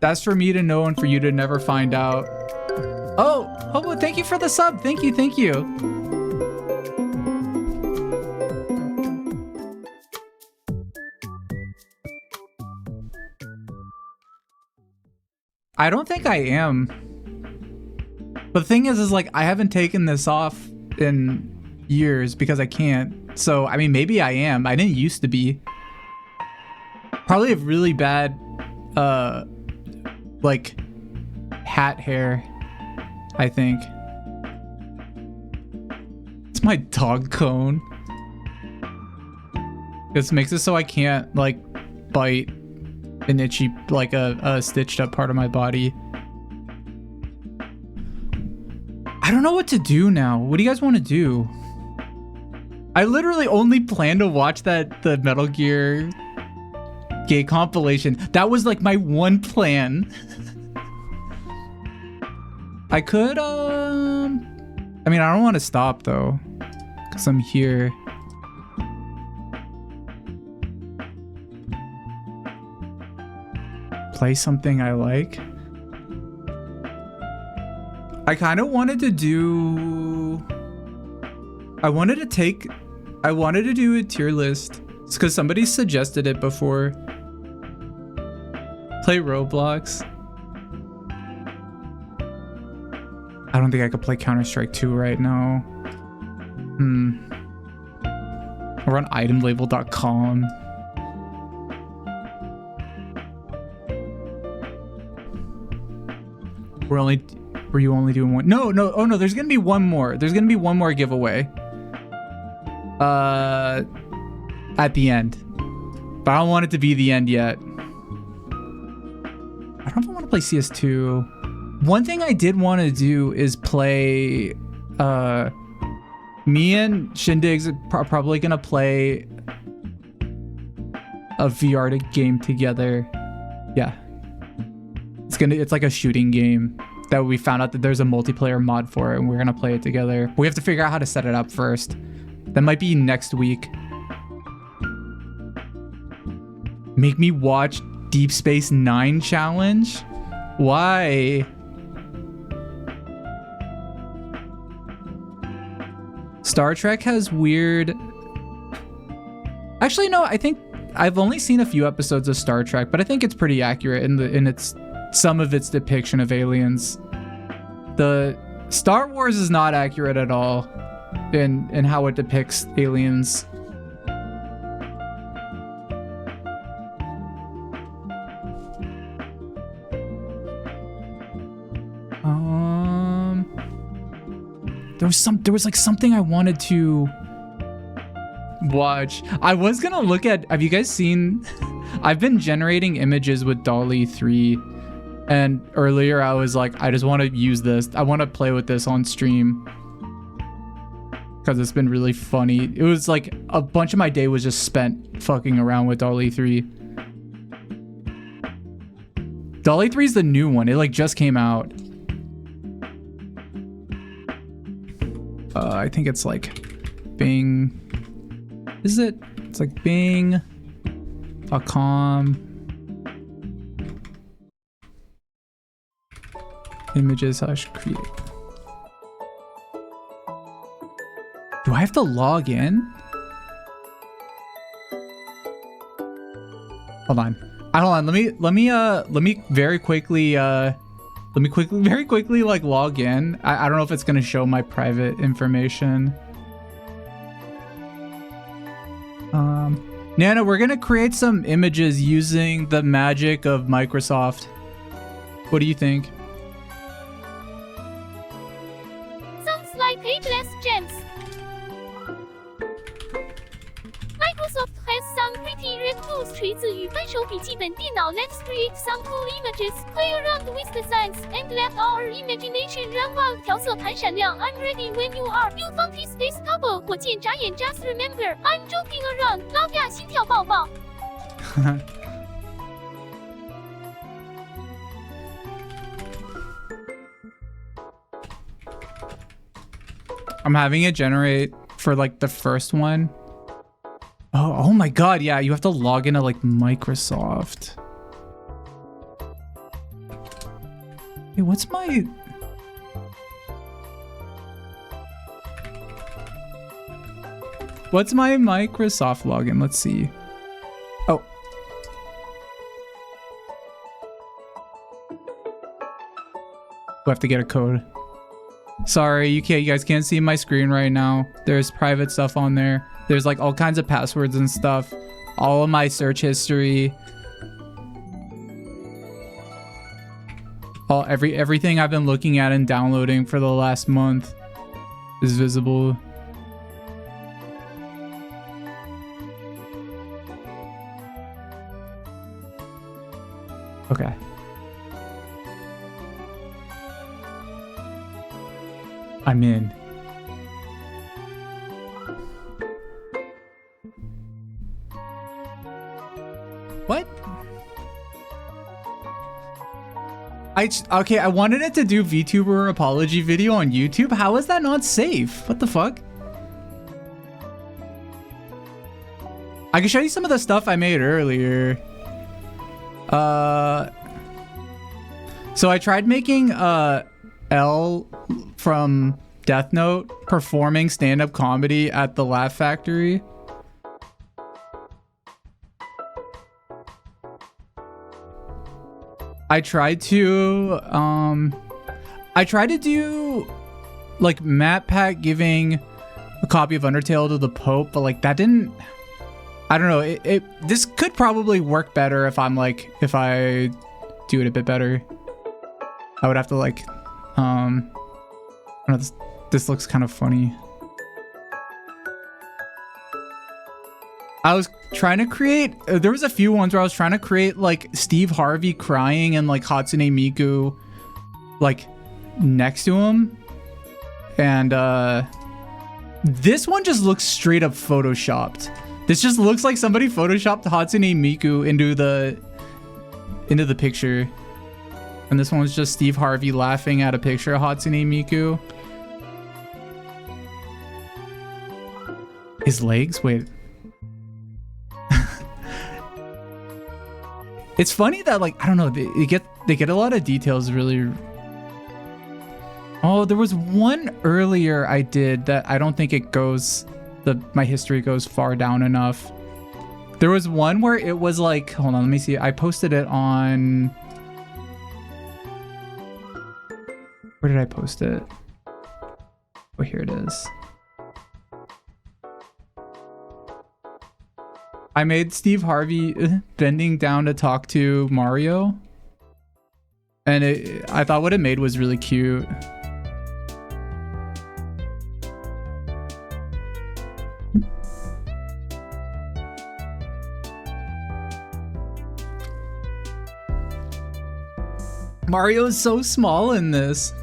That's for me to know and for you to never find out. Oh, thank you for the sub. Thank you. I don't think I am. But the thing is like, I haven't taken this off in years because I can't. So, I mean, maybe I am. I didn't used to be. Probably have really bad, like, hat hair, I think. It's my dog cone. This makes it so I can't, like, bite an itchy, like a stitched up part of my body. I don't know what to do now. What do you guys want to do? I literally only plan to watch the Metal Gear gay compilation. That was like my one plan. I could, I mean, I don't want to stop though, because I'm here. Play something I like. I kind of wanted to do... I wanted to do a tier list. It's because somebody suggested it before. Play Roblox. I don't think I could play Counter-Strike 2 right now. Or on itemlabel.com. Were you only doing one? No, oh no, there's gonna be one more. There's gonna be one more giveaway. At the end. But I don't want it to be the end yet. I don't know if I want to play CS2. One thing I did want to do is play, me and Shindig's are probably gonna play a VR game together. Yeah. It's like a shooting game that we found out that there's a multiplayer mod for it, and we're gonna play it together. We have to figure out how to set it up first. That might be next week. Make me watch Deep Space Nine challenge? Why? Star Trek has weird... Actually, no, I think I've only seen a few episodes of Star Trek, but I think it's pretty accurate in its some of its depiction of aliens. The Star Wars is not accurate at all in how it depicts aliens. There was like something I wanted to watch. I was gonna look at, have you guys seen, I've been generating images with DALL-E 3, and earlier I was like, I just want to use this. I want to play with this on stream because it's been really funny. It was like a bunch of my day was just spent fucking around with DALL-E 3. DALL-E 3 is the new one. It like just came out. I think it's like Bing. Is it? It's like Bing.com. Images / create. Do I have to log in? Hold on. Hold on. Let me very quickly like log in. I don't know if it's gonna show my private information. Nana, we're gonna create some images using the magic of Microsoft. What do you think? Sounds like ageless gems. Microsoft has some pretty red tools 锤子与扳手笔记本电脑 Let's create some cool images. Play around with the signs and let our imagination run wild. 调色盘闪亮 I'm ready when you are. You found his face couple. 火箭眨眼 Just remember I'm joking around. 老嗲心跳抱抱。I'm having it generate for like the first one. Oh my god, yeah, you have to log into like Microsoft. Hey, what's my... What's my Microsoft login? Let's see. Oh. We have to get a code. Sorry, you guys can't see my screen right now. There's private stuff on there. There's like all kinds of passwords and stuff. All of my search history. Everything I've been looking at and downloading for the last month is visible. Okay. I'm in. What? Okay, I wanted it to do VTuber apology video on YouTube. How is that not safe? What the fuck? I can show you some of the stuff I made earlier. So I tried making L from Death Note performing stand-up comedy at the Laugh Factory. I tried to do like Matt Pat giving a copy of Undertale to the Pope, but like that didn't, I don't know, this could probably work better if I do it a bit better. I would have to like I don't know, this looks kind of funny. I was trying to create, there was a few ones where I was trying to create like Steve Harvey crying and like Hatsune Miku like next to him. And this one just looks straight up photoshopped. This just looks like somebody photoshopped Hatsune Miku into the picture. And this one was just Steve Harvey laughing at a picture of Hatsune Miku. His legs? Wait. It's funny that like, I don't know, they get a lot of details really. Oh, there was one earlier I did that I don't think it goes, my history goes far down enough. There was one where it was like, hold on, let me see. I posted it on, where did I post it? Oh, here it is. I made Steve Harvey bending down to talk to Mario. And I thought what it made was really cute. Mario is so small in this.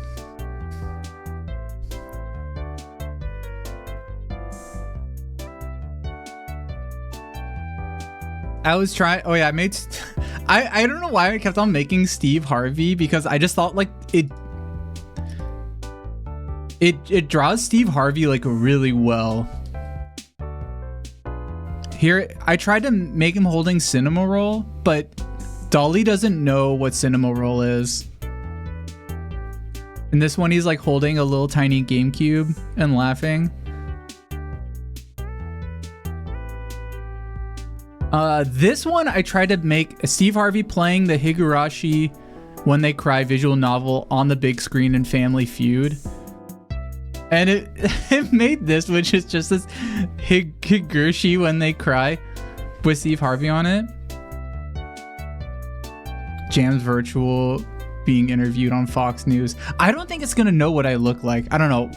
I was trying, oh yeah, I don't know why I kept on making Steve Harvey, because I just thought like it draws Steve Harvey like really well. Here, I tried to make him holding cinema roll, but Dolly doesn't know what cinema roll is. In this one, he's like holding a little tiny GameCube and laughing. This one, I tried to make Steve Harvey playing the Higurashi When They Cry visual novel on the big screen in Family Feud. And it made this, which is just this Higurashi When They Cry with Steve Harvey on it. JamsVirtual being interviewed on Fox News. I don't think it's gonna know what I look like. I don't know.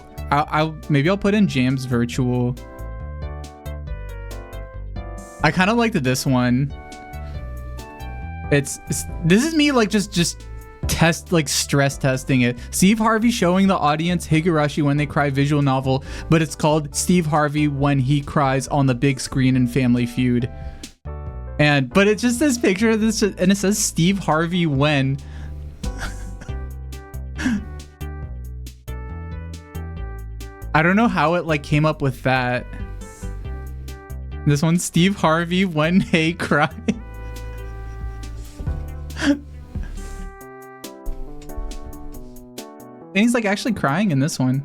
Maybe I'll put in JamsVirtual. I kind of liked this one. This is me like just stress testing it. Steve Harvey showing the audience Higurashi When They Cry visual novel, but it's called Steve Harvey When He Cries on the big screen in Family Feud. But it's just this picture of this, and it says Steve Harvey when. I don't know how it like came up with that. This one's Steve Harvey When They Cry. And he's like actually crying in this one.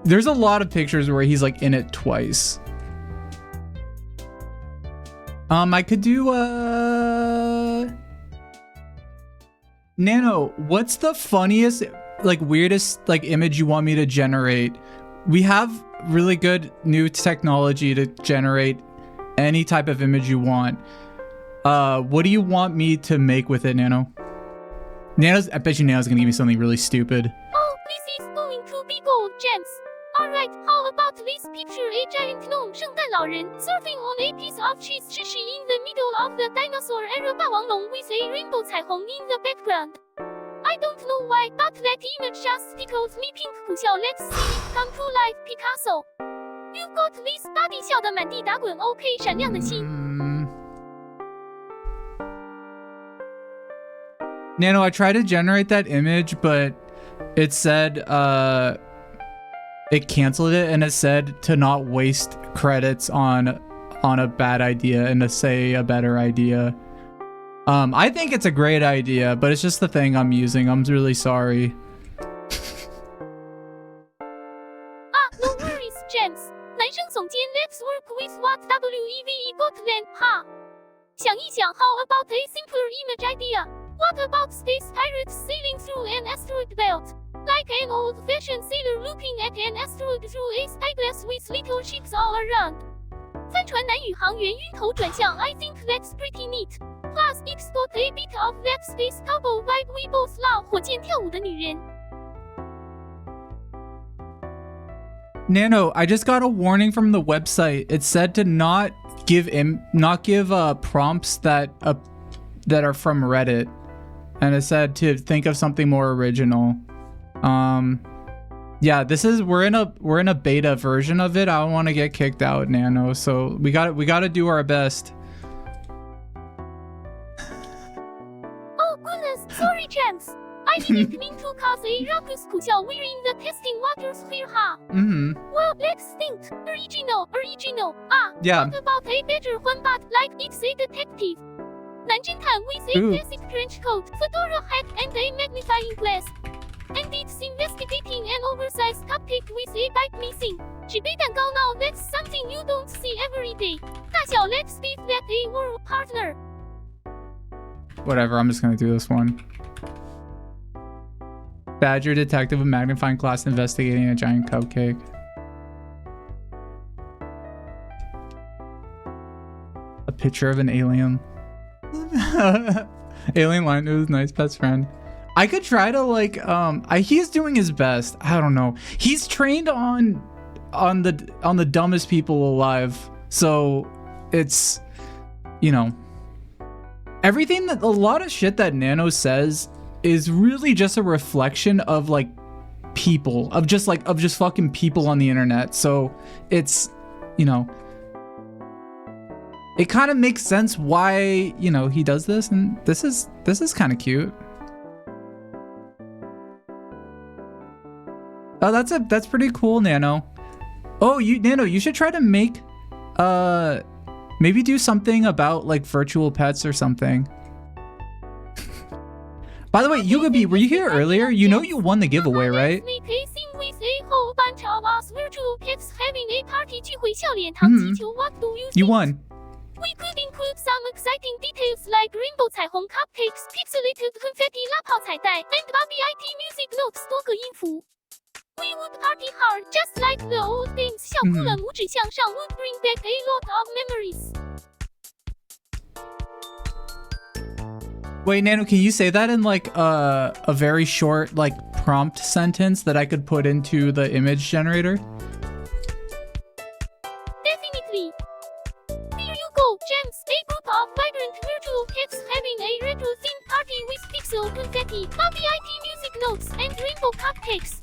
There's a lot of pictures where he's like in it twice. I could do Nano, what's the funniest, like weirdest like image you want me to generate? We have really good new technology to generate any type of image you want. What do you want me to make with it, Nano? I bet you Nano's gonna give me something really stupid. Oh, this is going to be gold, James. Alright, how about this picture? A giant gnome 圣诞老人 surfing on a piece of cheese sushi in the middle of the dinosaur era 霸王龙 with a rainbow 彩虹 in the background. I don't know why, but that image just tickles me pink 苦笑 Let's see it come to life, Picasso. You got this body 笑得满地打滚 OK 闪亮的心。Nano, I tried to generate that image, but it said it canceled it, and it said to not waste credits on a bad idea and to say a better idea. I think it's a great idea, but it's just the thing I'm using. I'm really sorry. No worries, James. 男生总监 Let's work with what WEVE got then, ha. 想一想 how about a simpler image idea? What about space pirates sailing through an asteroid belt? Like an old-fashioned sailor looking at an asteroid through a spyglass with little ships all around. 帆船男宇航员晕头转向 I think that's pretty neat. Plus, it's got a bit of that space cowboy vibe we both love. 火箭跳舞的女人。 Nano, I just got a warning from the website. It said to not give prompts that are from Reddit, and it said to think of something more original. Yeah, we're in a beta version of it. I don't want to get kicked out, Nano. So we got to do our best. Oh goodness, sorry, James. I didn't mean to cause a ruckus. 苦笑 we're in the testing waters here, ha. Well, let's think. Original. Yeah. What about a better one, but like it's a detective? 男侦探 with a classic trench coat, fedora hat, and a magnifying glass. And it's investigating an oversized cupcake with a bite missing. 纸杯蛋糕 now that's something you don't see every day. 大小 let's beat that a world partner. Whatever, I'm just gonna do this one. Badger detective with magnifying glass investigating a giant cupcake. A picture of an alien. Alien line to his nice best friend. I could try to like he's doing his best. I don't know. He's trained on the dumbest people alive. So it's, you know, everything that a lot of shit that Nano says is really just a reflection of like people, of just fucking people on the internet. So it's, you know, it kind of makes sense why, you know, he does this, and this is kind of cute. Oh, that's pretty cool, Nano. Oh, Nano, you should try to make maybe do something about like virtual pets or something. By the way, Yugabi, were you here earlier? You know you won the giveaway, right? You won. We could include some exciting details like rainbow 彩虹 cupcakes, pixelated confetti 拉炮彩带 and VOD music notes 多个音符。We would party hard, just like the old games. 小酷了拇指向上 would bring back a lot of memories. Wait, Nano, can you say that in like a very short like prompt sentence that I could put into the image generator? Definitely. Here you go, Jams. A group of vibrant virtual pets having a retro themed party with pixel confetti, VOD music notes, and rainbow cupcakes.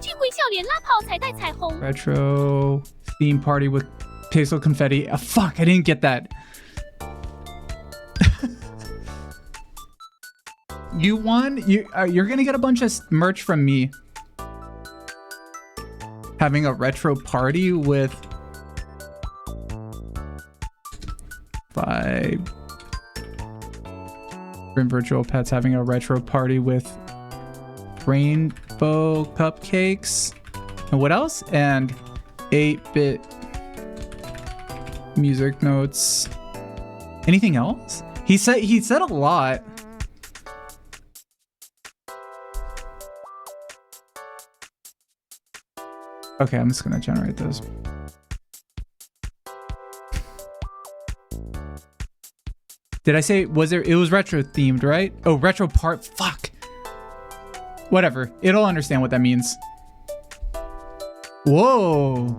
聚会笑脸拉炮彩带彩虹 Retro theme party with pixel confetti. Fuck, I didn't get that. You won. You're gonna get a bunch of merch from me. Having a retro party with virtual pets having a retro party with rainbow cupcakes and what else? And 8-bit music notes. Anything else? He said a lot. Okay, I'm just gonna generate those. Did I say, it was retro themed, right? Oh, retro part, fuck. Whatever, it'll understand what that means. Whoa.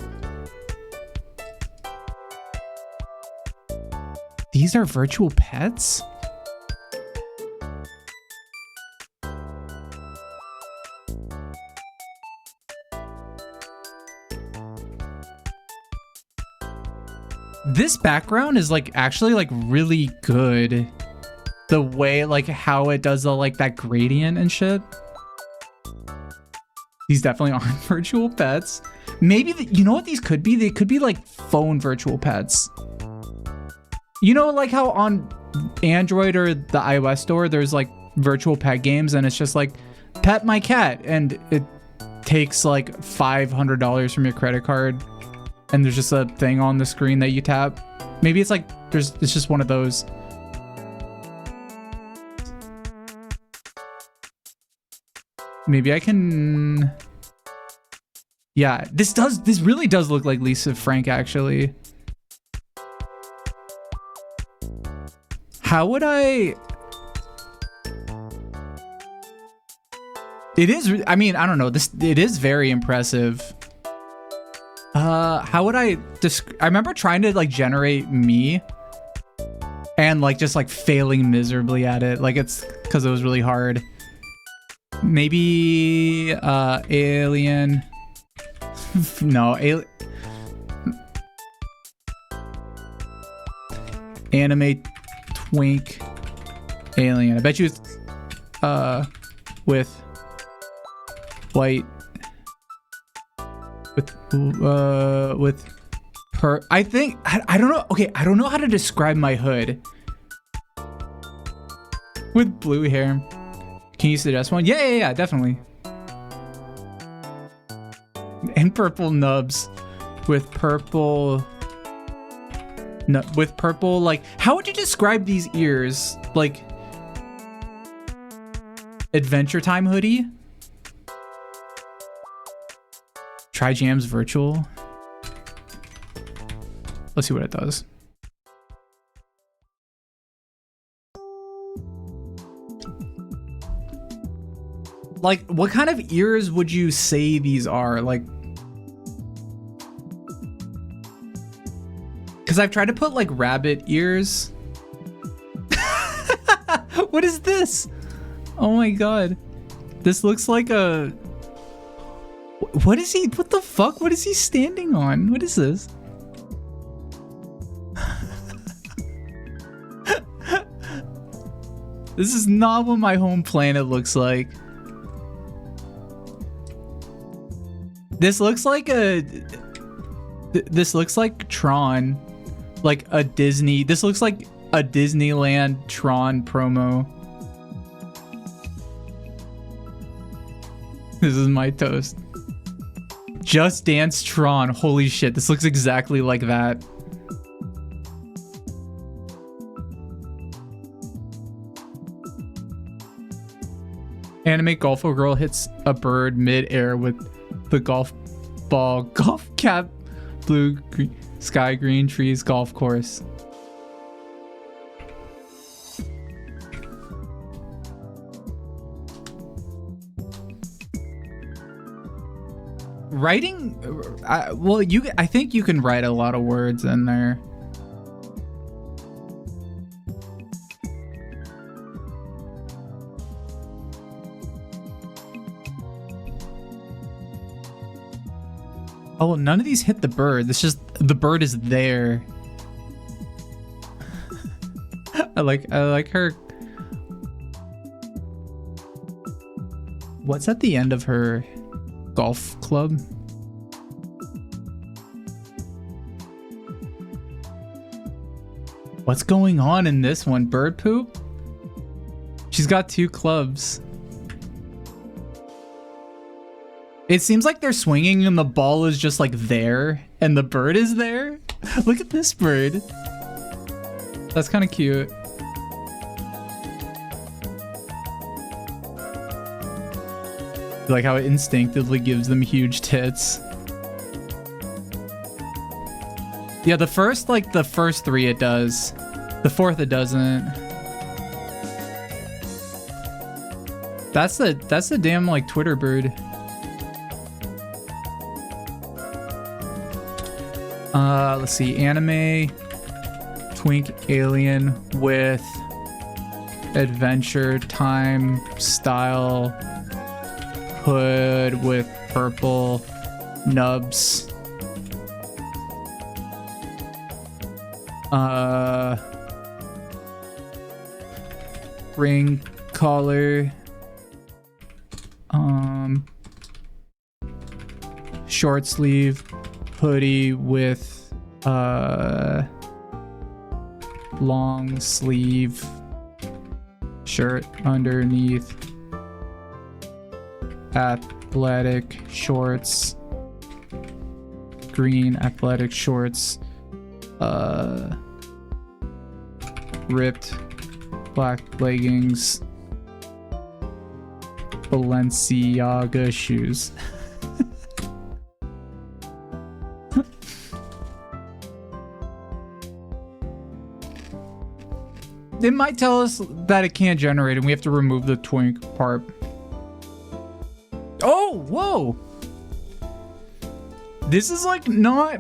These are virtual pets? This background is like actually like really good. The way like how it does the like that gradient and shit. These definitely aren't virtual pets. Maybe you know what these could be? They could be like phone virtual pets. You know, like how on Android or the iOS store there's like virtual pet games and it's just like pet my cat and it takes like $500 from your credit card. And there's just a thing on the screen that you tap. Maybe it's like it's just one of those. Maybe I can. Yeah, this really does look like Lisa Frank actually. How would I? It is. I mean, I don't know. It is very impressive. How would I I remember trying to like generate me and like just like failing miserably at it. Like it's because it was really hard. Maybe alien. No, anime twink alien. I bet you it's with white with her. I think I don't know. Okay, I don't know how to describe my hood. With blue hair. Can you suggest one? Yeah, definitely. And purple nubs with purple. No, with purple. Like, how would you describe these ears? Like, Adventure Time hoodie. Try JamsVirtual. Let's see what it does. Like, what kind of ears would you say these are? Like, because I've tried to put like rabbit ears. What is this? Oh my god. This looks like a... What is he? What the fuck? What is he standing on? What is this? This is not what my home planet looks like. This looks like this looks like Tron. Like a Disney. This looks like a Disneyland Tron promo. This is my toast. Just Dance Tron. Holy shit, this looks exactly like that. Anime golfer girl hits a bird mid-air with the golf ball. Golf cap. Blue, green, sky green trees, golf course. Writing, well, I think you can write a lot of words in there. Oh, none of these hit the bird. It's just the bird is there. I like her. What's at the end of her golf club? What's going on in this one? Bird poop? She's got 2 clubs. It seems like they're swinging and the ball is just like there and the bird is there. Look at this bird. That's kind of cute. Like how it instinctively gives them huge tits. Yeah, the first 3 it does. The 4th it doesn't. That's the damn like Twitter bird. Let's see, anime twink alien with adventure time style hood with purple nubs. Ring collar. Short sleeve hoodie with long sleeve shirt underneath, athletic shorts, green athletic shorts, ripped black leggings, Balenciaga shoes. It might tell us that it can't generate and we have to remove the twink part. Oh, whoa. This is like not...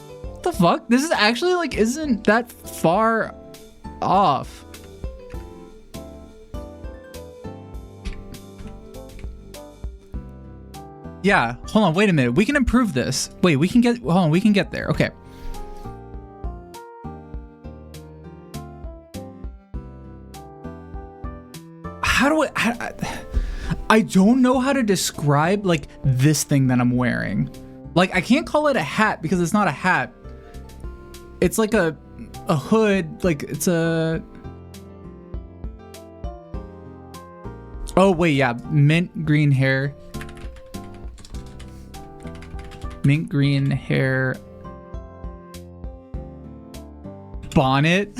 What the fuck? This is actually like isn't that far off. Yeah, hold on, wait a minute. We can improve this. Wait, we can get... Hold on, we can get there. Okay. How do I don't know how to describe like this thing that I'm wearing. Like I can't call it a hat because it's not a hat. It's like a hood, like it's a... Oh wait, yeah, mint green hair. Mint green hair. Bonnet.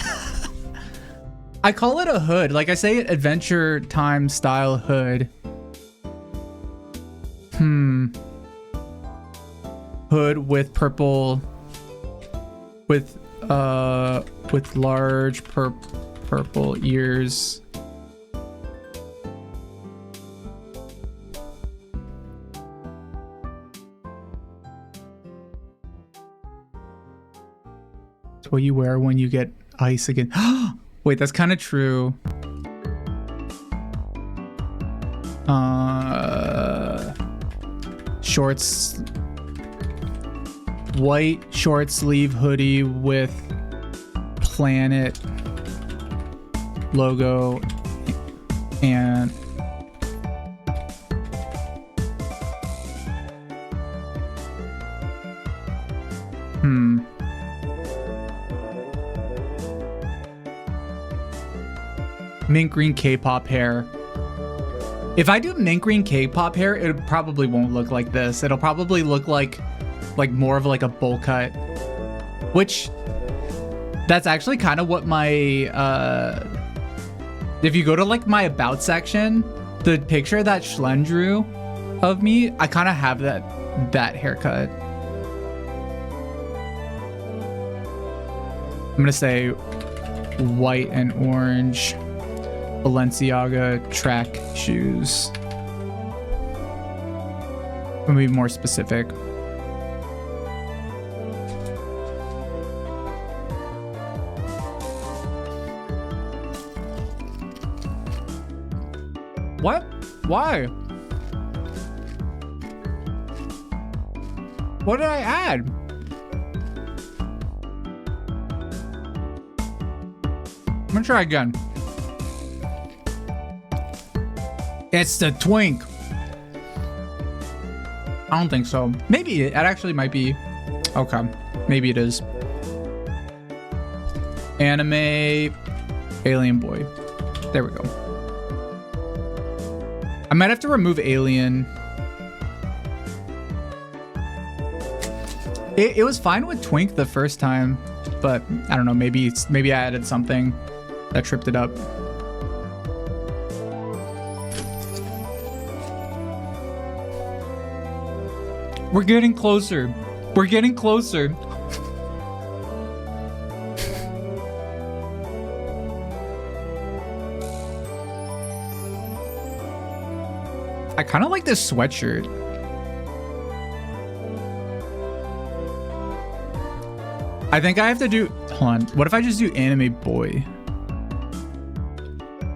I call it a hood. Like I say, adventure time style hood. Hood with purple, with large purple ears. It's what you wear when you get ice again. Wait, that's kind of true. Shorts. White short sleeve hoodie with planet logo and mint green K-pop hair. If I do mint green K-pop hair, it probably won't look like this. It'll probably look like more of like a bowl cut, which that's actually kind of what my if you go to like my about section, the picture that Schlen drew of me, I kind of have that haircut. I'm gonna say white and orange Balenciaga track shoes. Let me be more specific. What? Why? What did I add? I'm gonna try again. It's the twink. I don't think so. Maybe it actually might be. Okay. Maybe it is. Anime alien boy. There we go. I might have to remove alien. It was fine with twink the first time, but I don't know. Maybe I added something that tripped it up. We're getting closer. We're getting closer. I kind of like this sweatshirt. I think I have to do... Hold on. What if I just do anime boy?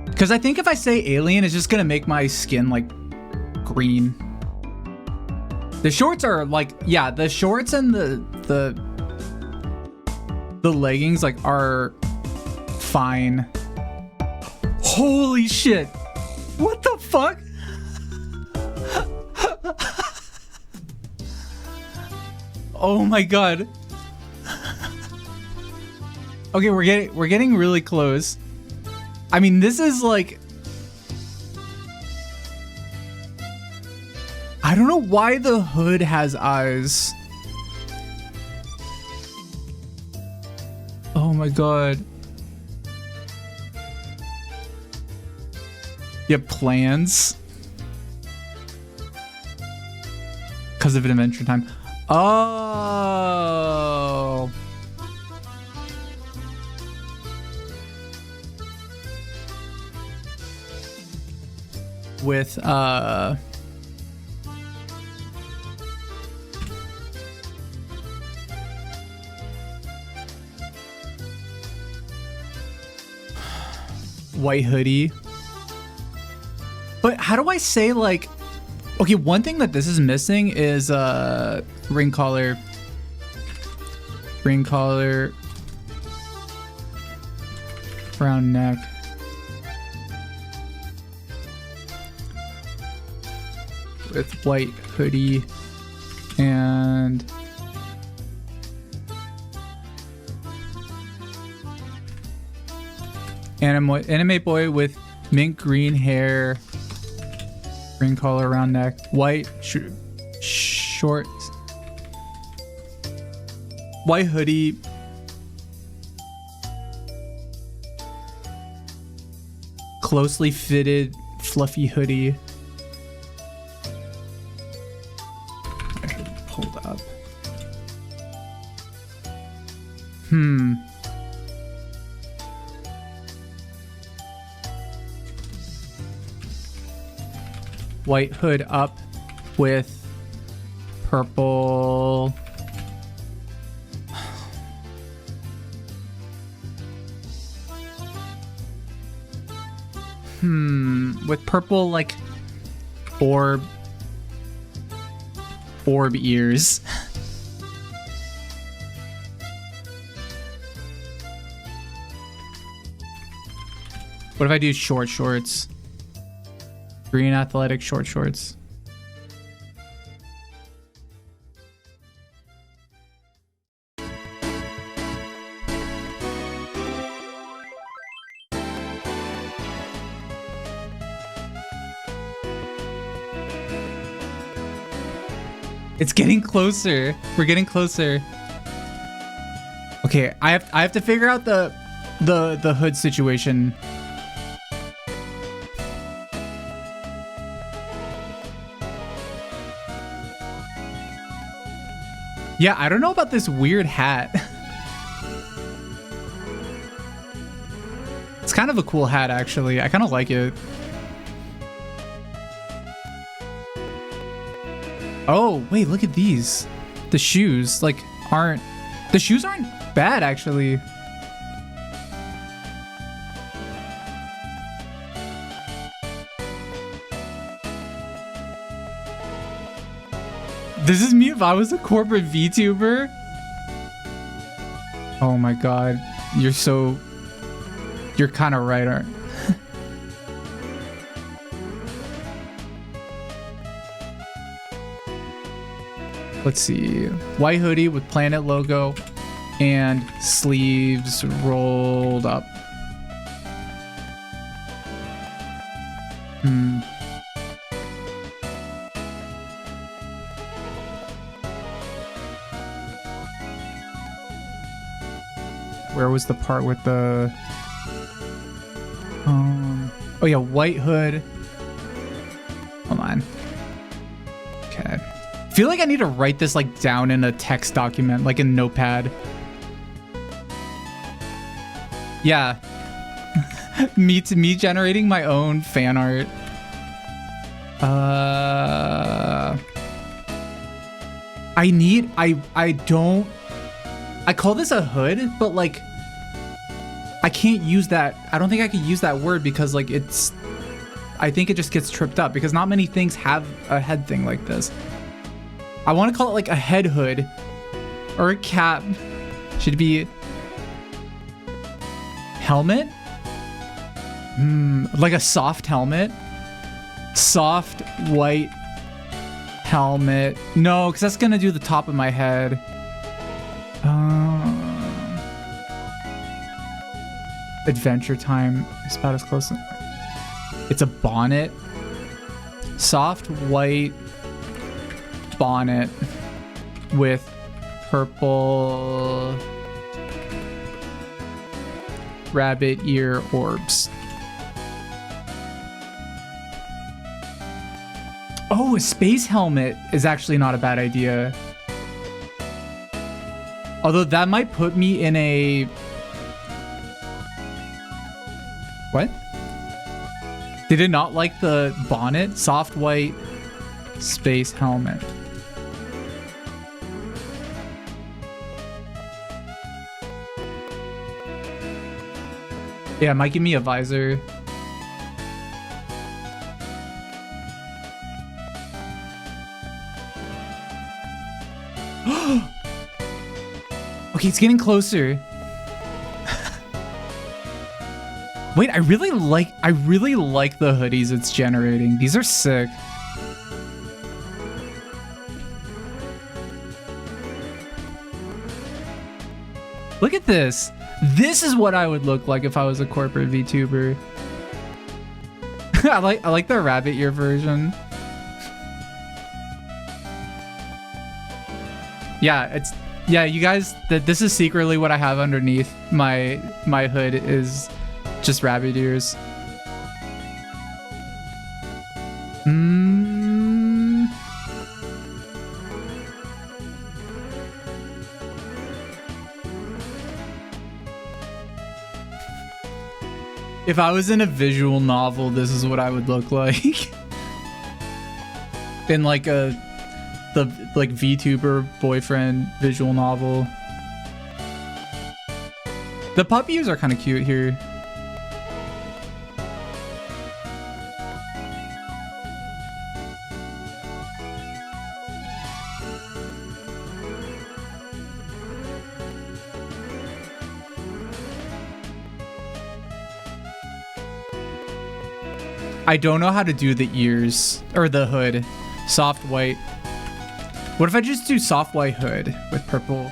Because I think if I say alien, it's just going to make my skin like green. The shorts are like... Yeah, the shorts and the leggings like are fine. Holy shit. What the fuck? Oh my god. Okay, we're getting really close. I mean, this is like... I don't know why the hood has eyes. Oh my god. You have plans? Because of Adventure Time. Oh. With white hoodie. But how do I say like... Okay, one thing that this is missing is ring collar. Ring collar. Round neck. With white hoodie and anime boy with mint green hair, ring collar around neck, white shorts, white hoodie, closely fitted fluffy hoodie. Pulled up. White hood up with purple. With purple like orb ears. What if I do short shorts? Green athletic short shorts. It's getting closer. We're getting closer. Okay, I have to figure out the hood situation. Yeah, I don't know about this weird hat. It's kind of a cool hat, actually. I kind of like it. Oh, wait, look at these. The shoes, like, aren't... The shoes aren't bad, actually. This is me if I was a corporate VTuber. Oh my god. You're kind of right, aren't you? Let's see. White hoodie with Planet logo and sleeves rolled up. Where was the part with the... oh yeah, white hood. Hold on. Okay. I feel like I need to write this like down in a text document, like in Notepad. Yeah. me generating my own fan art. I call this a hood, but like I can't use that. I don't think I could use that word because like I think it just gets tripped up because not many things have a head thing like this. I want to call it like a head hood or a cap. Should be helmet. Like a soft helmet. Soft white helmet. No, because that's going to do the top of my head. Adventure time is about as close. It's a bonnet. Soft white bonnet with purple rabbit ear orbs. Oh, a space helmet is actually not a bad idea. Although that might put me in a... What? Did it not like the bonnet? Soft white space helmet. Yeah, it might give me a visor. Okay, it's getting closer. Wait, I really like the hoodies it's generating. These are sick. Look at this. This is what I would look like if I was a corporate VTuber. I like the rabbit ear version. Yeah, you guys, this is secretly what I have underneath my hood is just rabbit ears. If I was in a visual novel, this is what I would look like. In like the VTuber boyfriend visual novel. The puppies are kind of cute here. I don't know how to do the ears or the hood. Soft white. What if I just do soft white hood with purple?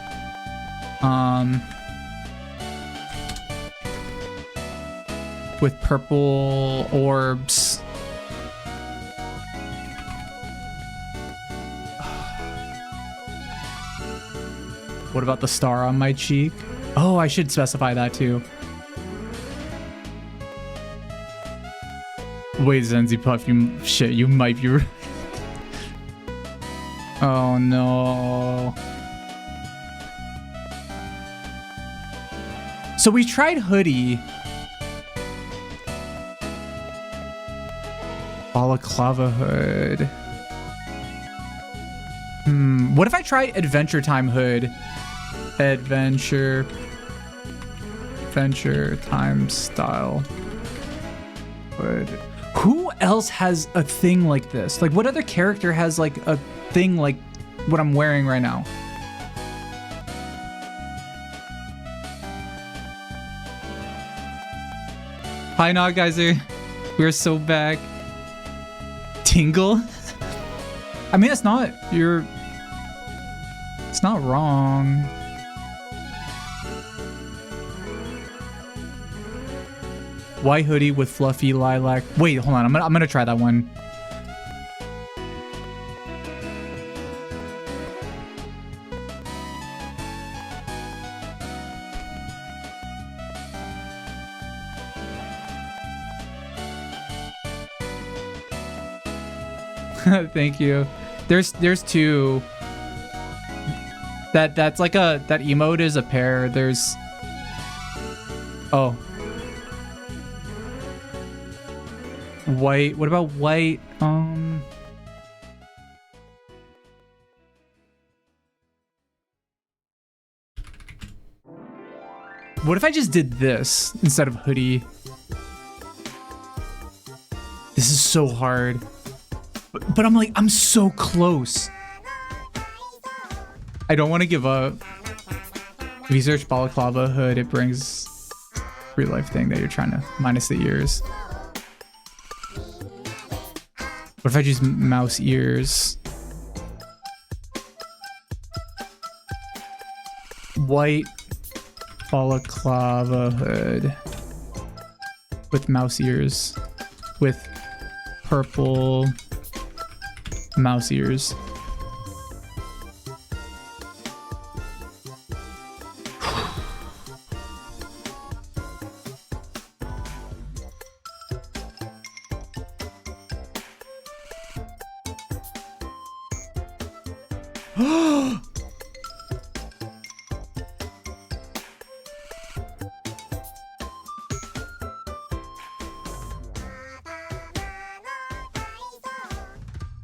With purple orbs. What about the star on my cheek? Oh, I should specify that too. Wait, Zenzi Puff, you might be. Oh no. So we tried hoodie. Balaclava hood. What if I try Adventure Time hood? Adventure Time style hood. Who else has a thing like this? Like, what other character has like a thing like what I'm wearing right now? Hi, Noggeyser. We're so back. Tingle? I mean, it's not wrong. White hoodie with fluffy lilac. Wait, hold on. I'm gonna try that one. Thank you. There's two. That's like that emote is a pair. There's white. What about white? What if I just did this instead of hoodie? This is so hard. But I'm so close. I don't want to give up. If you search balaclava hood, it brings real life thing that you're trying to minus the ears. What if I just mouse ears? White balaclava hood with mouse ears with purple mouse ears.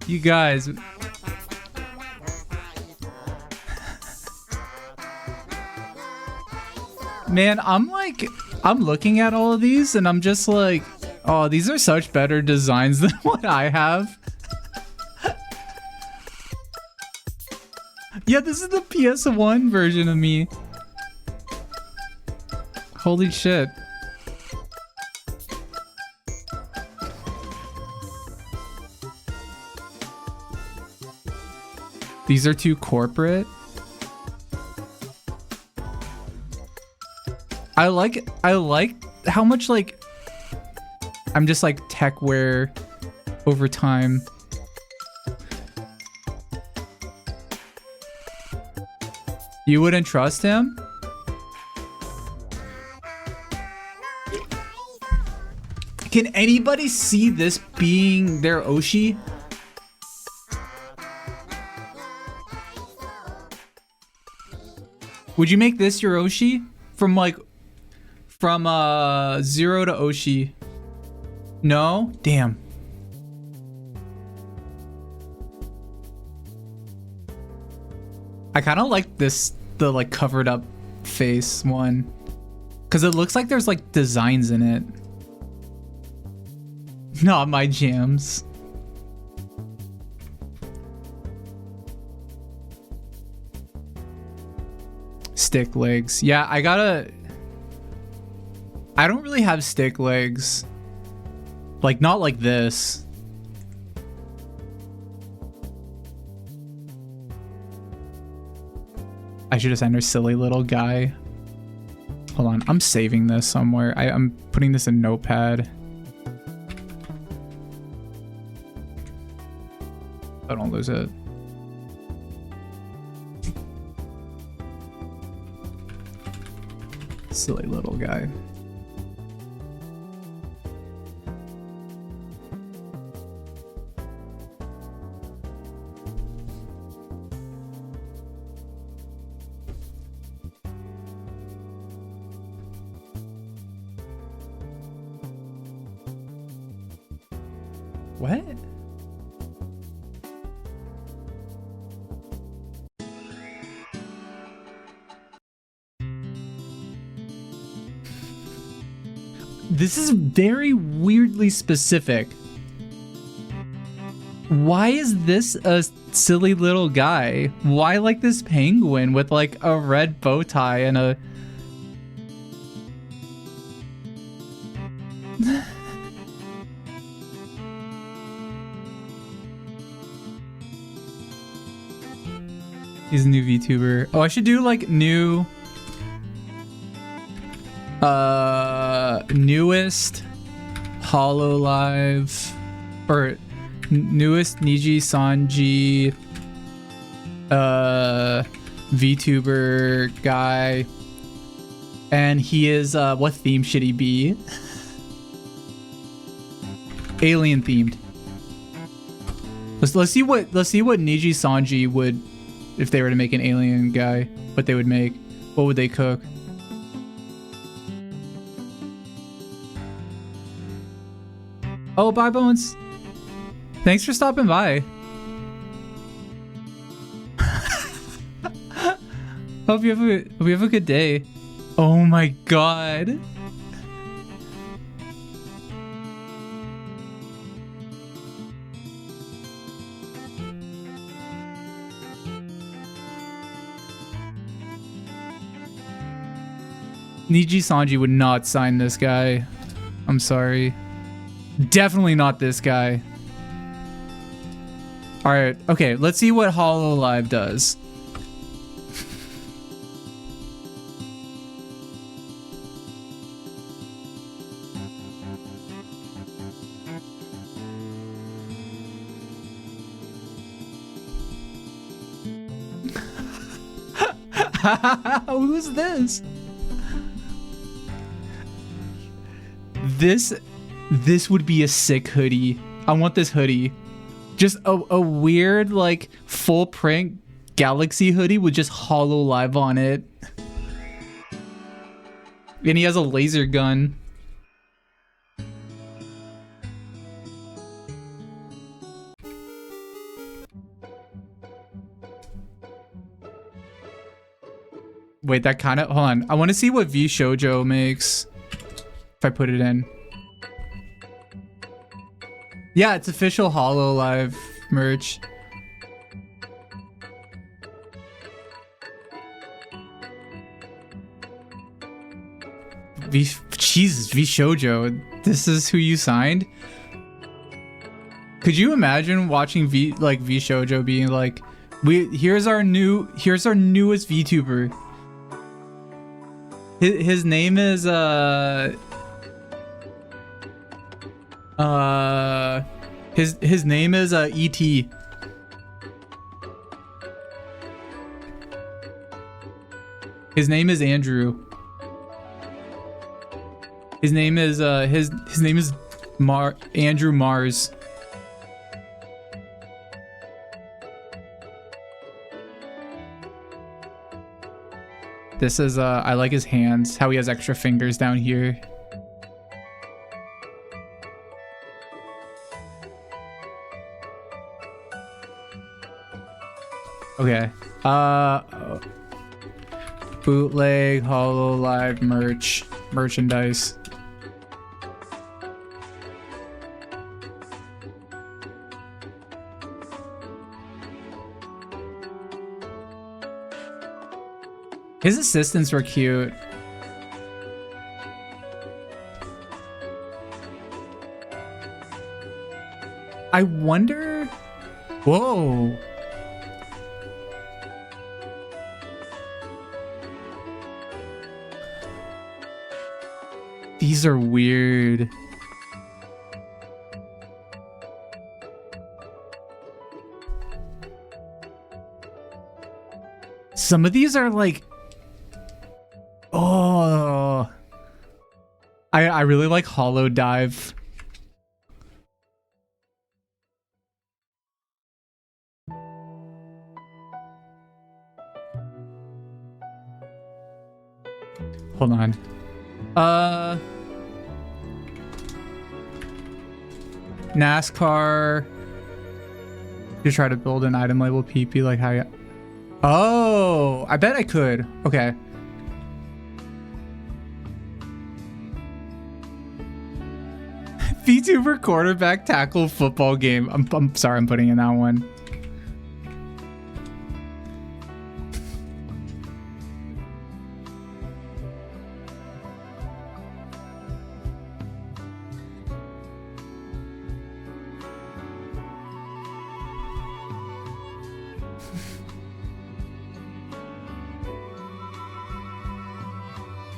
You guys. Man, I'm looking at all of these and I'm just like, oh, these are such better designs than what I have. Yeah, this is the PS1 version of me. Holy shit. These are too corporate. I like how much like I'm just like tech wear over time. You wouldn't trust him? Can anybody see this being their Oshi? Would you make this your Oshi? From 0 to Oshi. No? Damn. I kind of like this, the like covered up face one. Cause it looks like there's like designs in it. Not my jams. Stick legs. Yeah, I don't really have stick legs. Like, not like this. I should have sent her silly little guy. Hold on, I'm saving this somewhere. I'm putting this in Notepad. I don't lose it. Silly little guy. What? This is very weirdly specific. Why is this a silly little guy? Why like this penguin with like a red bow tie and a... He's a new VTuber. Oh, I should do like new... newest HoloLive or newest Niji Sanji VTuber guy, and he is what theme should he be? Alien themed. Let's see what Niji Sanji would, if they were to make an alien guy, what they would make. What would they cook? Oh, bye, Bones. Thanks for stopping by. Hope you have a good day. Oh my god. Niji Sanji would not sign this guy. I'm sorry. Definitely not this guy. Alright, okay, let's see what HoloLive does. Who's this? This would be a sick hoodie. I want this hoodie. Just a weird, like, full print Galaxy hoodie with just HoloLive on it. And he has a laser gun. Wait, that kind of... Hold on. I want to see what V Shoujo makes. If I put it in. Yeah, it's official HoloLive merch. Jesus, V Shoujo. This is who you signed? Could you imagine watching V Shoujo being like, here's our newest VTuber. His name is his name is E.T. His name is Andrew. His name is Andrew Mars. This is I like his hands, how he has extra fingers down here. Okay. Bootleg HoloLive merchandise. His assistants were cute. I wonder... Whoa. These are weird. Some of these are like... Oh. I really like Hollow Dive. Hold on. NASCAR. You try to build an item label PP like how you... Oh, I bet I could. Okay. VTuber quarterback tackle football game. I'm sorry, I'm putting in that one.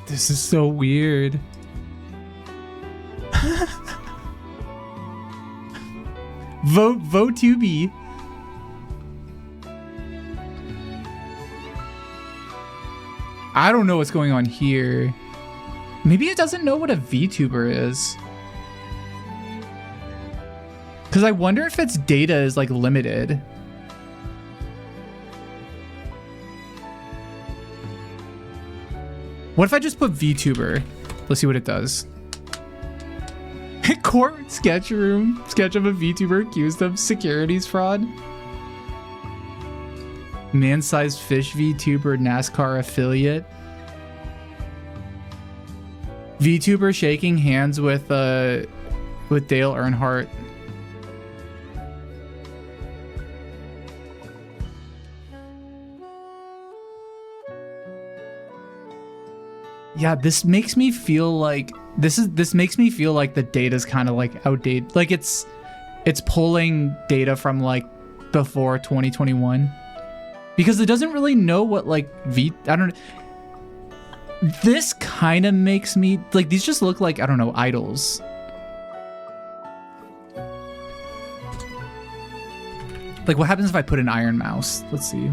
This is so weird. Vote to be. I don't know what's going on here. Maybe it doesn't know what a VTuber is. Because I wonder if its data is like limited. What if I just put VTuber? Let's see what it does. Court sketch room. Sketch of a VTuber accused of securities fraud. Man-sized fish VTuber NASCAR affiliate. VTuber shaking hands with Dale Earnhardt. Yeah, this makes me feel like this makes me feel like the data's kind of like outdated. Like it's pulling data from like before 2021 because it doesn't really know what like I don't know. This kind of makes me like these just look like, I don't know, idols. Like what happens if I put an Iron Mouse? Let's see.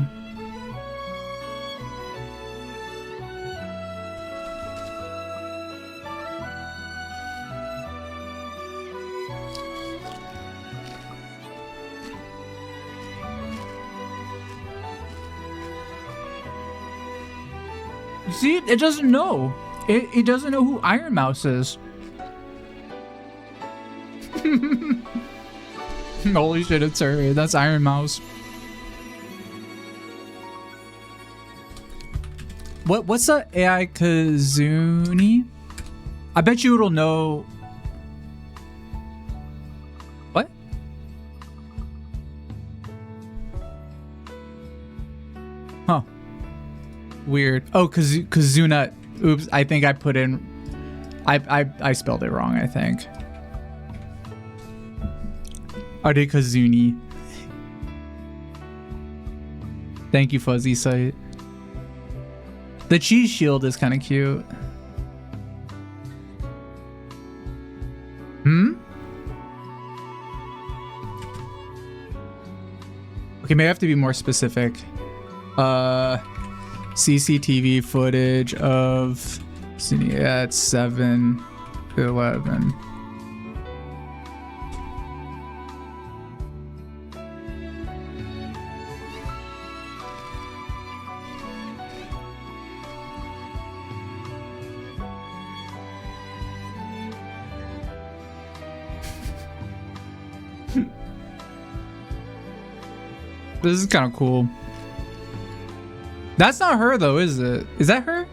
See, it doesn't know. It doesn't know who Iron Mouse is. Holy shit, it's her. That's Iron Mouse. What's the AI Kazuni? I bet you it'll know. What? Huh. Weird. Oh, Kazuna. Oops, I think I put in... I spelled it wrong, I think. Are they Kazuni? Thank you, Fuzzy Sight. The cheese shield is kind of cute. Okay, maybe I have to be more specific. CCTV footage of... Yeah, it's 7/11. This is kind of cool. That's not her though, is it? Is that her?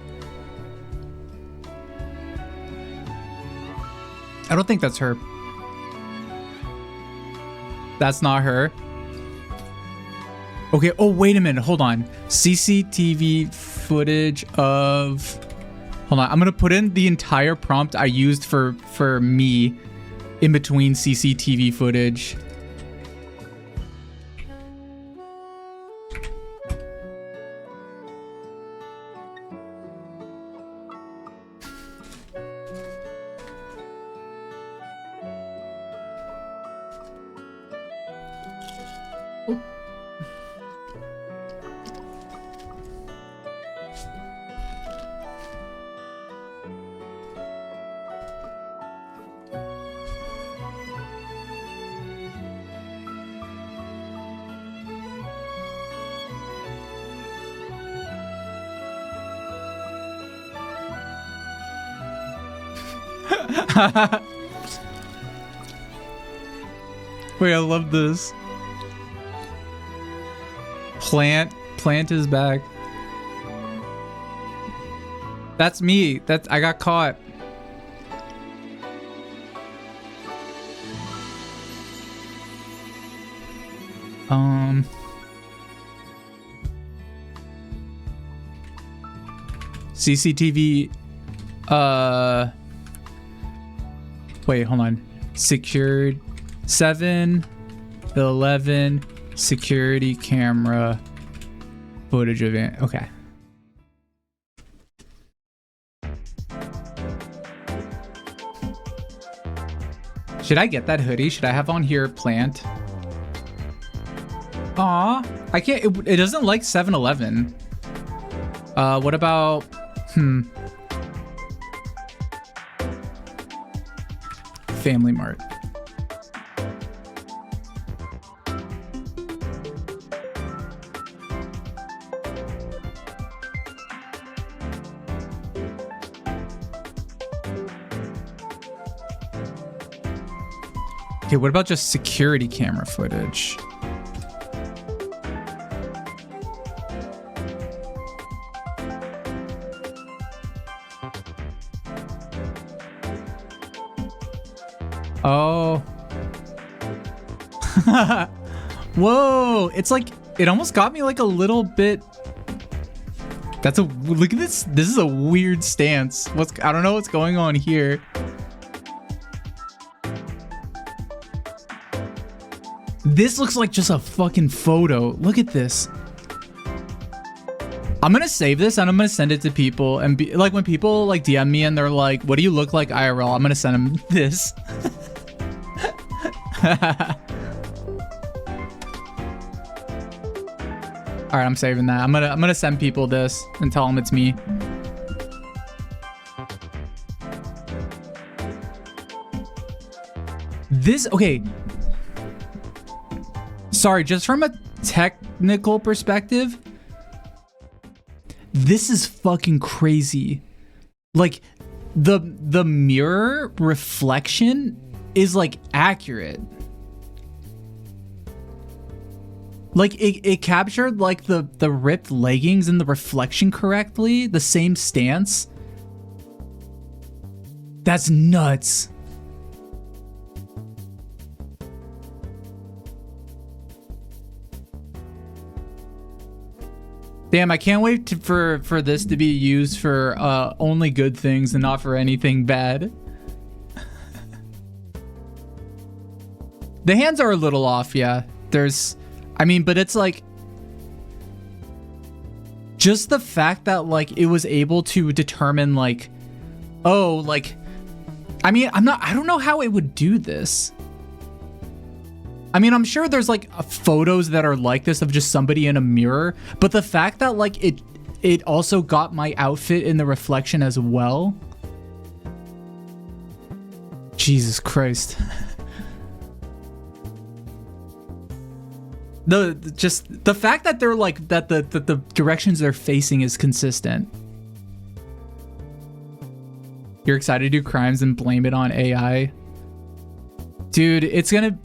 I don't think that's her. That's not her. Okay, oh wait a minute, hold on. CCTV footage of... Hold on, I'm gonna put in the entire prompt I used for me in between CCTV footage. Wait, I love this. Plant is back. That's me. I got caught. CCTV. Wait, hold on. Secured 7-11 security camera footage of it. Okay. Should I get that hoodie? Should I have on here plant? Aw, I can't. It doesn't like 7-Eleven. What about? Family Mart. Okay, what about just security camera footage? Oh. Whoa, it's like, it almost got me like a little bit. Look at this. This is a weird stance. I don't know what's going on here. This looks like just a fucking photo. Look at this. I'm gonna save this and I'm gonna send it to people and be like, when people like DM me and they're like, what do you look like IRL? I'm gonna send them this. All right, I'm saving that. I'm gonna send people this and tell them it's me. This, okay. Sorry, just from a technical perspective, this is fucking crazy. Like, the mirror reflection is like accurate. Like it captured like the ripped leggings and the reflection correctly, the same stance. That's nuts. Damn, I can't wait for this to be used for only good things and not for anything bad. The hands are a little off, yeah. But it's like, just the fact that like it was able to determine like, oh, like, I don't know how it would do this. I mean, I'm sure there's like photos that are like this of just somebody in a mirror, but the fact that like it also got my outfit in the reflection as well. Jesus Christ. The fact that they're like that the directions they're facing is consistent. You're excited to do crimes and blame it on AI? Dude, it's gonna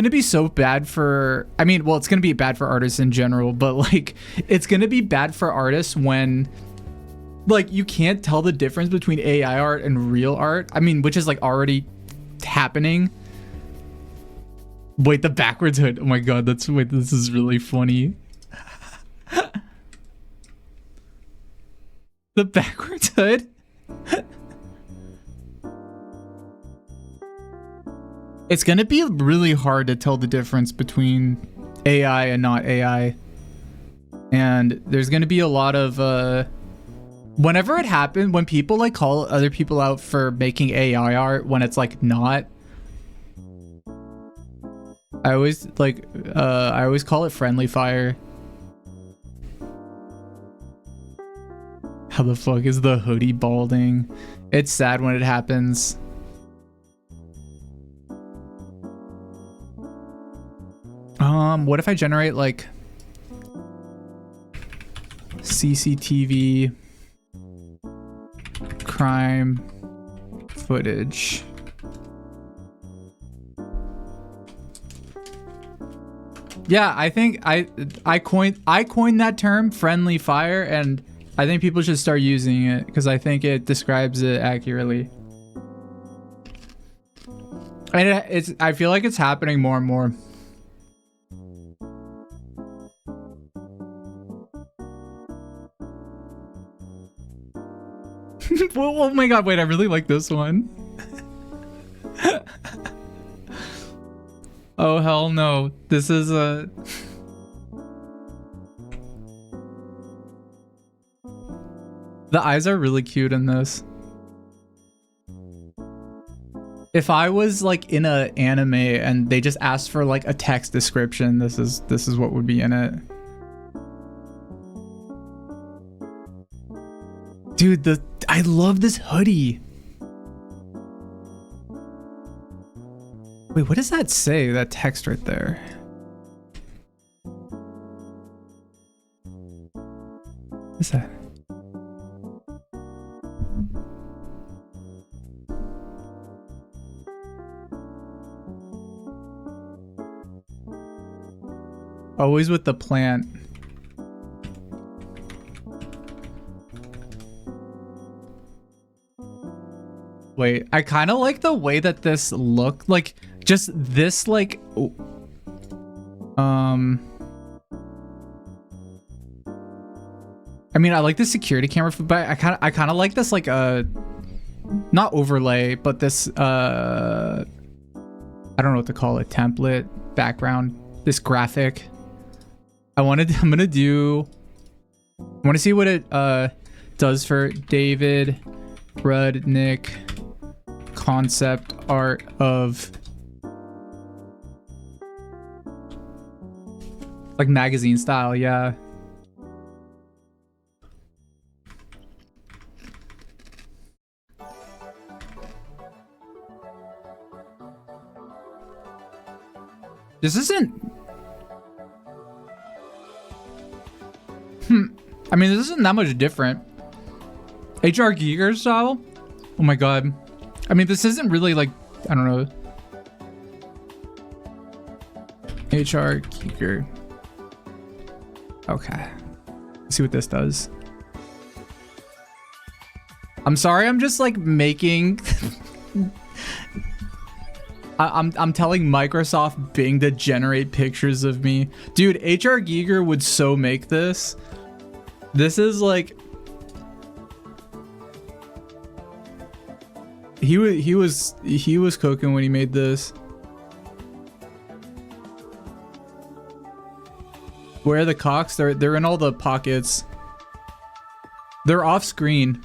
be so bad for, it's gonna be bad for artists in general, but like it's gonna be bad for artists when like you can't tell the difference between AI art and real art. Which is like already happening. Wait, the backwards hood. Oh my god, this is really funny. The backwards hood? It's gonna be really hard to tell the difference between AI and not AI. And there's gonna be a lot of, whenever it happens, when people like call other people out for making AI art when it's like not, I always call it friendly fire. How the fuck is the hoodie balding? It's sad when it happens. What if I generate like CCTV crime footage. Yeah, I think I coined that term, friendly fire, and I think people should start using it because I think it describes it accurately. And I feel like it's happening more and more. Oh my god, wait, I really like this one. Oh hell no. This is a... The eyes are really cute in this. If I was like in a anime and they just asked for like a text description, this is what would be in it. Dude, I love this hoodie. Wait, what does that say? That text right there. What's that? Always with the plant. Wait, I kind of like the way that this looked. Like, just this, like... I mean, I like the security camera, but I kind of like this, like, not overlay, but this, I don't know what to call it, template, background, this graphic. I want to see what it, does for David Rudnick concept art of like magazine style, yeah. This isn't... I mean, this isn't that much different. HR Giger style? Oh my god. I mean, this isn't really like... I don't know. HR Giger. Okay. Let's see what this does. I'm sorry, I'm just like making... I'm telling Microsoft Bing to generate pictures of me. Dude, HR Giger would so make this. This is like... He was cooking when he made this. Where are the cocks? They're in all the pockets. They're off screen.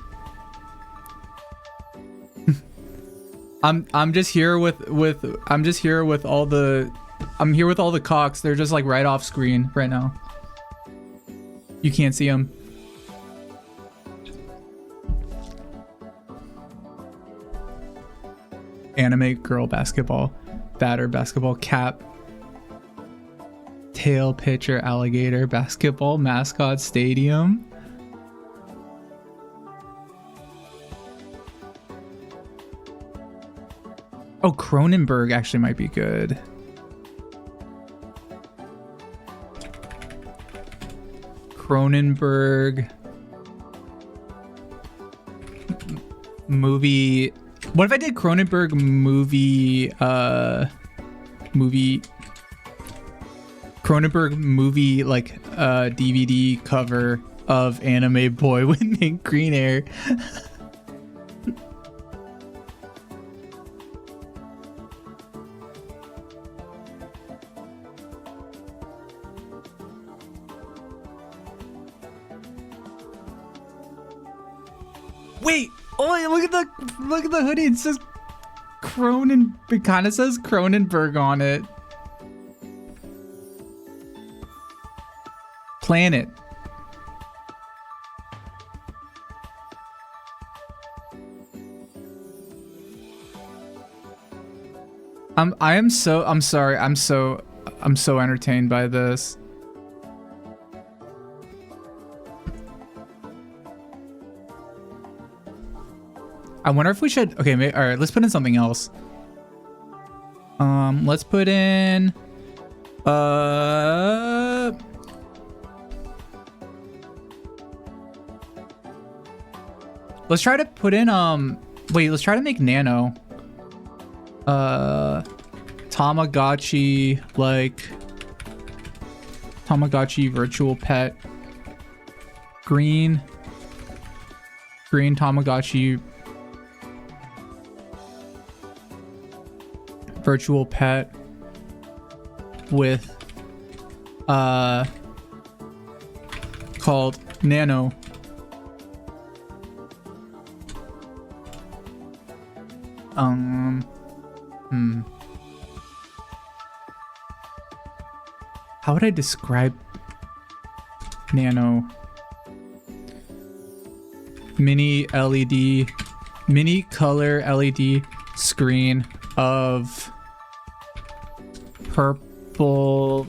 I'm just here with all the cocks. They're just like right off screen right now. You can't see them. Anime girl basketball, batter basketball cap, tail pitcher alligator basketball mascot stadium. Oh, Cronenberg actually might be good. Cronenberg movie. What if I did Cronenberg movie Cronenberg movie like DVD cover of anime boy with mint green hair? Wait! Oh, look at the hoodie. It says it kind of says Cronenberg on it. Planet. I'm sorry. I'm so entertained by this. I wonder if we should. Okay, all right. Let's put in something else. Let's put in. Let's try to put in. Wait. Let's try to make Nano. Tamagotchi, like Tamagotchi virtual pet. Green Tamagotchi virtual pet with called Nano. How would I describe Nano? Mini color LED screen of purple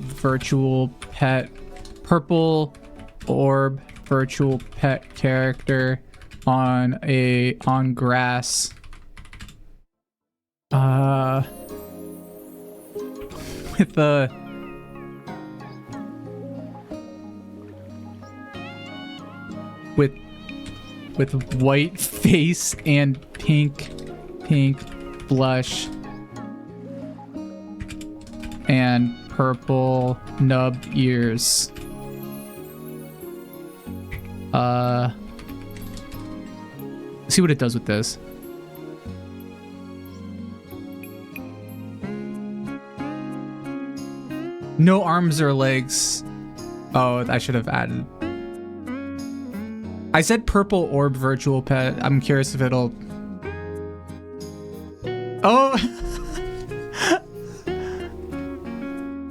orb virtual pet character on grass. With a with white face and pink blush and purple nub ears. See what it does with this. No arms or legs. Oh, I should have added. I said purple orb virtual pet. I'm curious if it'll... Oh!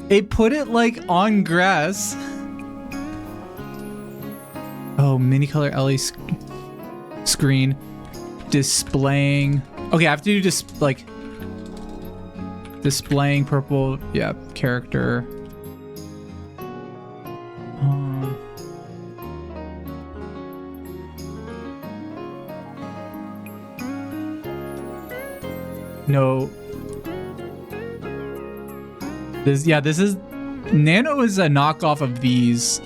It put it like on grass. Oh, mini color LED screen displaying. Okay, I have to do just like displaying purple. Yeah, character. No. This is Nano is a knockoff of these.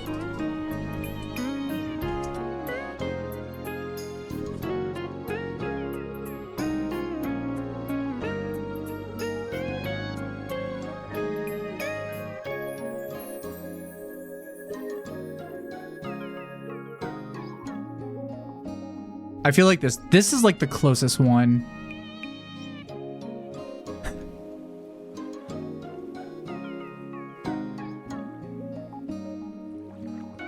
I feel like this is like the closest one.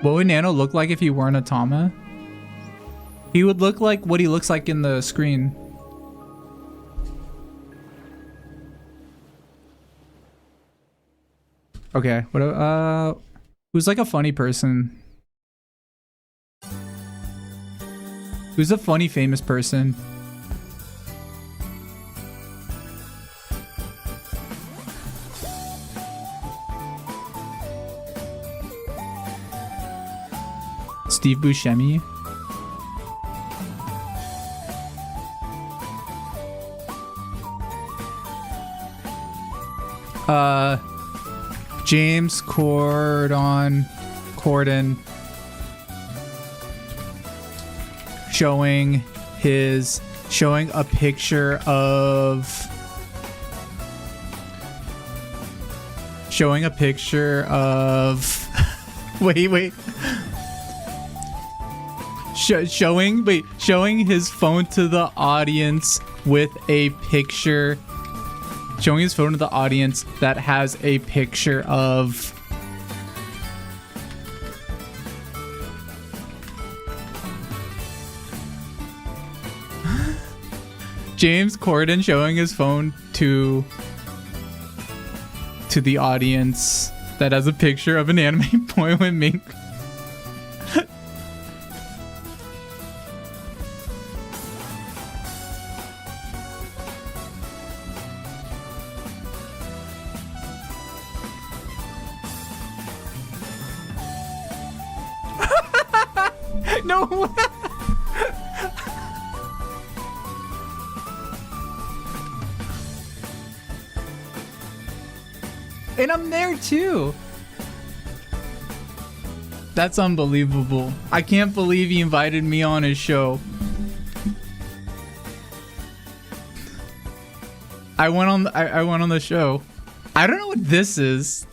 What would Nano look like if he weren't a Tama? He would look like what he looks like in the screen. Okay, what who's like a funny person? Who's a funny famous person? Steve Buscemi. James Corden showing a picture of wait. Showing his phone to the audience with a picture. Showing his phone to the audience that has a picture of James Corden showing his phone to the audience that has a picture of an anime boy with mink. No way. and I'm there too. That's unbelievable. I can't believe he invited me on his show. I went on the show. I don't know what this is.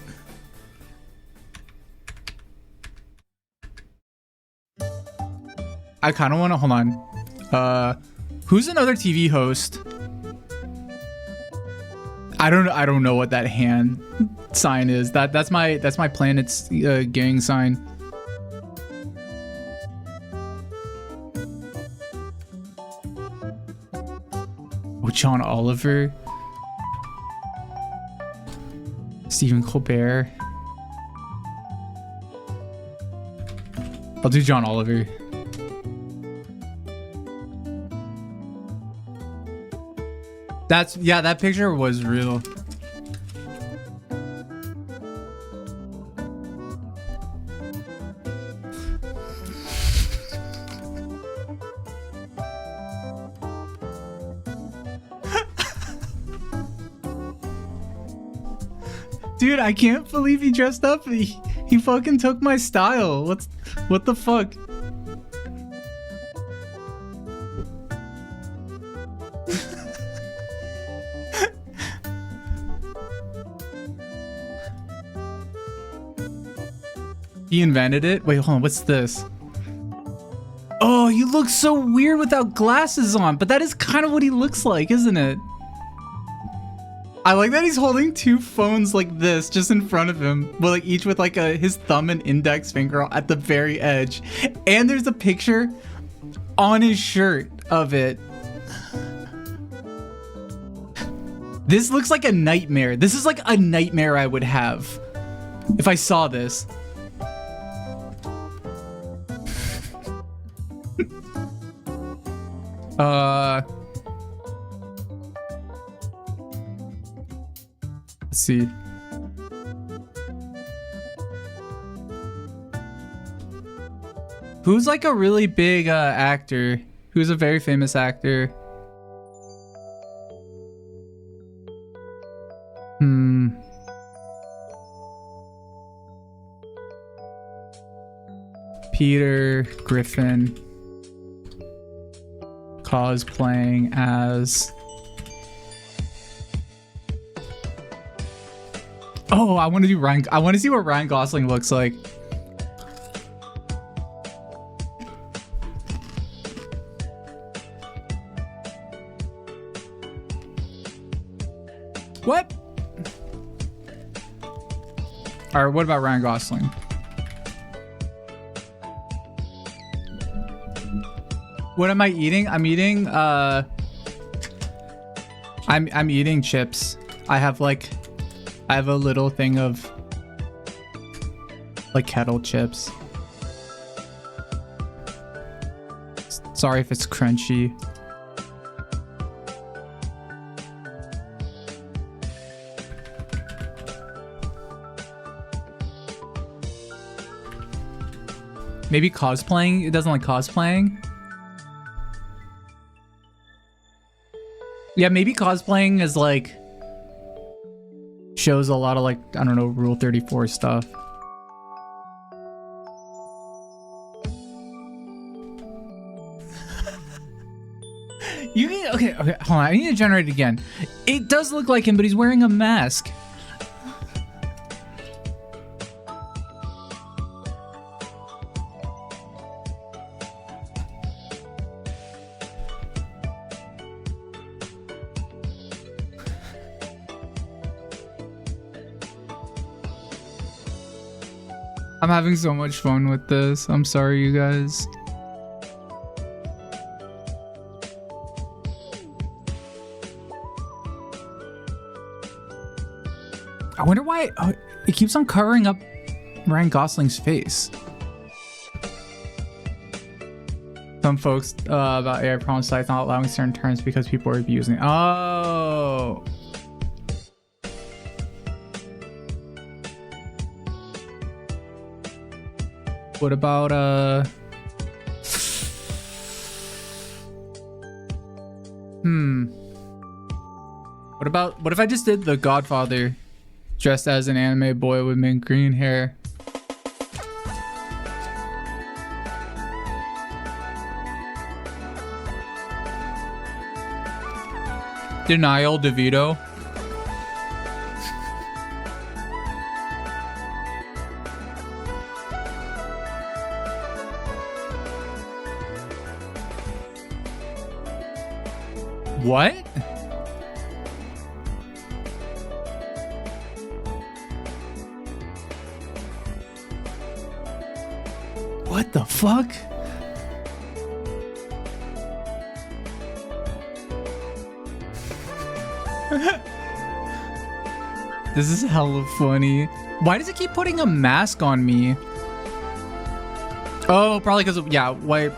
I kind of want to hold on. Who's another TV host? I don't know what that hand sign is. That's my planet's gang sign. Oh, John Oliver. Stephen Colbert. I'll do John Oliver. Yeah, that picture was real. Dude, I can't believe he dressed up. He fucking took my style. What the fuck? He invented it? Wait, hold on, what's this? Oh, he looks so weird without glasses on, but that is kind of what he looks like, isn't it? I like that he's holding two phones like this just in front of him, but like each with like his thumb and index finger at the very edge. And there's a picture on his shirt of it. This looks like a nightmare. This is like a nightmare I would have if I saw this. Let's see. Who's like a really big actor? Who's a very famous actor? Peter Griffin cosplaying as... Oh, I want to do Ryan. I want to see what Ryan Gosling looks like. What? All right, what about Ryan Gosling? What am I eating? I'm eating I'm eating chips. I have a little thing of like kettle chips. Sorry if it's crunchy. Maybe cosplaying? It doesn't like cosplaying? Yeah, maybe cosplaying is like... shows a lot of like, I don't know, Rule 34 stuff. You need, okay, hold on, I need to generate it again. It does look like him, but he's wearing a mask. I'm having so much fun with this. I'm sorry, you guys. I wonder why it keeps on covering up Ryan Gosling's face. Some folks about AI problem sites not allowing certain terms because people are abusing it. Oh. What about what if I just did The Godfather Dressed as an anime boy with mint green hair. Denial DeVito. What? What the fuck? This is hella funny. Why does it keep putting a mask on me? Oh, probably because of, yeah, white.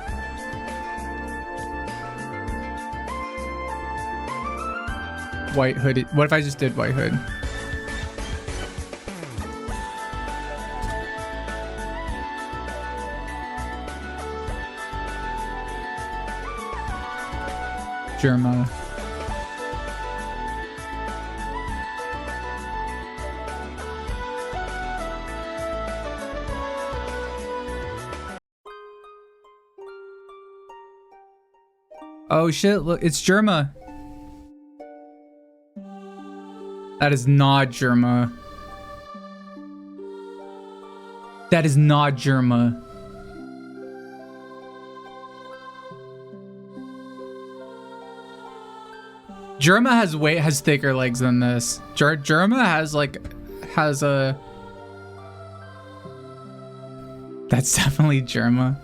White hooded. What if I just did white hood? Germa. Oh shit, look, it's Germa. That is not Germa. That is not Germa. Germa has thicker legs than this. Germa has a. That's definitely Germa.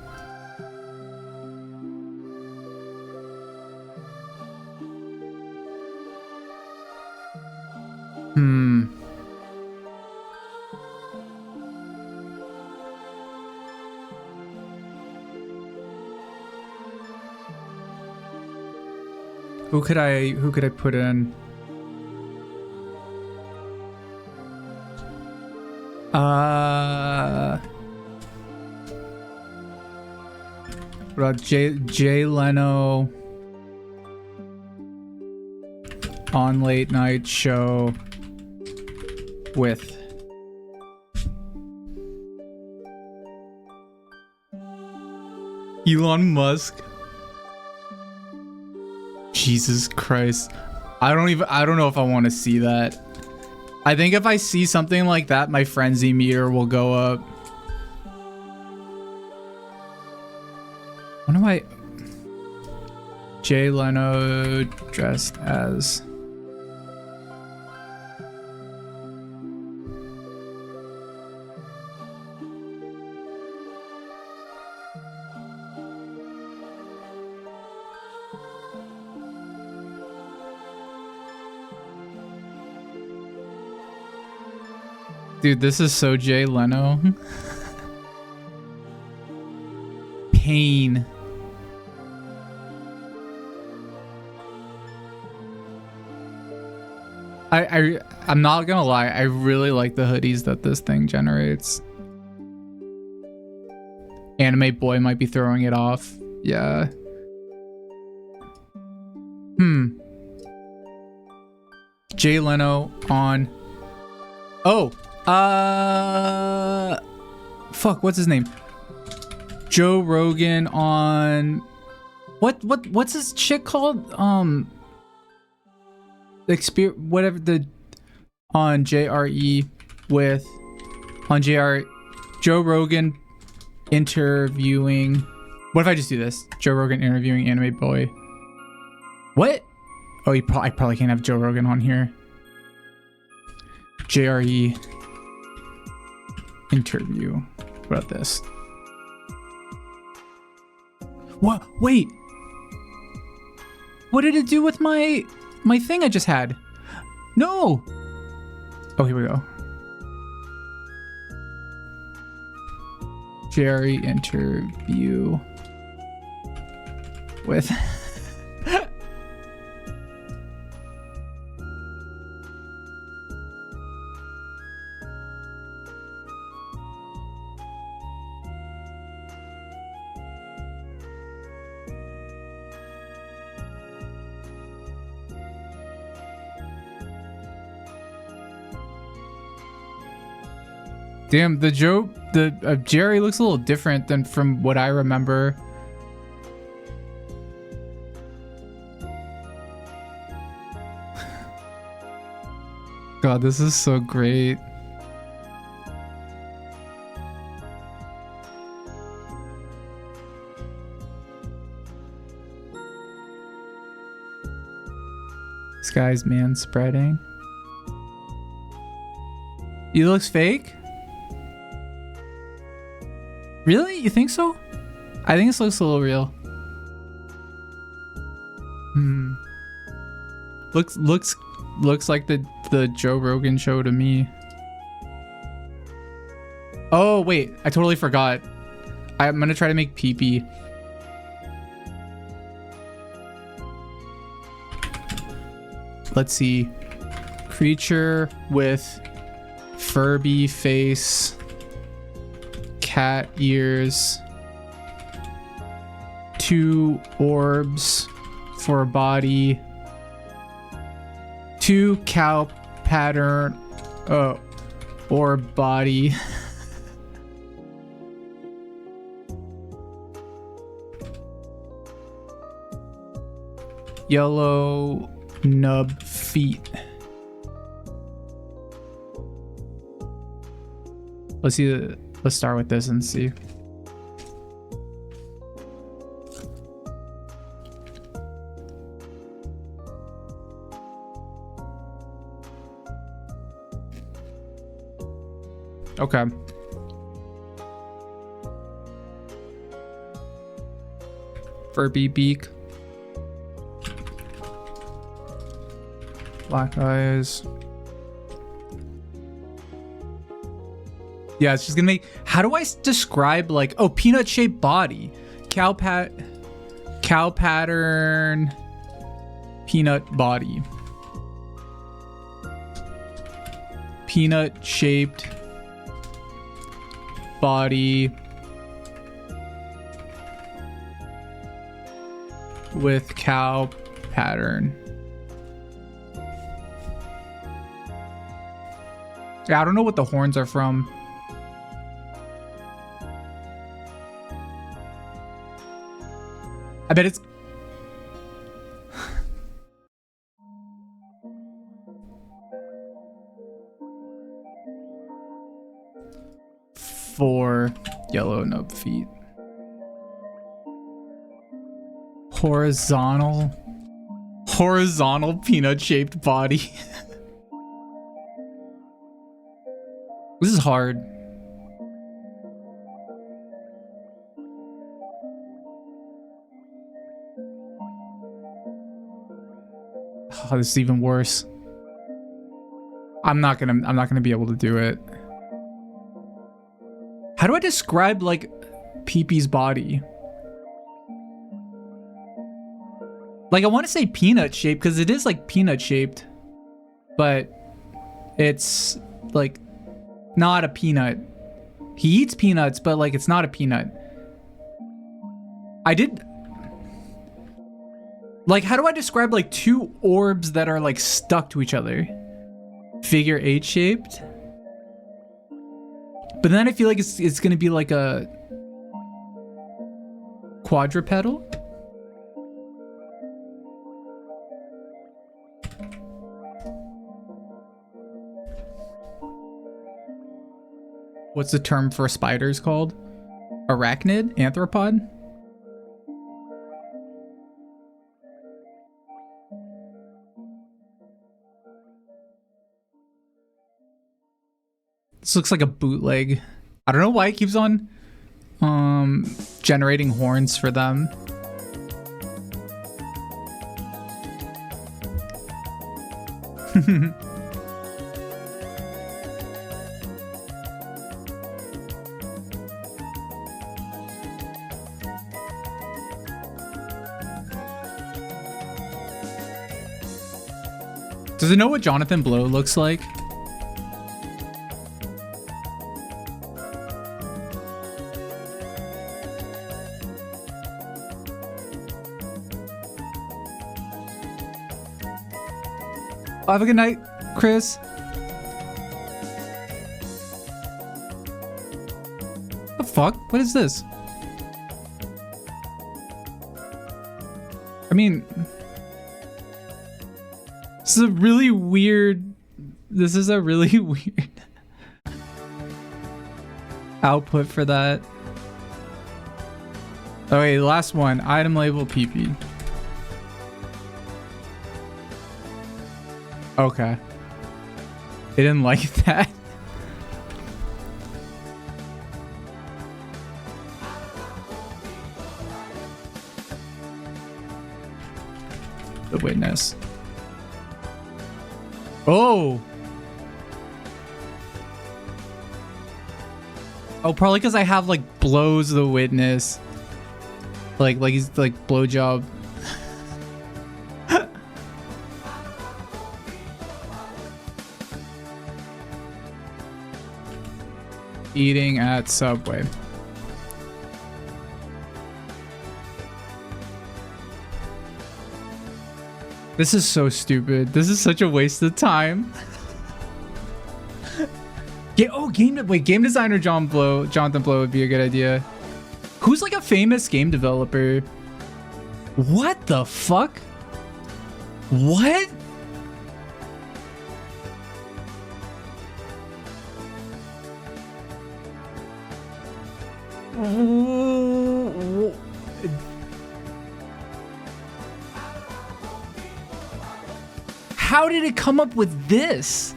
Who could I put in? What about Jay Leno on late night show with Elon Musk? Jesus Christ. I don't know if I want to see that. I think if I see something like that, my frenzy meter will go up. What am I? Jay Leno dressed as. Dude, this is so Jay Leno. Pain. I'm not gonna lie, I really like the hoodies that this thing generates. Anime boy might be throwing it off. Yeah. Jay Leno on. Oh. Fuck, what's his name? Joe Rogan on. What's this shit called? Whatever the on JRE with on JR Joe Rogan interviewing. What if I just do this? Joe Rogan interviewing anime boy. What? Oh, I probably can't have Joe Rogan on here. JRE interview. What about this? What? Wait. What did it do with my thing I just had? No. Oh, here we go. JRE interview with. Damn, the Jerry looks a little different than from what I remember. God, this is so great. This guy's man spreading. He looks fake? Really? You think so? I think this looks a little real. Looks like the Joe Rogan show to me. Oh wait, I totally forgot. I'm gonna try to make pee-pee. Let's see. Creature with Furby face, cat ears, 2 orbs for a body, 2 cow pattern orb body. Yellow nub feet. Let's start with this and see. Okay. Furby beak. Black eyes. Yeah, it's just gonna make. How do I describe like? Oh, peanut shaped body, cow pattern, peanut body, peanut shaped body with cow pattern. Yeah, I don't know what the horns are from. I bet it's... Four yellow nub feet. Horizontal peanut shaped body. This is hard. Oh, this is even worse. I'm not gonna be able to do it. How do I describe like Pee-Pee's body? Like I want to say peanut shaped because it is like peanut shaped, but it's like not a peanut. He eats peanuts, but like it's not a peanut. Like, how do I describe like 2 orbs that are like stuck to each other? Figure 8 shaped. But then I feel like it's gonna be like a quadrupedal. What's the term for spiders called? Arachnid? Anthropod? This looks like a bootleg. I don't know why it keeps on generating horns for them. Does it know what Jonathan Blow looks like? Have a good night, Chris. fuck? What is this? I mean, this is a really weird output for that. Okay, last one. Item label PP. Okay. They didn't like that. The witness. Oh! Oh, probably because I have like blows the witness. Like he's like blowjob. Eating at Subway. This is so stupid. This is such a waste of time. Game designer Jonathan Blow would be a good idea. Who's like a famous game developer? What the fuck? What? How did it come up with this?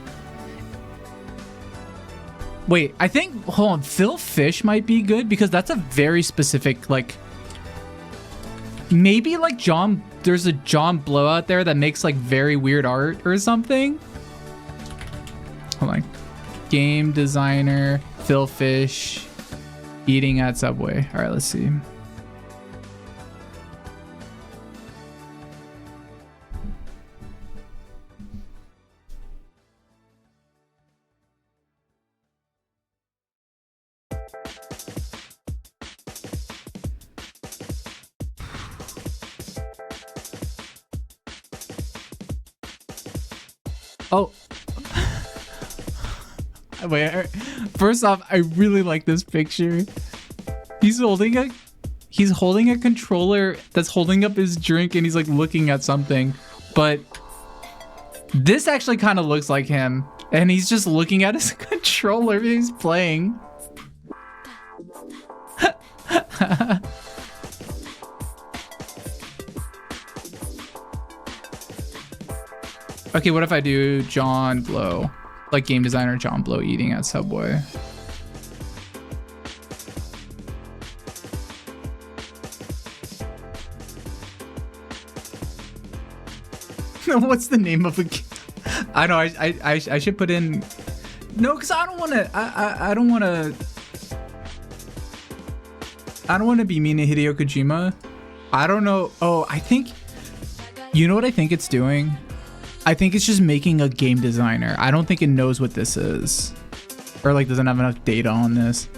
Wait, I think, hold on, Phil Fish might be good because that's a very specific, like, maybe like there's a John Blow out there that makes like very weird art or something. Hold on. Game designer, Phil Fish, eating at Subway. All right, let's see. Oh. Wait, first off, I really like this picture. He's holding a controller that's holding up his drink and he's like looking at something. But this actually kind of looks like him. And he's just looking at his controller he's playing. Okay, what if I do John Blow? Like game designer John Blow eating at Subway. What's the name of a game? I know I should put in... No, because I don't want to... I don't want to... I don't want to be mean to Hideo Kojima. I don't know. Oh, I think... You know what I think it's doing? I think it's just making a game designer. I don't think it knows what this is. Or like doesn't have enough data on this.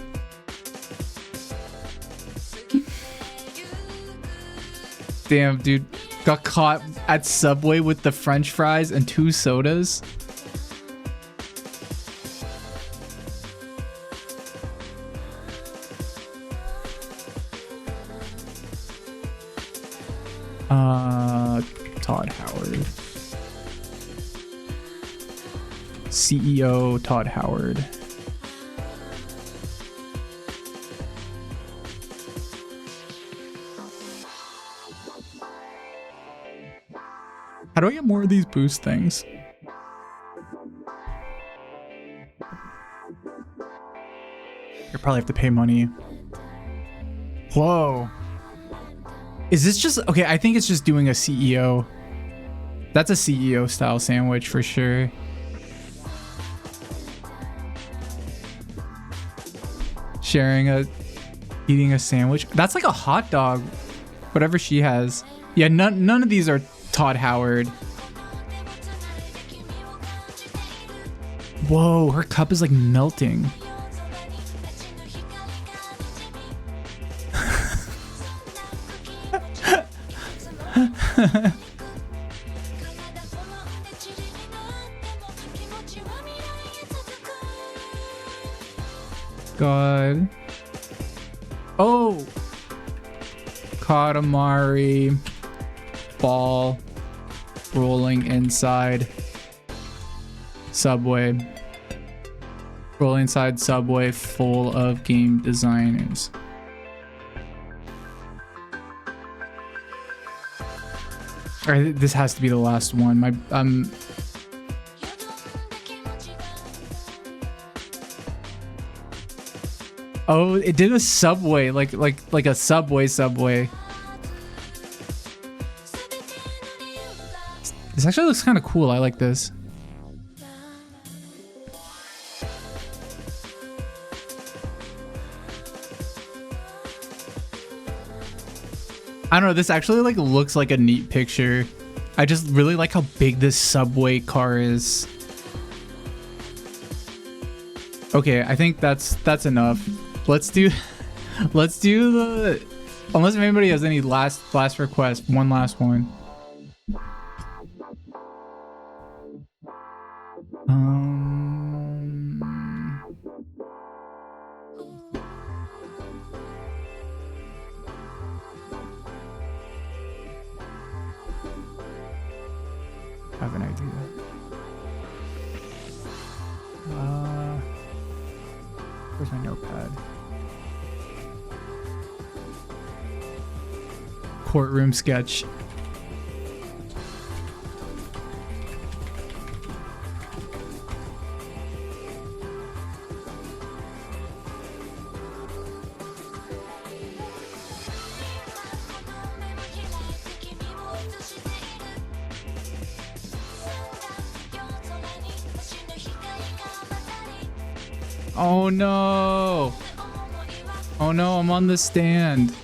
Damn, dude. Got caught at Subway with the French fries and 2 sodas. Todd Howard. CEO Todd Howard. How do I get more of these boost things? You probably have to pay money. Whoa. Is this just... Okay, I think it's just doing a CEO. That's a CEO style sandwich for sure. Eating a sandwich. That's like a hot dog. Whatever she has. Yeah, none of these are Todd Howard. Whoa, her cup is like melting. God. Oh! Katamari ball rolling inside subway. Rolling inside subway full of game designers. Alright, this has to be the last one. Oh, it did a subway, like a subway. This actually looks kind of cool. I like this. I don't know, this actually like looks like a neat picture. I just really like how big this subway car is. Okay, I think that's enough. Let's do the, unless anybody has any last request, one last one. I have an idea. Where's my notepad? Courtroom sketch. Oh no! Oh no, I'm on the stand.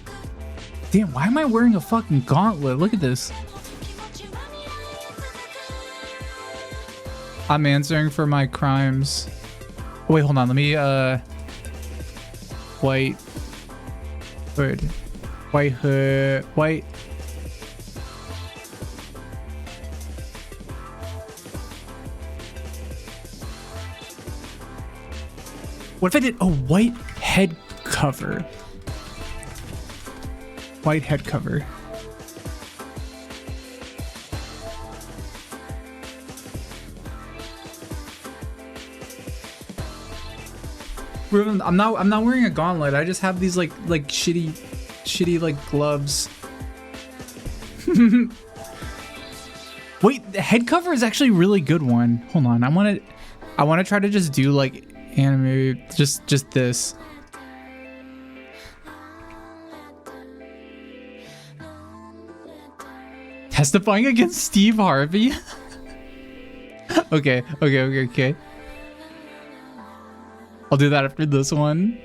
Damn, why am I wearing a fucking gauntlet? Look at this. I'm answering for my crimes. Oh, wait, hold on. Let me, white hood. White hood. White. What if I did a white head cover? White head cover. I'm not wearing a gauntlet. I just have these like shitty like gloves. Wait, the head cover is actually a really good one. Hold on. I want to try to just do like anime, just this. Testifying against Steve Harvey. Okay. I'll do that after this one.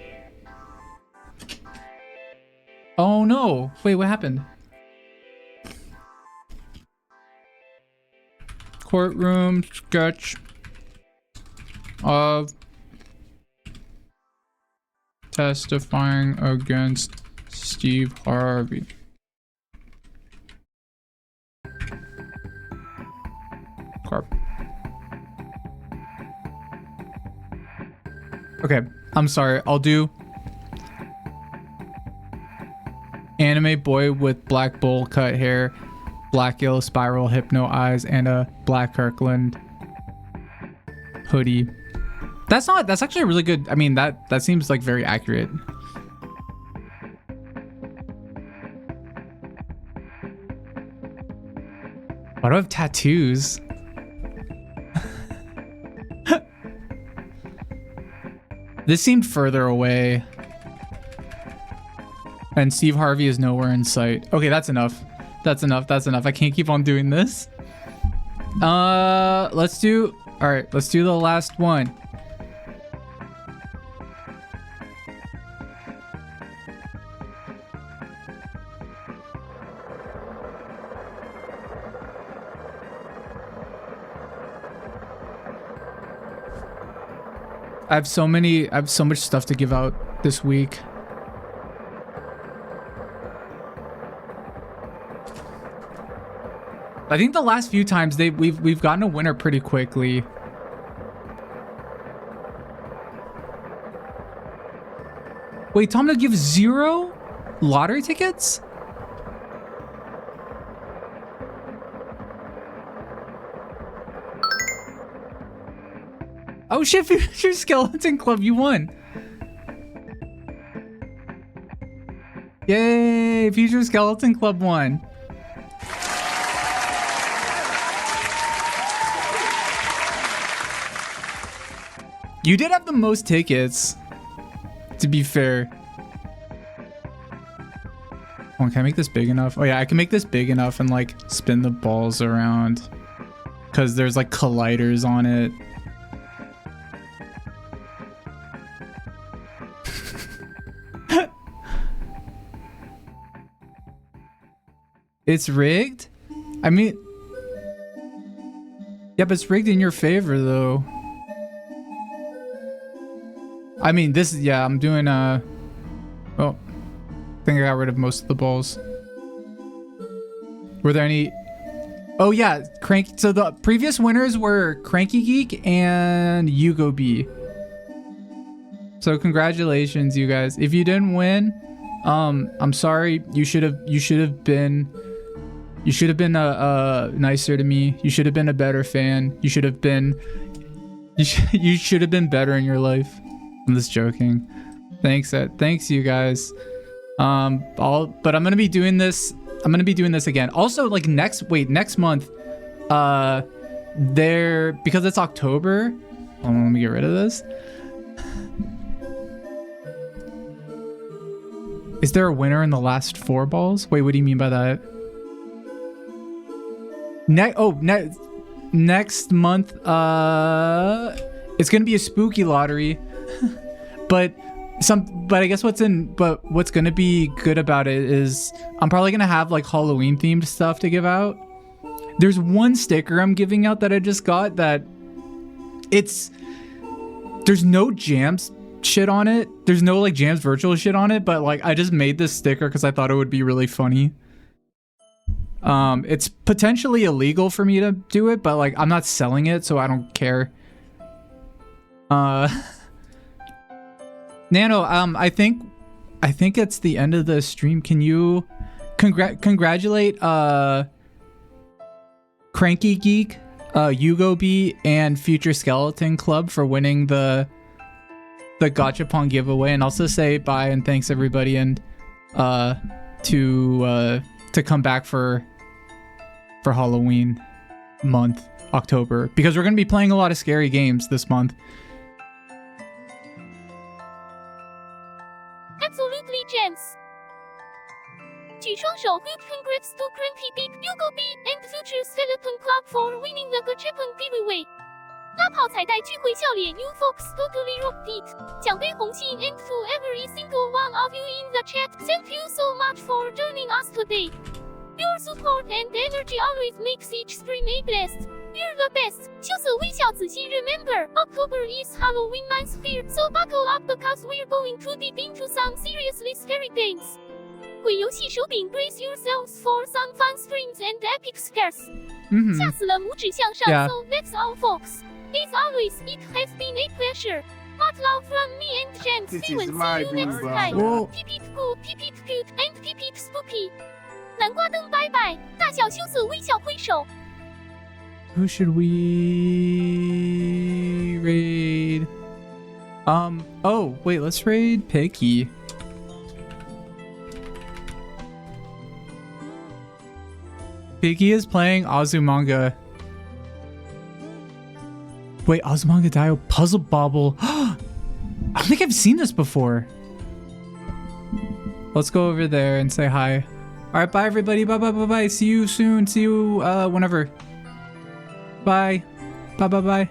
Oh no, wait, what happened? Courtroom sketch of testifying against Steve Harvey. Carp. Okay, I'm sorry. I'll do anime boy with black bowl cut hair, black yellow spiral hypno eyes, and a black Kirkland hoodie. That's actually a really good. I mean, that seems like very accurate. Why do I have tattoos? This seemed further away. And Steve Harvey is nowhere in sight. Okay, that's enough. That's enough. I can't keep on doing this. Let's do the last one. I have so much stuff to give out this week. I think the last few times we've gotten a winner pretty quickly. Wait, Tom gives 0 lottery tickets? Oh shit, Future Skeleton Club, you won. Yay, Future Skeleton Club won. You did have the most tickets, to be fair. Oh, can I make this big enough? Oh yeah, I can make this big enough and like spin the balls around. Cause there's like colliders on it. It's rigged? I mean... Yeah, but it's rigged in your favor, though. I mean, this is... Yeah, I'm doing, Oh. I think I got rid of most of the balls. Were there any... Oh, yeah. So the previous winners were Cranky Geek and Hugo B. So congratulations, you guys. If you didn't win, I'm sorry. You should have been... You should have been nicer to me. You should have been a better fan. You should have been... You should have been better in your life. I'm just joking. Thanks, you guys. But I'm gonna be doing this. I'm gonna be doing this again. Also, like next month, because it's October. Hold on, let me get rid of this. Is there a winner in the last 4 balls? Wait, what do you mean by that? Next month, it's gonna be a spooky lottery, but I guess what's gonna be good about it is I'm probably gonna have like Halloween themed stuff to give out. There's one sticker I'm giving out that I just got that there's no Jams shit on it. There's no like JamsVirtual shit on it, but like I just made this sticker because I thought it would be really funny. It's potentially illegal for me to do it, but like I'm not selling it, so I don't care. Nano, I think it's the end of the stream. Can you congratulate Cranky Geek, Hugo B, and Future Skeleton Club for winning the Gachapon giveaway, and also say bye and thanks everybody, and to come back for Halloween month, October, because we're going to be playing a lot of scary games this month. Absolutely, Jams. 举双手 Good congrats to Cranky Geek, Hugo B, and Future Skeleton Club for winning the Gachapon giveaway. 拉炮彩带聚会笑脸 You folks totally rocked it. 奖杯红心 and to every single one of you in the chat. Thank you so much for joining us today. Your support and energy always makes each stream a blast. You're the best. 羞涩微笑仔细 Remember, October is Halloween month here, so buckle up because we're going too deep into some seriously scary games. 鬼游戏手柄 brace yourselves for some fun streams and epic scares. 吓死了拇指向上 So that's all folks. As always, it has been a pleasure. Much love from me and Jams. See you next time. Peep it cool, peep it cute, and peep it spooky. 南瓜灯拜拜，大小羞涩微笑挥手。 Who should we raid? Oh, wait, let's raid Picky. Picky is playing Azumanga. Wait, Azumanga Daioh Puzzle Bobble. I don't think I've seen this before. Let's go over there and say hi. Alright, bye everybody. Bye bye bye bye. See you soon. See you whenever. Bye. Bye bye bye.